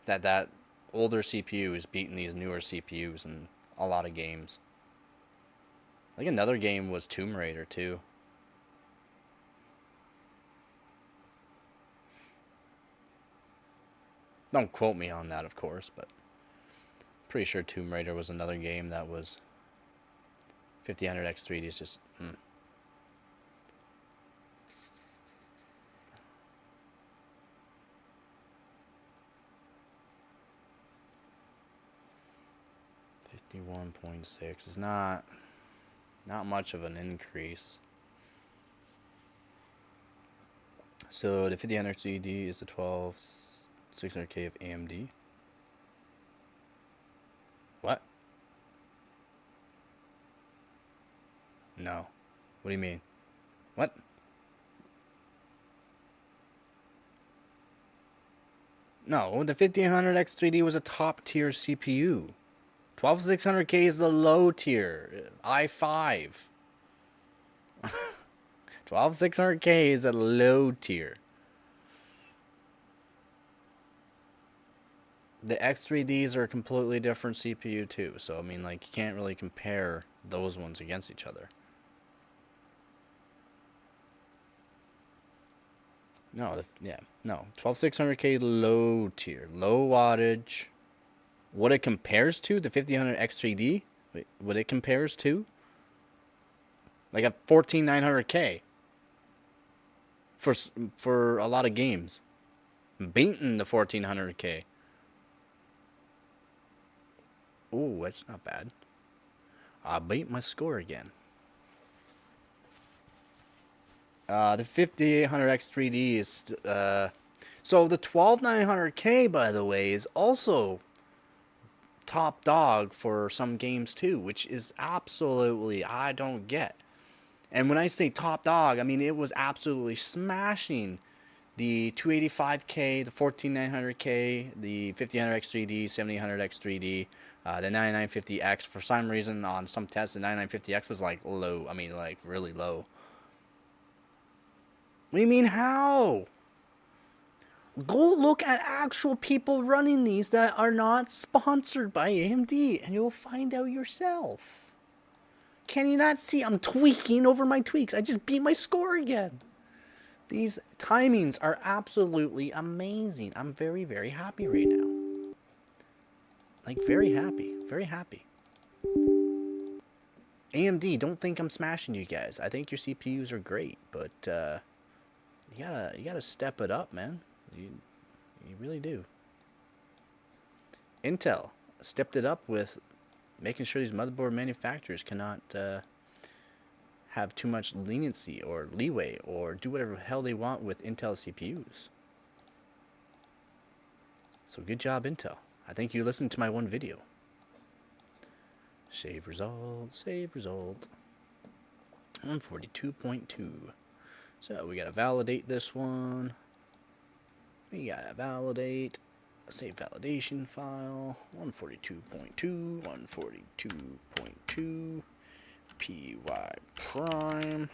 Speaker 1: That older CPU is beating these newer CPUs in a lot of games. I think another game was Tomb Raider, too. Don't quote me on that, of course, but pretty sure Tomb Raider was another game that was 5000X3D is just 51.6 is not much of an increase. So the 5000X3D is the 12600K of AMD. What? No. What do you mean? What? No, the 1500X3D was a top tier CPU. 12600K is the low tier. i5. 12600K is a low tier. The X3Ds are a completely different CPU too. So, I mean, like, you can't really compare those ones against each other. No, no. 12600K low tier. Low wattage. What it compares to, the 5000X3D? Wait, what it compares to? Like a 14900K. For a lot of games. Beating the 1400K. Ooh, that's not bad. I beat my score again. The 5800X3D is... so the 12900K, by the way, is also top dog for some games too, which is absolutely, I don't get. And when I say top dog, I mean it was absolutely smashing the 285K, the 14900K, the 5000X3D, 7000X3D, the 9950X. For some reason, on some tests, the 9950X was like low. I mean, like really low. What do you mean, how? Go look at actual people running these that are not sponsored by AMD, and you'll find out yourself. Can you not see? I'm tweaking over my tweaks. I just beat my score again. These timings are absolutely amazing. I'm very, very happy right now. Like, very happy. Very happy. AMD, don't think I'm smashing you guys. I think your CPUs are great, but you gotta step it up, man. You really do. Intel stepped it up with making sure these motherboard manufacturers cannot have too much leniency or leeway or do whatever the hell they want with Intel CPUs. So good job, Intel. I think you listened to my one video. Save result, save result. 142.2. So we gotta validate this one. We gotta validate. Save validation file. 142.2, 142.2, PY prime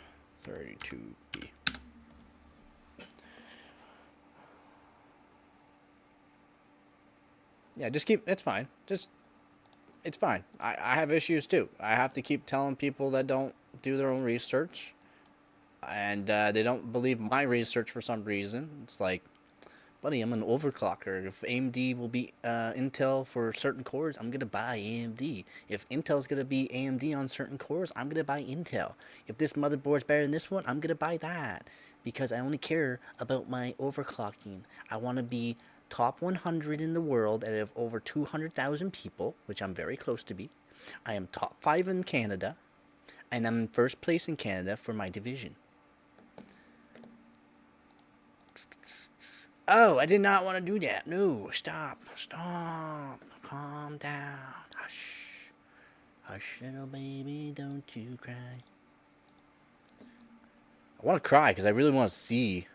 Speaker 1: 32B. Yeah, just keep, it's fine. It's fine. I have issues too. I have to keep telling people that don't do their own research. And they don't believe my research for some reason. It's like, buddy, I'm an overclocker. If AMD will be Intel for certain cores, I'm going to buy AMD. If Intel's going to be AMD on certain cores, I'm going to buy Intel. If this motherboard's better than this one, I'm going to buy that. Because I only care about my overclocking. I want to be top 100 in the world out of over 200,000 people, which I'm very close to be. I am top 5 in Canada. And I'm in first place in Canada for my division. Oh, I did not want to do that. No, stop. Stop. Calm down. Hush. Hush, little baby, don't you cry. I want to cry because I really want to see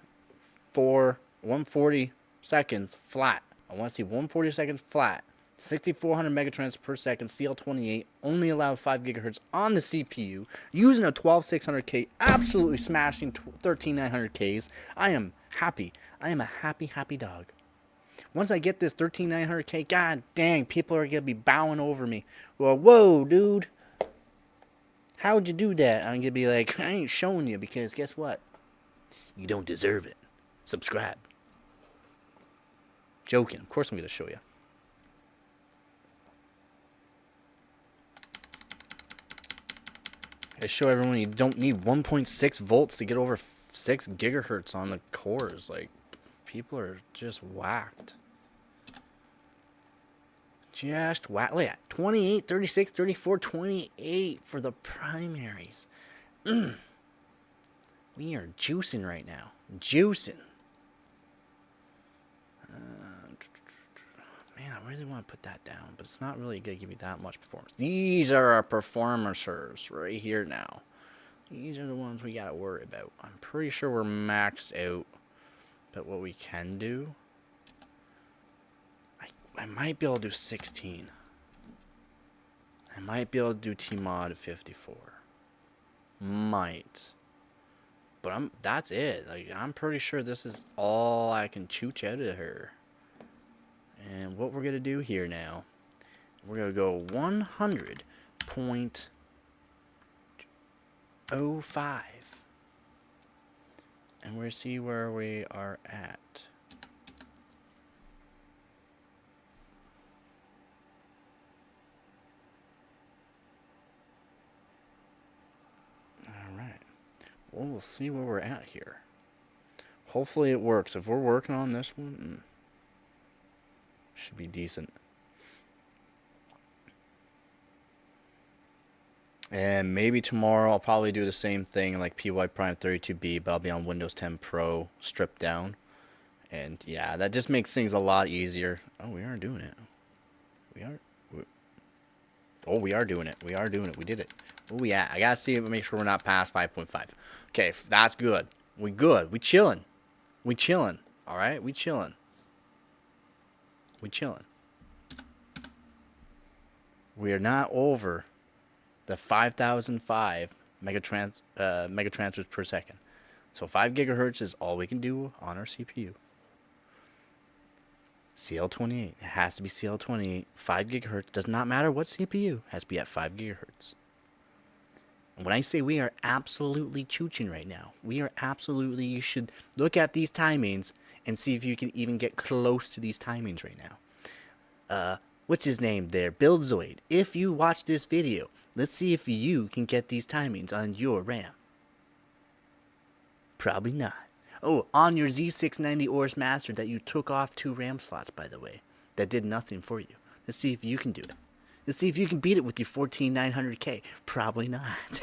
Speaker 1: 140 seconds flat. I want to see 140 seconds flat 6,400 megatransfers per second, CL28, only allowed 5 gigahertz on the CPU, using a 12600K, absolutely smashing 13900Ks. I am happy. I am a happy, happy dog. Once I get this 13900K, god dang, people are going to be bowing over me. Well, whoa, dude. How'd you do that? I'm going to be like, I ain't showing you because guess what? You don't deserve it. Subscribe. Joking. Of course I'm going to show you. I show everyone you don't need 1.6 volts to get over 6 gigahertz on the cores. Like, people are just whacked. Just whack. Look at 28, 36, 34, 28 for the primaries. We are juicing right now. Juicing. Man, I really want to put that down, but it's not really going to give me that much performance. These are our performers right here now. These are the ones we got to worry about. I'm pretty sure we're maxed out, but what we can do, I might be able to do 16. I might be able to do T-Mod at 54. Might. But that's it. Like, I'm pretty sure this is all I can chooch out of her. And what we're going to do here now, we're going to go 100.05. And we're going to see where we are at. Alright. Well, we'll see where we're at here. Hopefully it works. If we're working on this one, should be decent. And maybe tomorrow I'll probably do the same thing like PY Prime 32B, but I'll be on Windows 10 Pro stripped down. And yeah, that just makes things a lot easier. Oh, we are doing it. Oh, we are doing it. We are doing it. We did it. Where we at? I gotta see, make sure we're not past 5.5. Okay, that's good. We good. We chilling. We chilling. All right, we chilling. We chilling. We are not over the 5005 megatransfers per second. So 5 gigahertz is all we can do on our CPU. CL28. It has to be CL28. 5 gigahertz. Does not matter what CPU. It has to be at 5 gigahertz. And when I say we are absolutely chooching right now, we are absolutely, you should look at these timings and see if you can even get close to these timings right now. What's his name there? Buildzoid. If you watch this video, let's see if you can get these timings on your RAM. Probably not. Oh, on your Z690 ORS Master that you took off 2 RAM slots, by the way. That did nothing for you. Let's see if you can do it. Let's see if you can beat it with your 14900K. Probably not.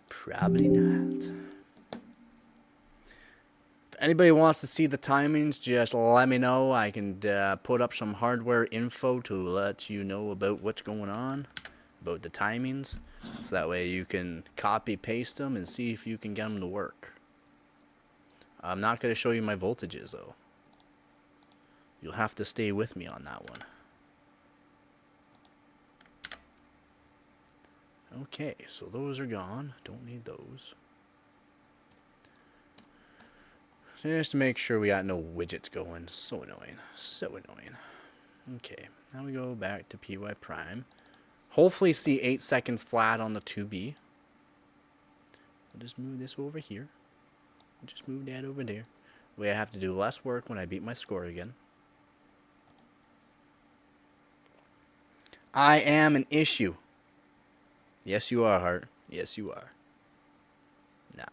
Speaker 1: Probably not. If anybody wants to see the timings, just let me know. I can put up some hardware info to let you know about what's going on, about the timings. So that way you can copy paste them and see if you can get them to work. I'm not going to show you my voltages though. You'll have to stay with me on that one. Okay, so those are gone. Don't need those. Just to make sure we got no widgets going. So annoying. So annoying. Okay, now we go back to PY Prime. Hopefully see 8 seconds flat on the 2B. I'll just move this over here. Just move that over there. Way I have to do less work when I beat my score again. I am an issue. Yes, you are, Heart. Yes, you are. Nah.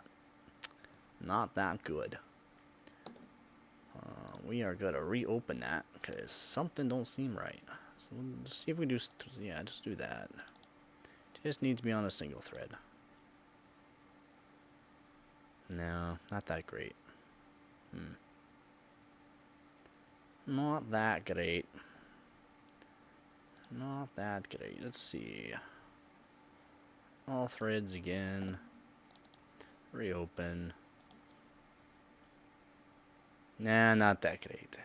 Speaker 1: Not that good. We are going to reopen that because something don't seem right. So let's see if we do, yeah, just do that. Just needs to be on a single thread. No, not that great. Not that great. Not that great. Let's see. All threads again. Reopen. Nah, not that great.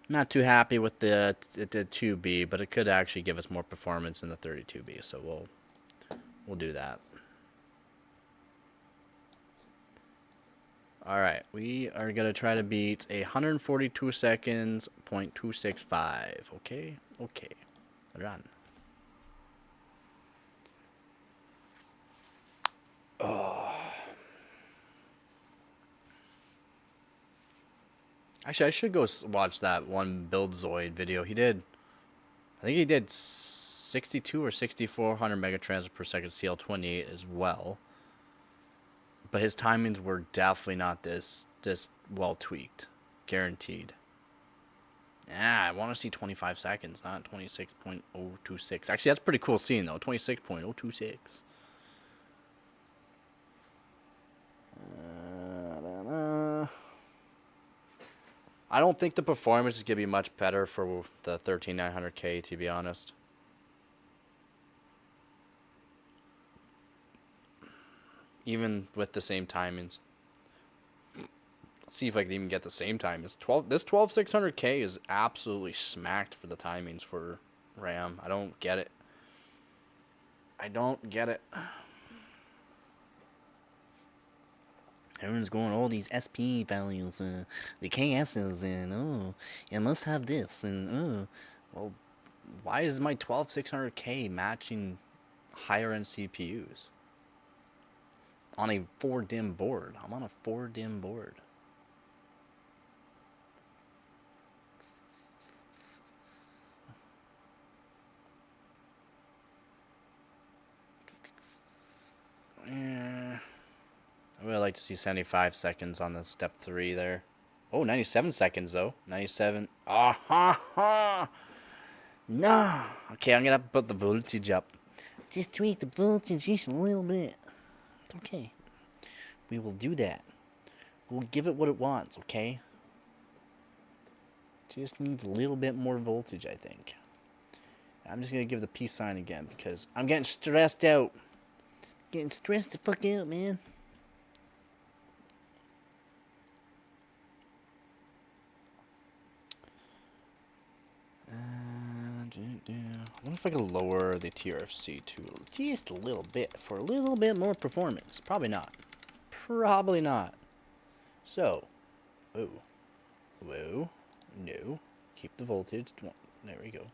Speaker 1: Not too happy with the 2B, but it could actually give us more performance in the 32B, so we'll do that. Alright, we are going to try to beat 142 seconds, 0.265. Okay? Okay. Run. Oh. Actually, I should go watch that one BuildZoid video. I think he did 62 or 6400 megatransfers per second CL28 as well. But his timings were definitely not this well tweaked. Guaranteed. Yeah, I want to see 25 seconds, not 26.026. Actually, that's pretty cool seeing, though. 26.026. I don't think the performance is going to be much better for the 13900K, to be honest. Even with the same timings. Let's see if I can even get the same timings. This 12600K is absolutely smacked for the timings for RAM. I don't get it. I don't get it. Everyone's going, oh, these SP values, the KSs, and oh, you must have this, and oh, well, why is my 12600K matching higher end CPUs on a 4-DIMM board? I'm on a 4-DIMM board. Yeah. I would like to see 75 seconds on the step 3 there. Oh, 97 seconds though. 97. Ah ha ha. No. Okay, I'm gonna have to put the voltage up. Just tweak the voltage just a little bit. It's okay. We will do that. We'll give it what it wants, okay? Just needs a little bit more voltage, I think. I'm just gonna give the peace sign again because I'm getting stressed out. Getting stressed the fuck out, man. I wonder if I could lower the TRFC to just a little bit for a little bit more performance. Probably not. Probably not. So, whoa, whoa, no. Keep the voltage. There we go.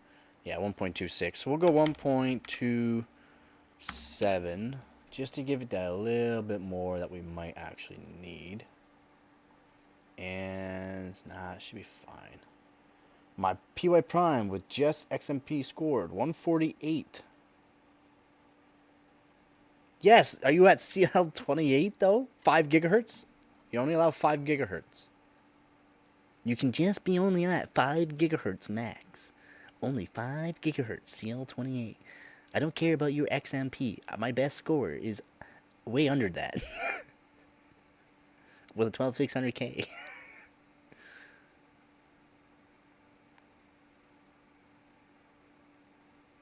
Speaker 1: Yeah, 1.26. So we'll go 1.27 just to give it that a little bit more that we might actually need. And nah, it should be fine. My PY Prime with just XMP scored 148. Yes, are you at CL28 though? 5 gigahertz? You only allow 5 gigahertz. You can just be only at 5 gigahertz max. Only 5 gigahertz CL28. I don't care about your XMP. My best score is way under that. With a 12600K.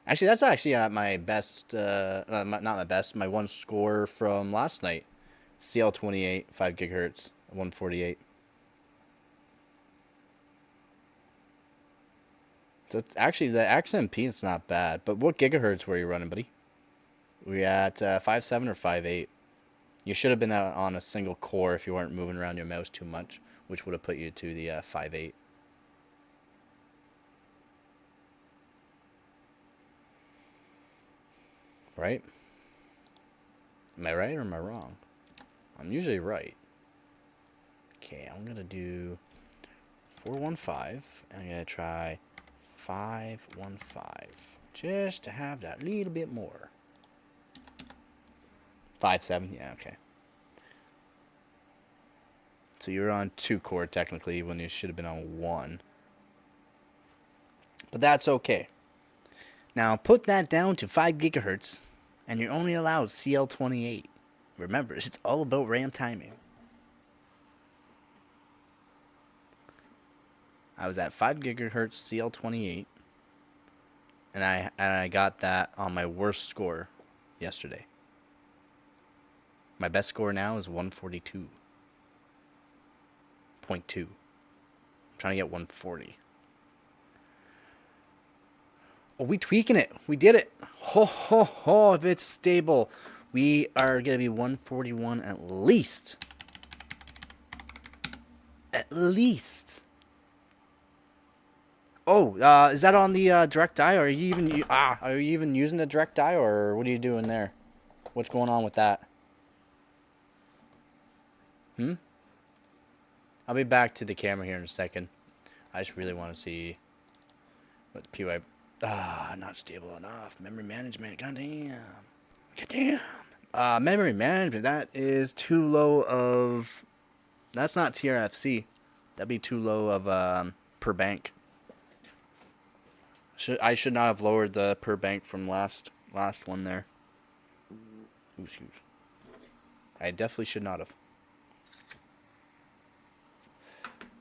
Speaker 1: Actually, that's actually my best, not my best, my one score from last night. CL28, 5 gigahertz, 148. So it's actually, the XMP is not bad. But what gigahertz were you running, buddy? Were you at 5.7 or 5.8? You should have been on a single core if you weren't moving around your mouse too much, which would have put you to the 5.8. Right? Am I right or am I wrong? I'm usually right. Okay, I'm going to do 415, and I'm going to try 515, just to have that little bit more. 5.7, yeah, okay. So you're on 2 core technically when you should have been on 1. But that's okay. Now put that down to 5 gigahertz, and you're only allowed CL28. Remember, it's all about RAM timing. I was at 5 gigahertz CL28, and I got that on my worst score yesterday. My best score now is 142. 0.2. I'm trying to get 140. Oh, we tweaking it. We did it. Ho, ho, ho. If it's stable, we are going to be 141 at least. At least. Oh, is that on the direct die? Or are you even using the direct die, or what are you doing there? What's going on with that? I'll be back to the camera here in a second. I just really want to see what the PY. Not stable enough. Memory management. Goddamn. Goddamn. Memory management. That is too low of. That's not TRFC. That'd be too low of per bank. I should not have lowered the per bank from last one there. Excuse. I definitely should not have.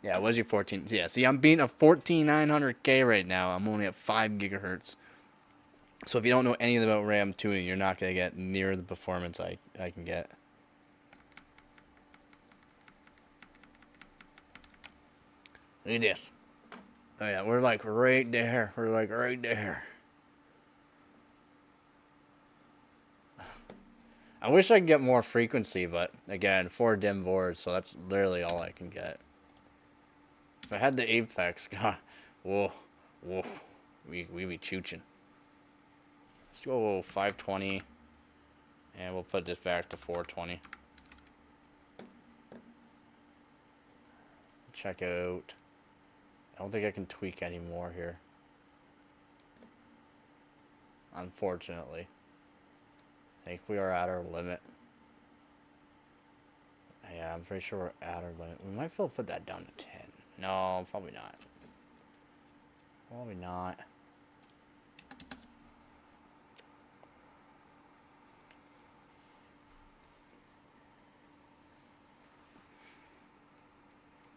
Speaker 1: Yeah, it was your 14. Yeah, see, I'm beating a 14900K right now. I'm only at 5 gigahertz. So if you don't know anything about RAM tuning, you're not going to get near the performance I can get. Look at this. Oh yeah, we're like right there. We're like right there. I wish I could get more frequency, but again, 4 dim boards, so that's literally all I can get. If I had the Apex, God, whoa, we be chooching. Let's go 520, and we'll put this back to 420. Check out. I don't think I can tweak anymore here. Unfortunately. I think we are at our limit. Yeah, I'm pretty sure we're at our limit. We might be able to put that down to 10. No, probably not. Probably not.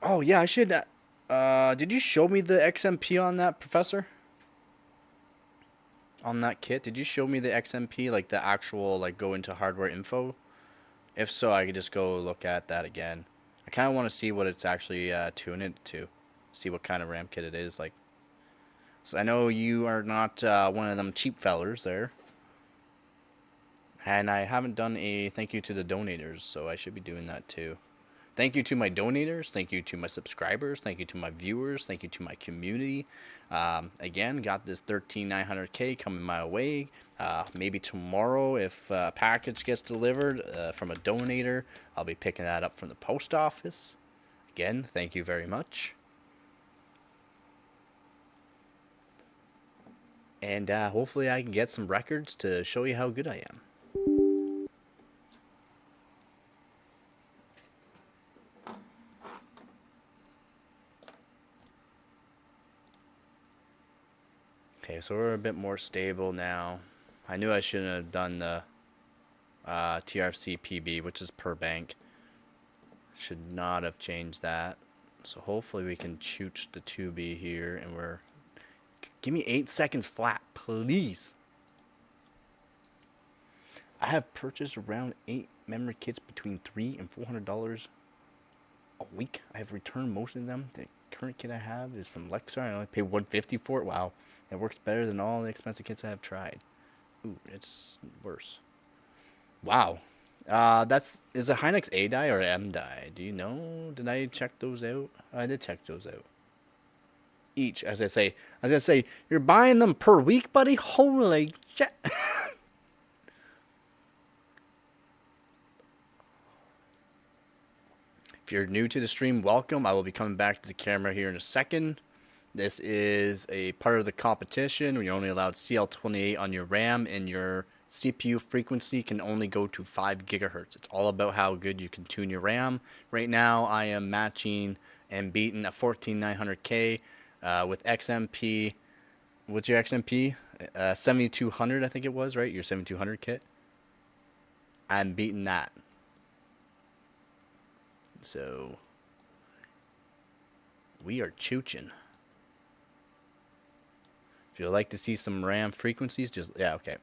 Speaker 1: Oh, yeah, I should... did you show me the XMP on that, Professor? On that kit? Did you show me the XMP, like the actual, like, go into hardware info? If so, I could just go look at that again. I kind of want to see what it's actually tuning it to. See what kind of RAM kit it is. Like, so I know you are not one of them cheap fellers there. And I haven't done a thank you to the donators, so I should be doing that too. Thank you to my donators. Thank you to my subscribers. Thank you to my viewers. Thank you to my community. Again, got this 13900K coming my way. Maybe tomorrow, if a package gets delivered from a donator, I'll be picking that up from the post office. Again, thank you very much. And hopefully I can get some records to show you how good I am. Okay, so we're a bit more stable now. I knew I shouldn't have done the TRFC PB, which is per bank. Should not have changed that. So hopefully we can chooch the 2B here, and we're... Give me 8 seconds flat, please. I have purchased around 8 memory kits between $300 and $400 a week. I have returned most of them. The current kit I have is from Lexar. I only pay $150 for it. Wow. It works better than all the expensive kits I have tried. Ooh, it's worse. Wow. Is a Hynix A-Die or M-Die? Do you know? Did I check those out? I did check those out. Each, as I say, you're buying them per week, buddy? Holy shit. If you're new to the stream, welcome. I will be coming back to the camera here in a second. This is a part of the competition where you're only allowed CL28 on your RAM, and your CPU frequency can only go to 5 gigahertz. It's all about how good you can tune your RAM. Right now, I am matching and beating a 14900K with XMP. What's your XMP? 7200, I think it was, right? Your 7200 kit. I'm beating that. So, we are chooching. If you'd like to see some RAM frequencies, just, yeah, okay.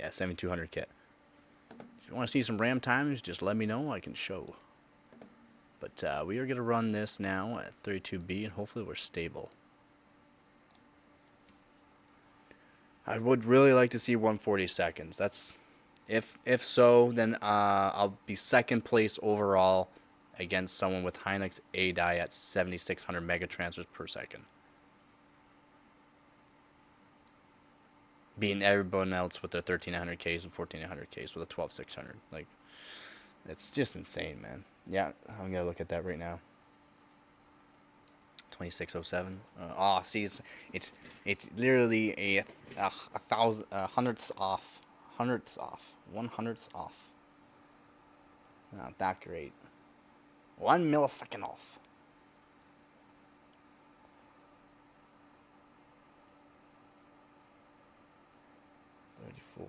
Speaker 1: Yeah, 7200 kit. If you want to see some RAM times, just let me know. I can show. But we are going to run this now at 32B, and hopefully we're stable. I would really like to see 140 seconds. That's if so, then I'll be second place overall against someone with Hynix M-Die at 7,600 mega transfers per second. Beating everyone else with their 1,300Ks and 1,400Ks with a 12,600. Like, it's just insane, man. Yeah, I'm going to look at that right now. 2607. See, it's literally a thousand hundredths off, 1/100th off. Not that great. 1 millisecond off. Oh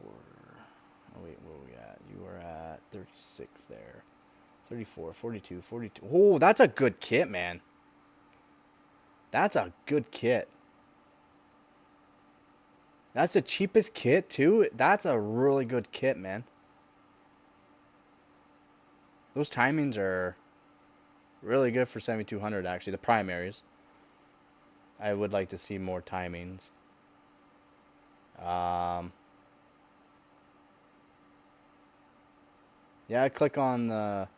Speaker 1: wait, where are we at? You are at 36 there. 34, 42, 42. Oh, that's a good kit, man. That's a good kit. That's the cheapest kit, too. That's a really good kit, man. Those timings are really good for 7200, actually. The primaries. I would like to see more timings. Yeah, click on the...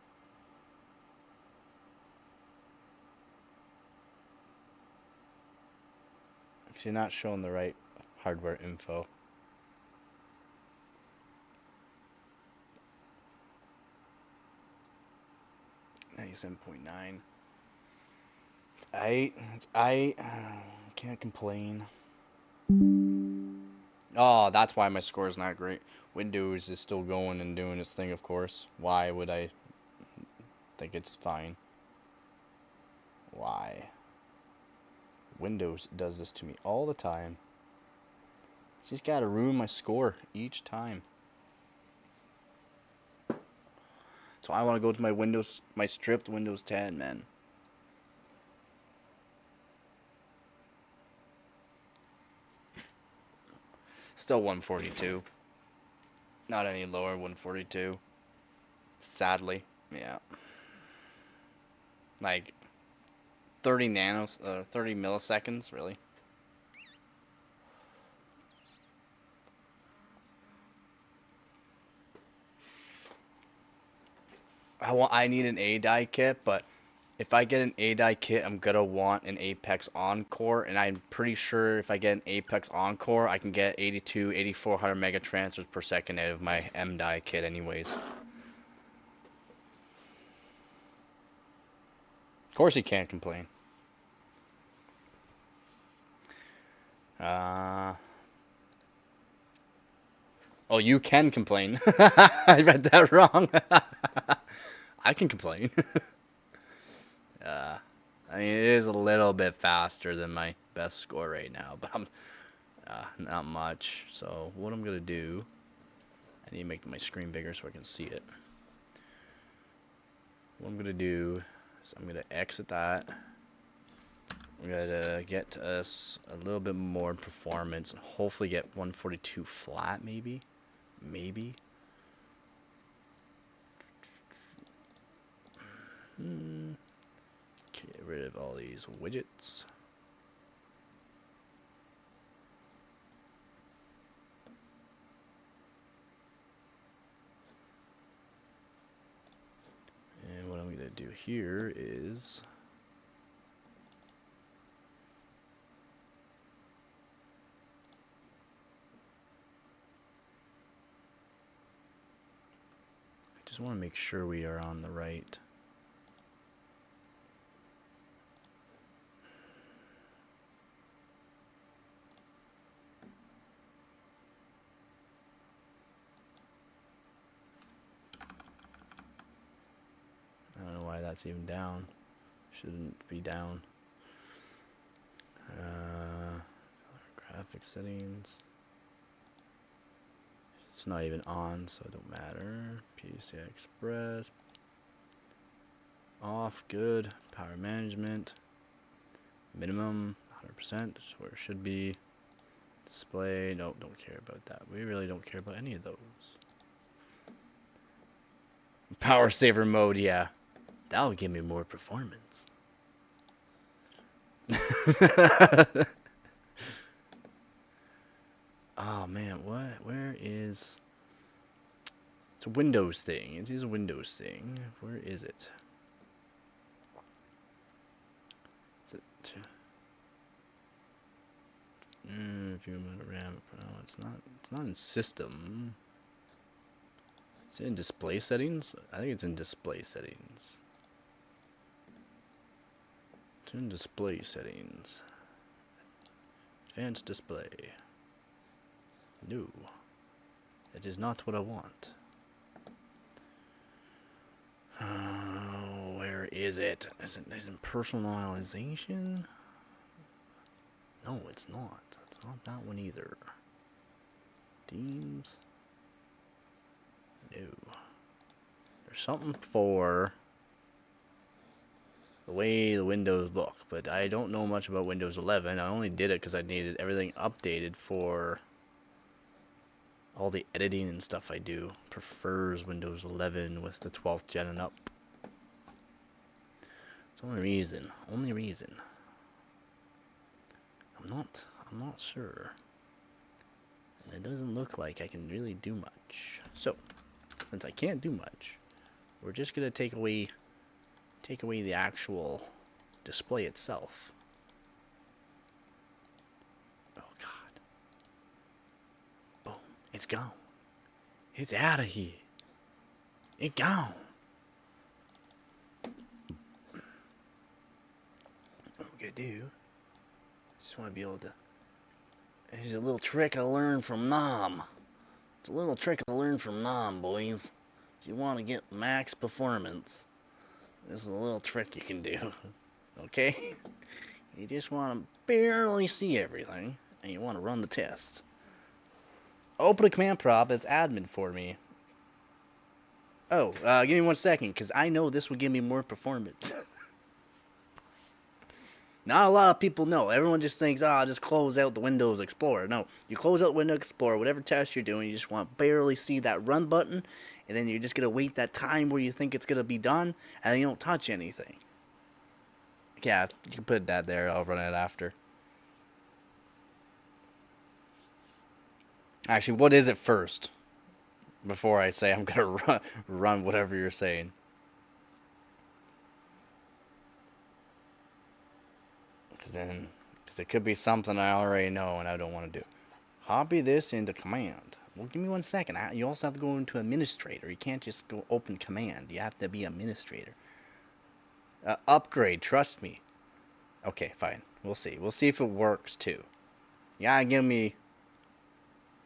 Speaker 1: Actually, not showing the right hardware info. $97.9. I can't complain. Oh, that's why my score is not great. Windows is still going and doing its thing, of course. Why would I think it's fine? Why? Windows does this to me all the time. She's got to ruin my score each time. So I want to go to my stripped Windows 10, man. Still 142. Not any lower, 142. Sadly, yeah. Like 30 milliseconds, really. I need an M-Die kit, but if I get an M-Die kit, I'm gonna want an Apex Encore, and I'm pretty sure if I get an Apex Encore, I can get 8400 mega transfers per second out of my M-Die kit anyways. Of course you can't complain. Oh, you can complain. I read that wrong. I can complain. I mean, it is a little bit faster than my best score right now, but I'm not much. So what I'm gonna do, I need to make my screen bigger so I can see it. What I'm gonna do is I'm gonna exit that. I'm gonna get us a little bit more performance and hopefully get 142 flat, maybe. Get rid of all these widgets. And what I'm going to do here is I just want to make sure we are on the right. I don't know why that's even down. Shouldn't be down. Graphic settings. It's not even on, so it don't matter. PCI Express. Off, good. Power management. Minimum, 100%. That's where it should be. Display, nope, don't care about that. We really don't care about any of those. Power saver mode, yeah. That'll give me more performance. Oh man, what? Where is? It's a Windows thing. It is a Windows thing. Where is it? Is it? If you want to RAM, no, it's not. It's not in system. Is it in display settings? I think it's in display settings. It's in display settings. Advanced display. No. That is not what I want. Where is it? Is it in personalization? No, it's not. It's not that one either. Themes? No. There's something for the way the windows look, but I don't know much about Windows 11. I only did it because I needed everything updated for all the editing and stuff I do. Prefers Windows 11 with the 12th gen and up. It's the only reason. Only reason. I'm not sure. And it doesn't look like I can really do much. So, since I can't do much, we're just gonna take away the actual display itself. Oh God. Boom. It's gone. It's out of here. It's gone. What we're gonna do, just want to be able to, there's a little trick I learned from Nom. It's a little trick I learned from Nom, boys. If you want to get max performance, this is a little trick you can do. Okay? You just want to barely see everything, and you want to run the test. Open a command prompt as admin for me. Oh, give me 1 second, because I know this will give me more performance. Not a lot of people know. Everyone just thinks, I'll just close out the Windows Explorer. No, you close out Windows Explorer, whatever test you're doing, you just want to barely see that run button, and then you're just going to wait that time where you think it's going to be done, and then you don't touch anything. Yeah, you can put that there. I'll run it after. Actually, what is it first? Before I say I'm going to run whatever you're saying. Because it could be something I already know and I don't want to do. Copy this into command. Well, give me 1 second. You also have to go into administrator. You can't just go open command. You have to be administrator. Upgrade. Trust me. Okay, fine. We'll see. We'll see if it works too. Yeah, give me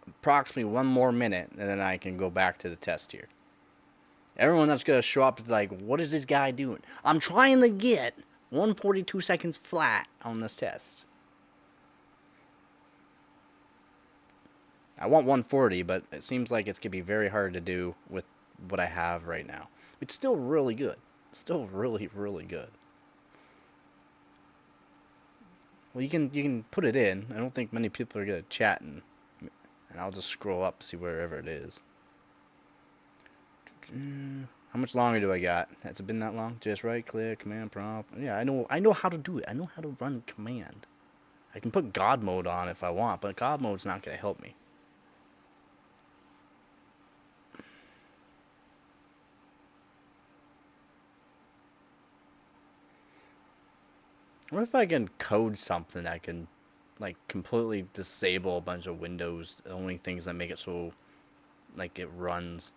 Speaker 1: approximately 1 more minute and then I can go back to the test here. Everyone that's going to show up is like, what is this guy doing? I'm trying to get 142 seconds flat on this test. I want 140, but it seems like it's going to be very hard to do with what I have right now. It's still really good. Still really, really good. Well, you can put it in. I don't think many people are going to chat, and I'll just scroll up, see wherever it is. How much longer do I got? Has it been that long? Just right click, command prompt. Yeah, I know how to do it. I know how to run command. I can put God mode on if I want, but God mode's not going to help me. What if I can code something that can, like, completely disable a bunch of windows, the only things that make it so, like, it runs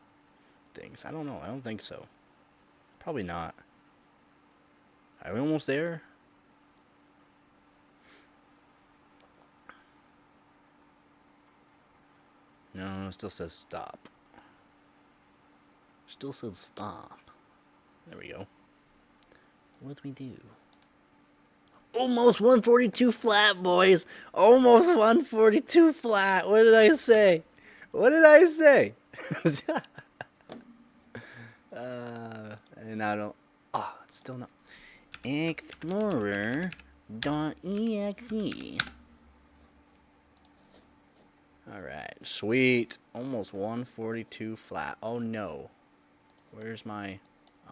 Speaker 1: things? I don't know. I don't think so. Probably not. Are we almost there? No, it still says stop. Still says stop. There we go. What do we do? Almost 142 flat, boys. Almost 142 flat. What did I say? What did I say? And I don't. Oh, it's still not. Explorer.exe. Alright, sweet. Almost 142 flat. Oh no. Where's my.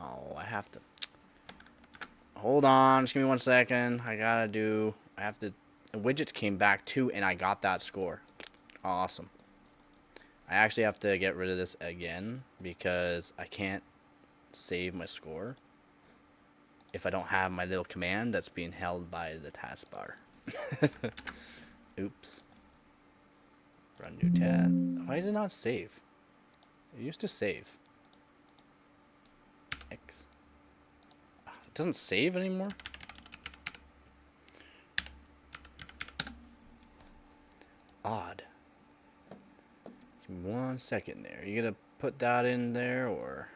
Speaker 1: Oh, I have to. Hold on, just give me 1 second. I have to, the widgets came back too, and I got that score. Awesome. I actually have to get rid of this again because I can't save my score if I don't have my little command that's being held by the taskbar. Oops. Run new tab. Why does it not save? It used to save. X. It doesn't save anymore? Odd. Give me 1 second there. You gonna put that in there, or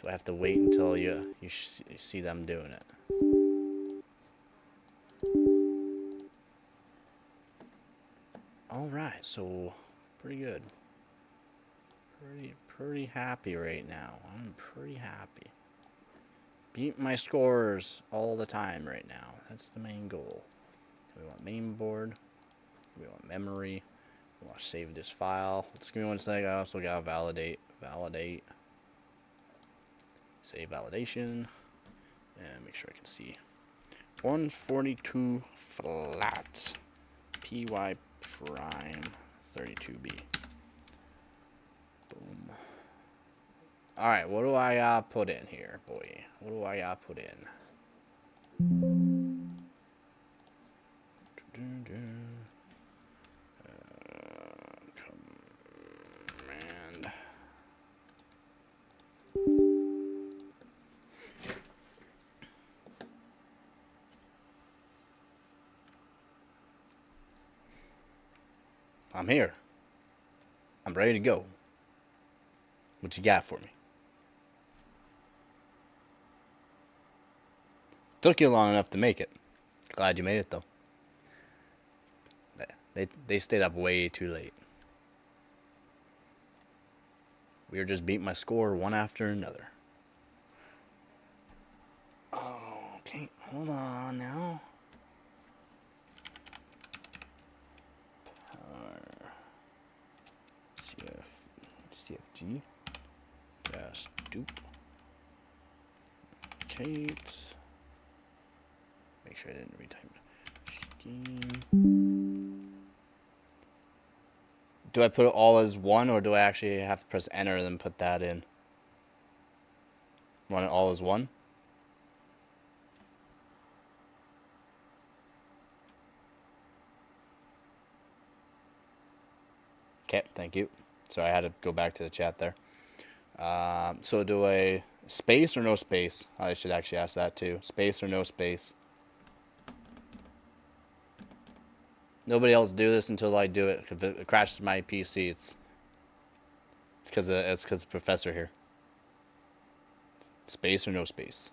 Speaker 1: do I have to wait until you see them doing it? All right, so pretty good. Pretty happy right now. I'm pretty happy. Beat my scores all the time right now. That's the main goal. We want main board. We want memory. We want to save this file. Let's give me 1 second. I also gotta validate. Save validation. And make sure I can see. 142 flat. PY prime 32B. Boom. Alright, what do I put in here, boy? What do I put in? Command. I'm here. I'm ready to go. What you got for me? Took you long enough to make it. Glad you made it though. They stayed up way too late. We were just beating my score one after another. Oh, okay, hold on now. Power. CFG. Gas dupe. Kate. Make sure I didn't retype it. Scheme. Do I put it all as one, or do I actually have to press enter and then put that in? Want it all as one? Okay, thank you. Sorry, I had to go back to the chat there. So do I space or no space? I should actually ask that too. Space or no space? Nobody else do this until I do it. If it crashes my PC, it's because the professor here. Space or no space?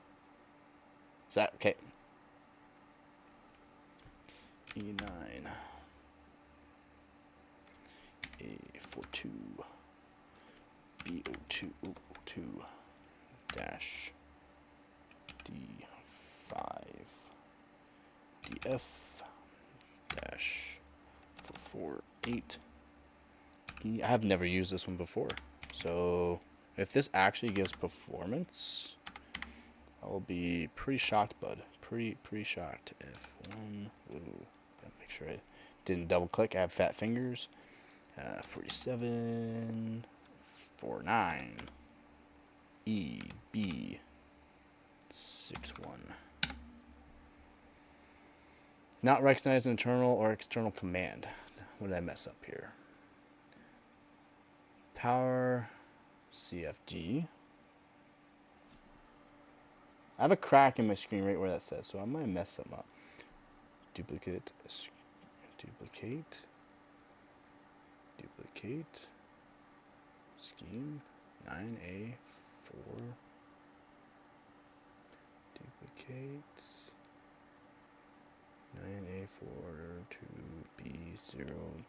Speaker 1: Is that okay? E9 A42 B02 dash D5 DF dash 448. I have never used this one before, so if this actually gives performance, I will be pretty shocked, bud. Pretty shocked. F1. Ooh, gotta make sure I didn't double click. I have fat fingers. 47 49 EB 61. Not recognize an internal or external command. What did I mess up here? Power CFG. I have a crack in my screen right where that says, so I might mess something up. Duplicate. Scheme 9A4. Duplicate 9A4 to B02.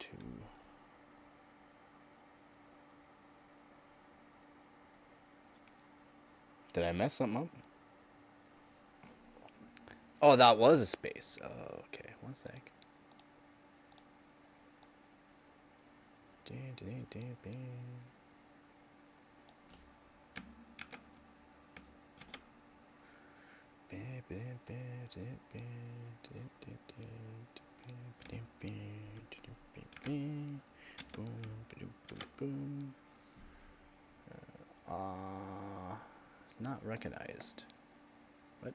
Speaker 1: Did I mess something up? Oh, that was a space. Oh, okay. 1 sec. Not recognized. What?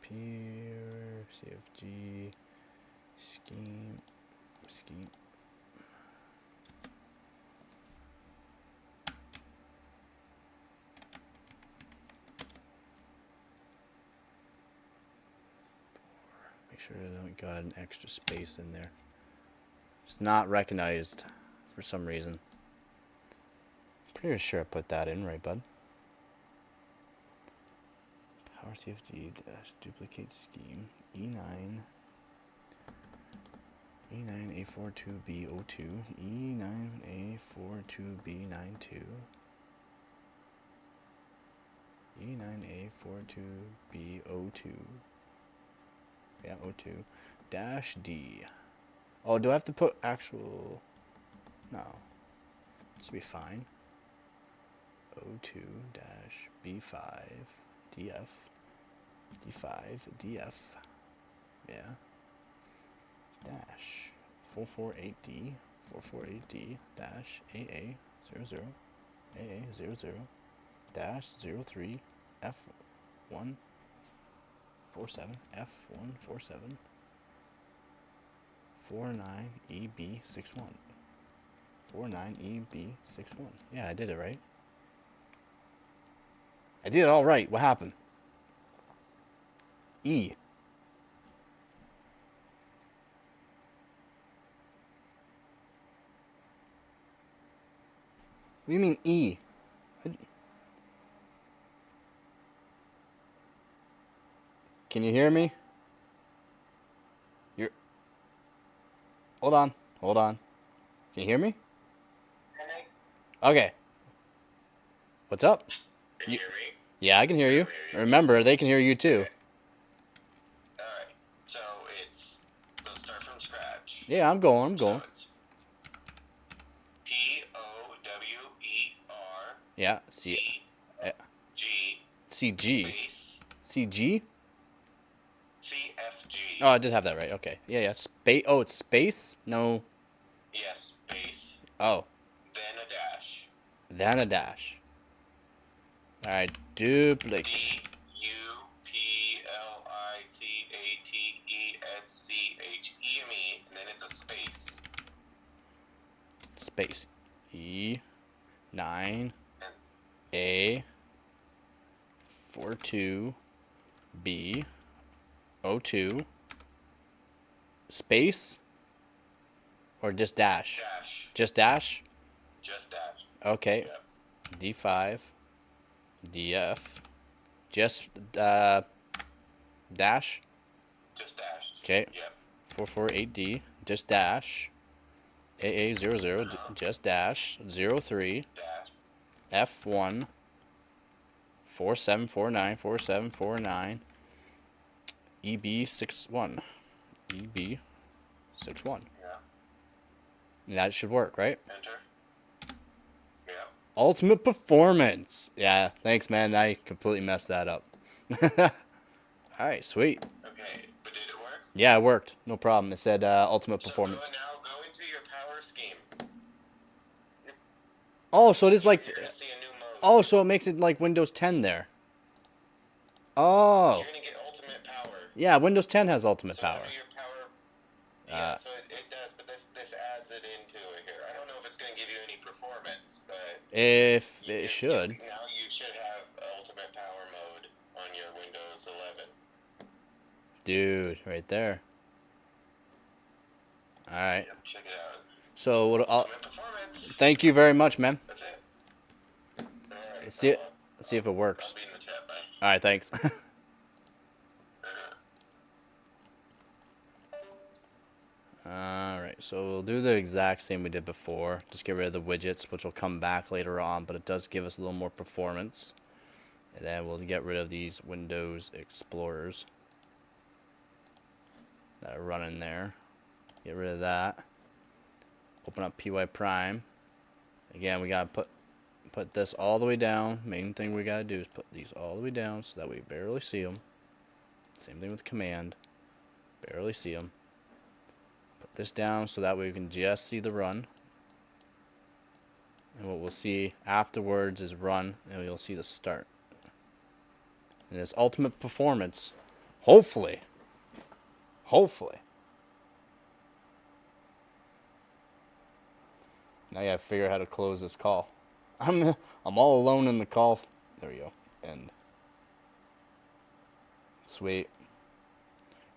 Speaker 1: Peer, CFG, scheme. Make sure I don't got an extra space in there. It's not recognized for some reason. Pretty sure I put that in, right, bud? Power CFG dash duplicate scheme E9 A42B02 E9 A42B92 E9 A42B02 yeah 02 dash D. Oh, do I have to put actual? No, this will be fine. 02 dash B5 DF D5 DF yeah dash 448D dash AA00 AA00 dash 03 F147 F147 49EB61 49EB61. Yeah, I did it right. I did it all right. What happened? E. What do you mean E? Can you hear me? You're... Hold on. Hold on. Can you hear me? Okay. What's up?
Speaker 2: Can you hear me?
Speaker 1: Yeah, I can hear you. Remember, they can hear you too.
Speaker 2: Alright, so let's start from scratch.
Speaker 1: Yeah, I'm going.
Speaker 2: So it's P-O-W-E-R.
Speaker 1: Yeah,
Speaker 2: G.
Speaker 1: CG.
Speaker 2: Space.
Speaker 1: CG?
Speaker 2: CFG.
Speaker 1: Oh, I did have that right. Okay. Yeah, space. Oh, it's space? No.
Speaker 2: Yes, space.
Speaker 1: Oh.
Speaker 2: Then a dash.
Speaker 1: Then a dash. Alright, duplicate.
Speaker 2: D-U-P-L-I-C-A-T-E-S-C-H-E-M-E, and then it's a space.
Speaker 1: Space. E9 A42B02 space or just dash?
Speaker 2: Dash.
Speaker 1: Just dash?
Speaker 2: Just dash.
Speaker 1: Okay.
Speaker 2: Yep.
Speaker 1: D5 DF just dash?
Speaker 2: Just dash.
Speaker 1: Okay.
Speaker 2: Yep.
Speaker 1: 448D just dash AA00 just dash 03
Speaker 2: Dash.
Speaker 1: F1 4749 EB61 EB61.
Speaker 2: Yeah.
Speaker 1: That should work, right?
Speaker 2: Enter. Yeah.
Speaker 1: Ultimate performance. Yeah, thanks, man. I completely messed that up. All right, sweet.
Speaker 2: Okay, but did it work?
Speaker 1: Yeah, it worked. No problem. It said ultimate performance.
Speaker 2: So now go into your power schemes.
Speaker 1: Oh, so it is like.
Speaker 2: You're gonna see a new mode.
Speaker 1: Oh, so it makes it like Windows 10 there. Oh.
Speaker 2: You're gonna get ultimate power.
Speaker 1: Yeah, Windows 10 has ultimate
Speaker 2: So
Speaker 1: power.
Speaker 2: your power. Yeah, so it does, but this adds it into it here. I don't know if it's gonna give you any performance, but
Speaker 1: If it should.
Speaker 2: Now you should have ultimate power mode on your Windows 11.
Speaker 1: Dude, right there. All right.
Speaker 2: Yep, check it out.
Speaker 1: So what?
Speaker 2: Ultimate performance.
Speaker 1: Thank you very much, man.
Speaker 2: That's it. All right,
Speaker 1: Let's see it. Let's see if it works.
Speaker 2: I'll be in the chat, bye.
Speaker 1: All right, thanks. All right, so we'll do the exact same we did before. Just get rid of the widgets, which will come back later on, but it does give us a little more performance. And then we'll get rid of these Windows Explorers that are running there. Get rid of that. Open up PY Prime. Again, we gotta put this all the way down. Main thing we gotta do is put these all the way down so that we barely see them. Same thing with command. Barely see them. Put this down so that way we can just see the run. And what we'll see afterwards is run, and you'll see the start. And this ultimate performance, hopefully. Now I gotta figure out how to close this call. I'm all alone in the call. There we go. End. Sweet.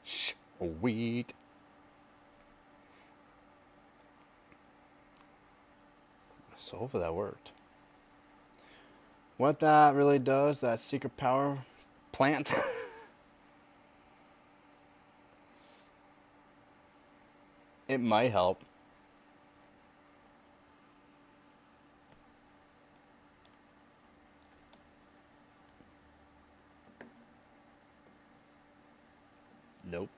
Speaker 1: Sweet. So hopefully that worked. What that really does, that secret power plant. It might help. Nope.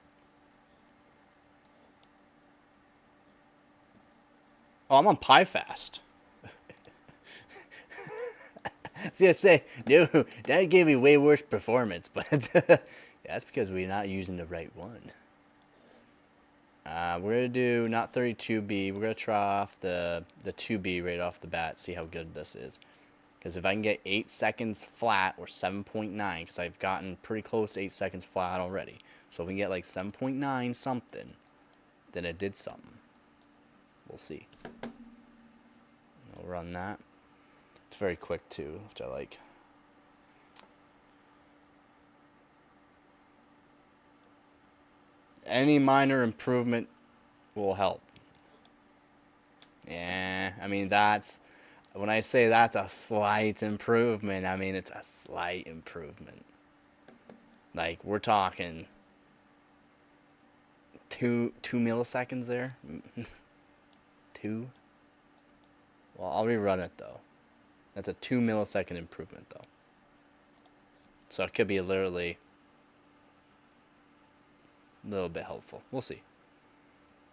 Speaker 1: Oh, I'm on PieFast. I was gonna say, no, that gave me way worse performance, but that's because we're not using the right one. We're gonna do not 32B. We're gonna try off the 2B right off the bat, see how good this is. Because if I can get 8 seconds flat or 7.9, because I've gotten pretty close to 8 seconds flat already. So if we can get like 7.9 something, then it did something. We'll see. We'll run that. It's very quick too, which I like. Any minor improvement will help. Yeah, I mean that's, when I say that's a slight improvement, I mean it's a slight improvement. Like we're talking 2 milliseconds there. 2. Well, I'll rerun it though. That's a 2 millisecond improvement though. So it could be literally a little bit helpful. We'll see.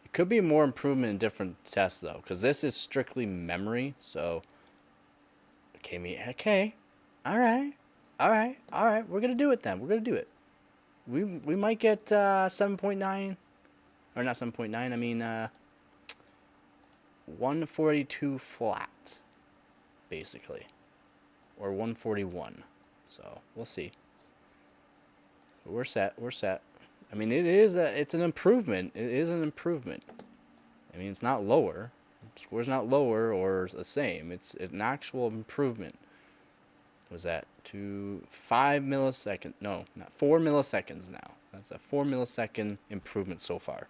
Speaker 1: It could be more improvement in different tests though, because this is strictly memory. So okay, all right. We're gonna do it then. We're gonna do it. We might get 7.9, or not 7.9. I mean 142 flat, basically, or 141. So we'll see. But we're set. We're set. I mean, it's an improvement. It is an improvement. I mean, it's not lower. The score's not lower or the same. It's an actual improvement. Was that 5 milliseconds? No, not 4 milliseconds now. That's a 4 millisecond improvement so far.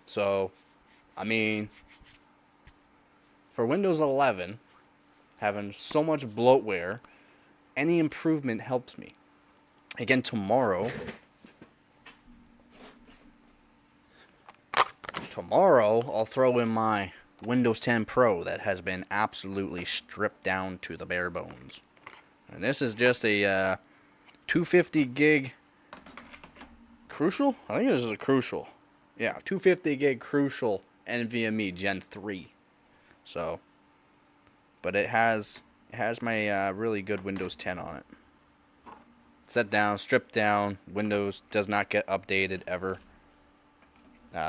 Speaker 1: So, I mean, for Windows 11, having so much bloatware, any improvement helps me. Again, tomorrow I'll throw in my Windows 10 Pro that has been absolutely stripped down to the bare bones. And this is just a 250 gig Crucial? I think this is a Crucial. Yeah, 250 gig Crucial NVMe Gen 3. So, but it has my really good Windows 10 on it. Set down, stripped down. Windows does not get updated ever.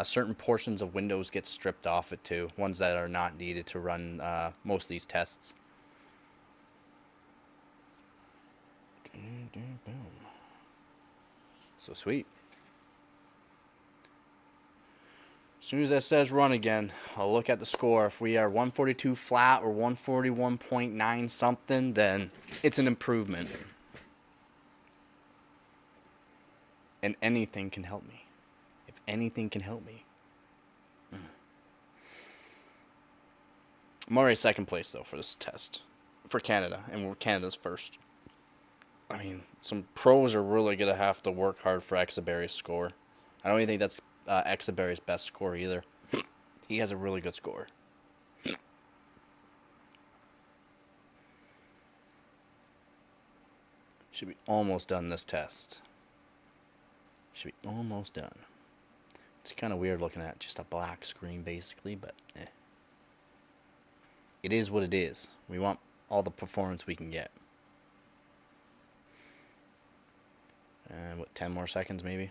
Speaker 1: Certain portions of Windows get stripped off it too. Ones that are not needed to run most of these tests. Boom. So sweet. As soon as that says run again, I'll look at the score. If we are 142 flat or 141.9 something, then it's an improvement. And anything can help me. If anything can help me. I'm already second place, though, for this test. For Canada. And Canada's first. I mean, some pros are really going to have to work hard for Exaberry's score. I don't even think that's Exaberry's best score either. He has a really good score. Should be almost done this test. Should be almost done. It's kind of weird looking at just a black screen basically, but it is what it is. We want all the performance we can get. And what, 10 more seconds maybe?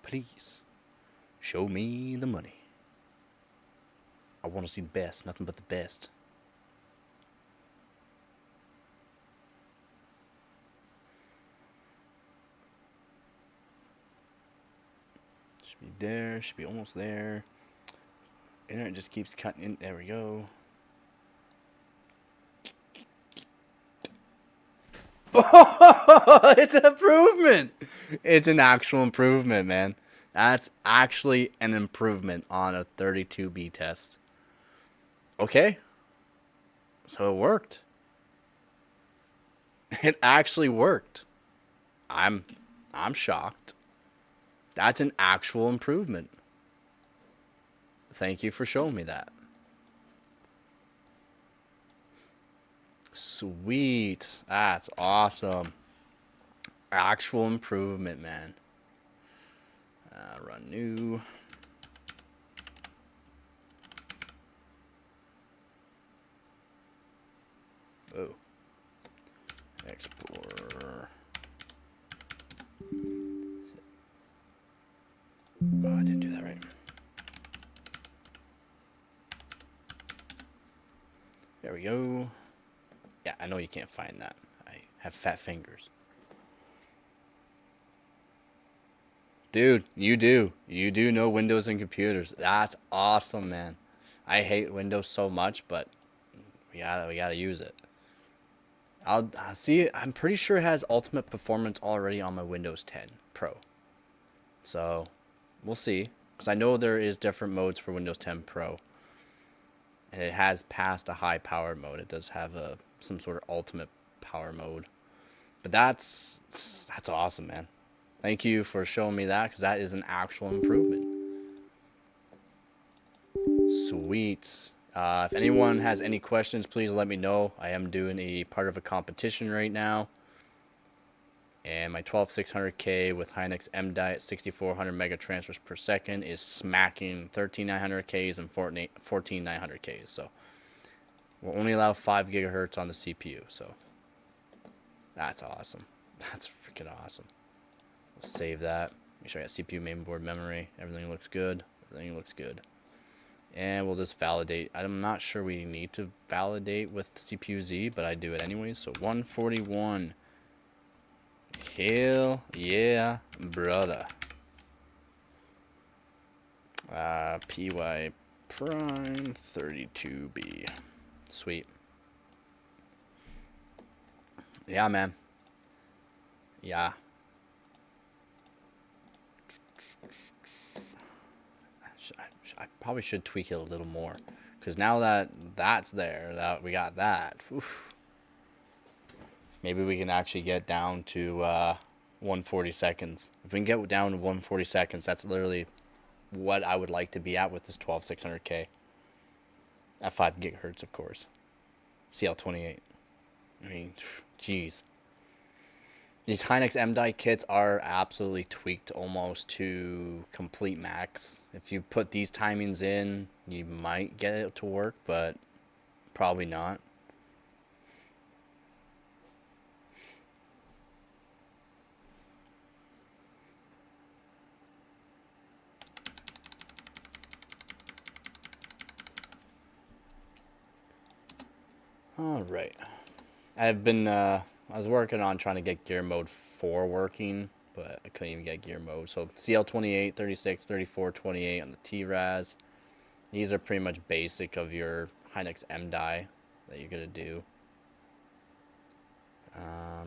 Speaker 1: Please, show me the money. I want to see the best, nothing but the best. Should be there, should be almost there. Internet just keeps cutting in. There we go. Oh, it's an improvement. It's an actual improvement, man. That's actually an improvement on a 32B test. Okay. So it worked. It actually worked. I'm shocked. That's an actual improvement. Thank you for showing me that. Sweet. That's awesome. Actual improvement, man. Run new. Oh. Explorer. Oh, I didn't do that right. There we go. Yeah, I know you can't find that. I have fat fingers. Dude, you do. You do know Windows and computers. That's awesome, man. I hate Windows so much, but we gotta use it. I'll see. I'm pretty sure it has ultimate performance already on my Windows 10 Pro. So we'll see, because I know there is different modes for Windows 10 Pro, and it has passed a high power mode. It does have some sort of ultimate power mode, but that's awesome, man. Thank you for showing me that, because that is an actual improvement. Sweet. If anyone has any questions, please let me know. I am doing a part of a competition right now, and my 12600K with Hynix M-Die at 6400 mega transfers per second is smacking 13900Ks and 14900Ks. So we'll only allow 5 gigahertz on the CPU. So that's awesome. That's freaking awesome. We'll save that. Make sure I got CPU, mainboard, memory. Everything looks good. Everything looks good. And we'll just validate. I'm not sure we need to validate with CPU Z, but I do it anyways. So 141. Hell yeah, brother. PY Prime 32B. Sweet. Yeah, man. Yeah. I probably should tweak it a little more, because now that that's there, that we got that, oof, maybe we can actually get down to 140 seconds. If we can get down to 140 seconds, that's literally what I would like to be at with this 12600K at 5 gigahertz, of course. CL28. I mean, jeez. These Hynix M-Die kits are absolutely tweaked almost to complete max. If you put these timings in, you might get it to work, but probably not. All right. I was working on trying to get gear mode 4 working, but I couldn't even get gear mode. So CL28, 36, 34, 28 on the TRAS. These are pretty much basic of your Hynix M-Die that you're going to do. I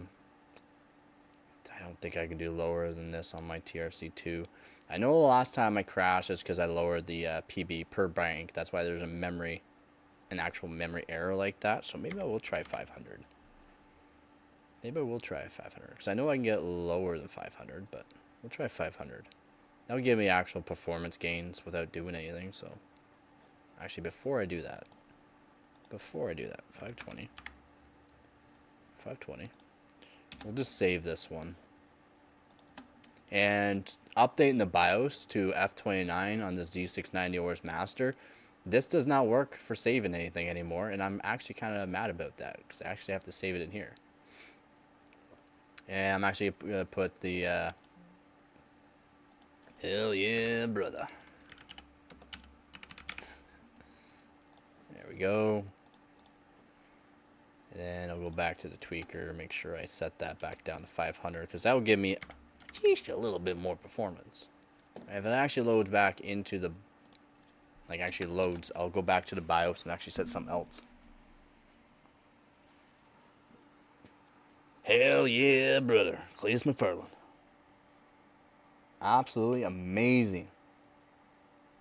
Speaker 1: don't think I can do lower than this on my TRC2. I know the last time I crashed is because I lowered the PB per bank. That's why there's an actual memory error like that. So maybe I will try 500. Maybe I will try 500, because I know I can get lower than 500, but we'll try 500. That'll give me actual performance gains without doing anything. So actually, before I do that, 520. We'll just save this one. And updating the BIOS to F29 on the Z690 OS Master This does not work for saving anything anymore, and I'm actually kind of mad about that because I actually have to save it in here. And I'm actually gonna put the hell yeah, brother. There we go. And then I'll go back to the tweaker, make sure I set that back down to 500 because that would give me just a little bit more performance. If it actually loads back into the, like actually loads, I'll go back to the BIOS and actually set something else. Hell yeah, brother. Cletus McFarland. Absolutely amazing.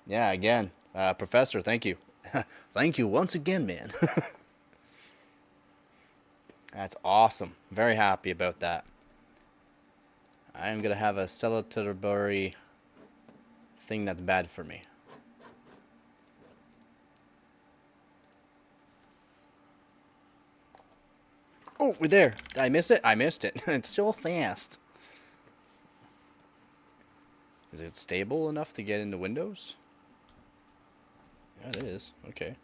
Speaker 1: Yeah, again, Professor, thank you. Thank you once again, man. That's awesome. Very happy about that. I'm going to have a celebratory thing that's bad for me. Oh, we're there. Did I miss it? I missed it. It's so fast. Is it stable enough to get into Windows? Yeah, it is. Okay.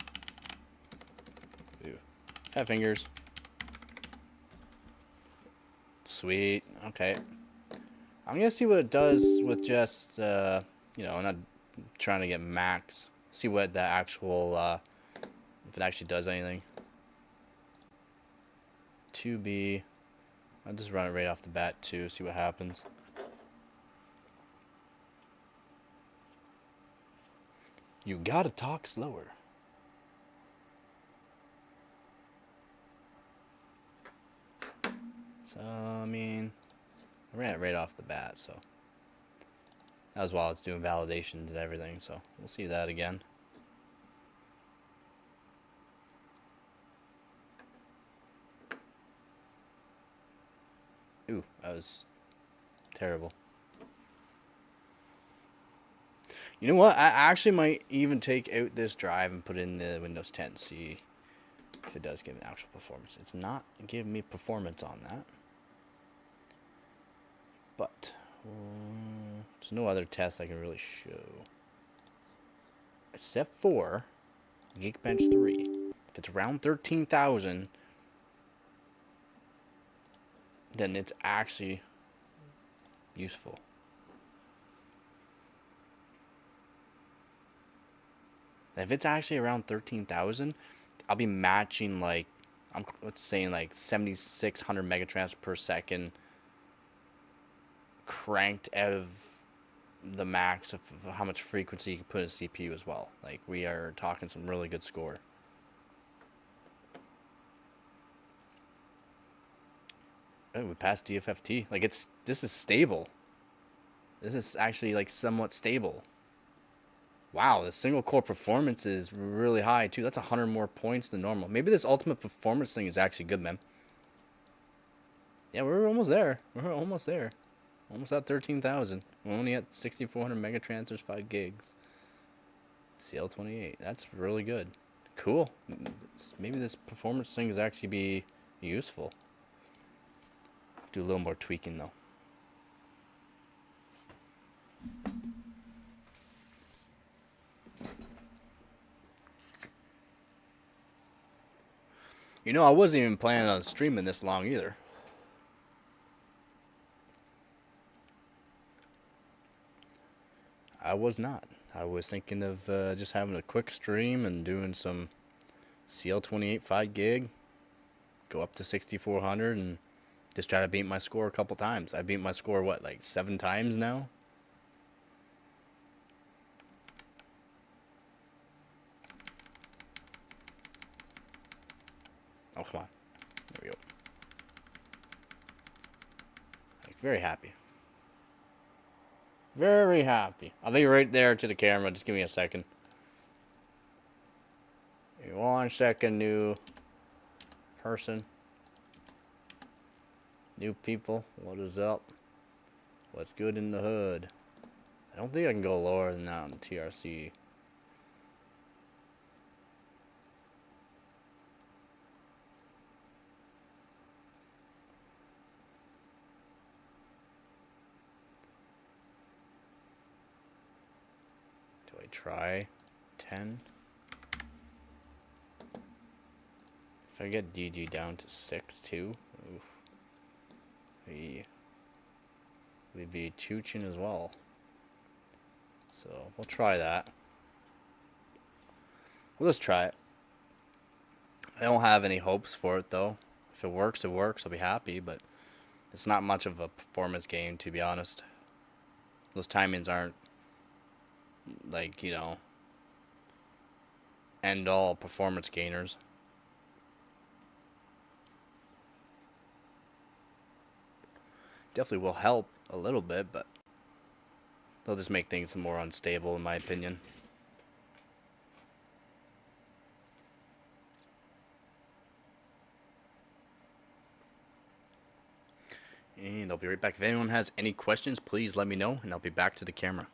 Speaker 1: Ooh. Fat fingers. Sweet. Okay. I'm going to see what it does with just, you know, I'm not trying to get max. See what the actual, if it actually does anything. 2B. I'll just run it right off the bat too, see what happens. You gotta talk slower. So, I mean, I ran it right off the bat, so. That was while it's doing validations and everything, so we'll see that again. Ooh, that was terrible. You know what? I actually might even take out this drive and put it in the Windows 10. See if it does give an actual performance. It's not giving me performance on that. But there's no other test I can really show. Except for Geekbench 3. If it's around 13,000, then it's actually useful. If it's actually around 13,000, I'll be matching like, let's say like 7,600 megatransfers per second cranked out of the max of how much frequency you can put in a CPU as well. Like we are talking some really good score. Oh, we passed DFFT. Like this is stable. This is actually like somewhat stable. Wow, the single core performance is really high too. That's 100 more points than normal. Maybe this ultimate performance thing is actually good, man. Yeah, we're almost there. We're almost there. Almost at 13,000. We're only at 6,400 megatransfers, 5 gigs. CL28. That's really good. Cool. Maybe this performance thing is actually be useful. Do a little more tweaking though. You know, I wasn't even planning on streaming this long either. I was not. I was thinking of just having a quick stream and doing some CL28 5 gig, go up to 6,400 and just try to beat my score a couple times. I beat my score, what, like 7 times now? Oh, come on. There we go. Like, very happy. Very happy. I'll be right there to the camera. Just give me a second. 1 second, new person. New people. What is up? What's good in the hood? I don't think I can go lower than that on the TRC. Do I try 10? If I get DG down to 6 too, oof, we'd be chooching as well. So we'll try that. We'll just try it. I don't have any hopes for it though. If it works, it works. I'll be happy, but it's not much of a performance game, to be honest. Those timings aren't like, you know, end all performance gainers. Definitely will help a little bit, but they'll just make things more unstable, in my opinion. And I'll be right back. If anyone has any questions, please let me know, and I'll be back to the camera.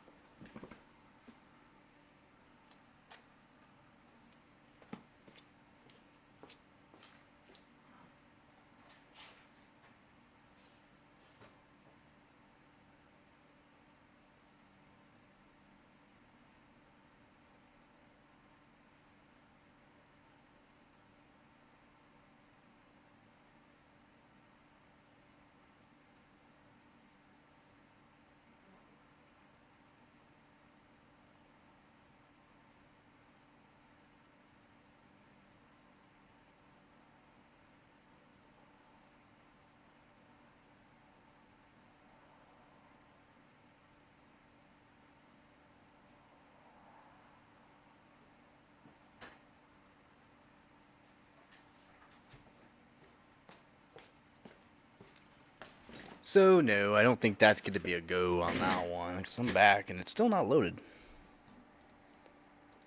Speaker 1: So, no, I don't think that's going to be a go on that one, because I'm back, and it's still not loaded.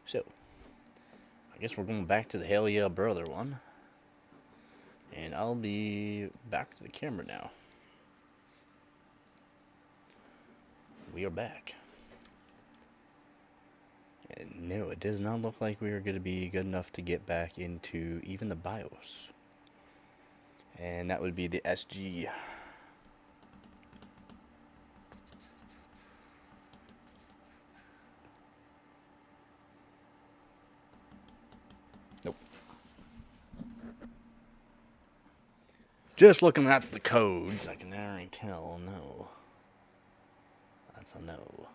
Speaker 1: So, I guess we're going back to the Hell Yeah Brother one. And I'll be back to the camera now. We are back. And no, it does not look like we are going to be good enough to get back into even the BIOS. And that would be the SG. Nope. Just looking at the codes, I can already tell, no. That's a no.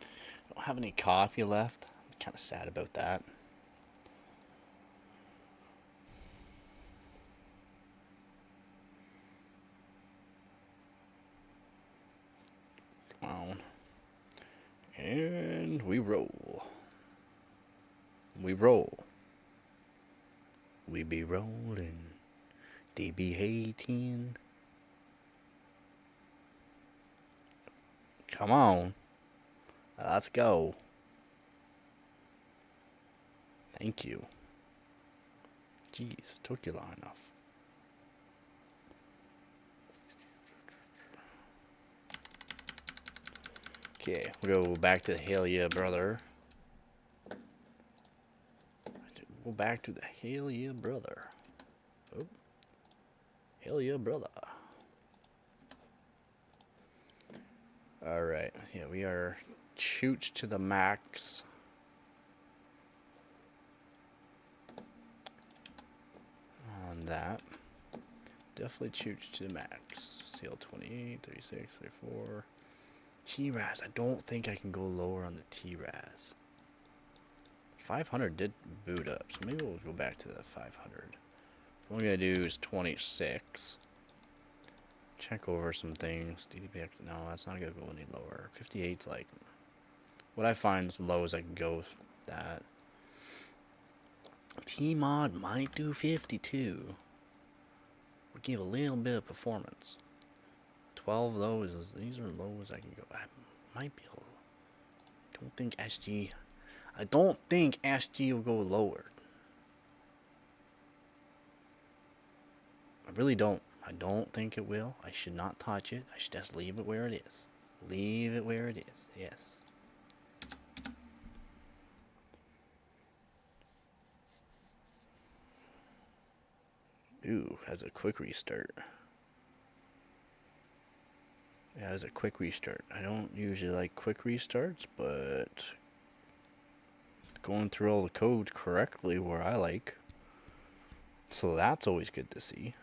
Speaker 1: I don't have any coffee left. I'm kind of sad about that. Come on. And we roll. We roll. We be rolling. DB18. Come on. Let's go. Thank you. Jeez, took you long enough. Okay, we'll go back to the Hell Yeah Brother. Go back to the Hell Yeah Brother. Oh. Hell Yeah Brother. Alright, yeah, we are chooch to the max. On that. Definitely chooch to the max. CL28, 36, 34. T-Raz, I don't think I can go lower on the T-Raz. 500 did boot up, so maybe we'll go back to the 500. What we're going to do is 26. Check over some things. DDPX, no, that's not going to go any lower. 58's like what I find as low as I can go with that. T-Mod might do 52. We'll give a little bit of performance. 12 low is, these are low as I can go. I might be able, I don't think SG will go lower. I really don't. I don't think it will. I should not touch it. I should just leave it where it is. Leave it where it is. Yes. Ooh, has a quick restart. Yeah, has a quick restart. I don't usually like quick restarts, but going through all the code correctly where I like. So that's always good to see.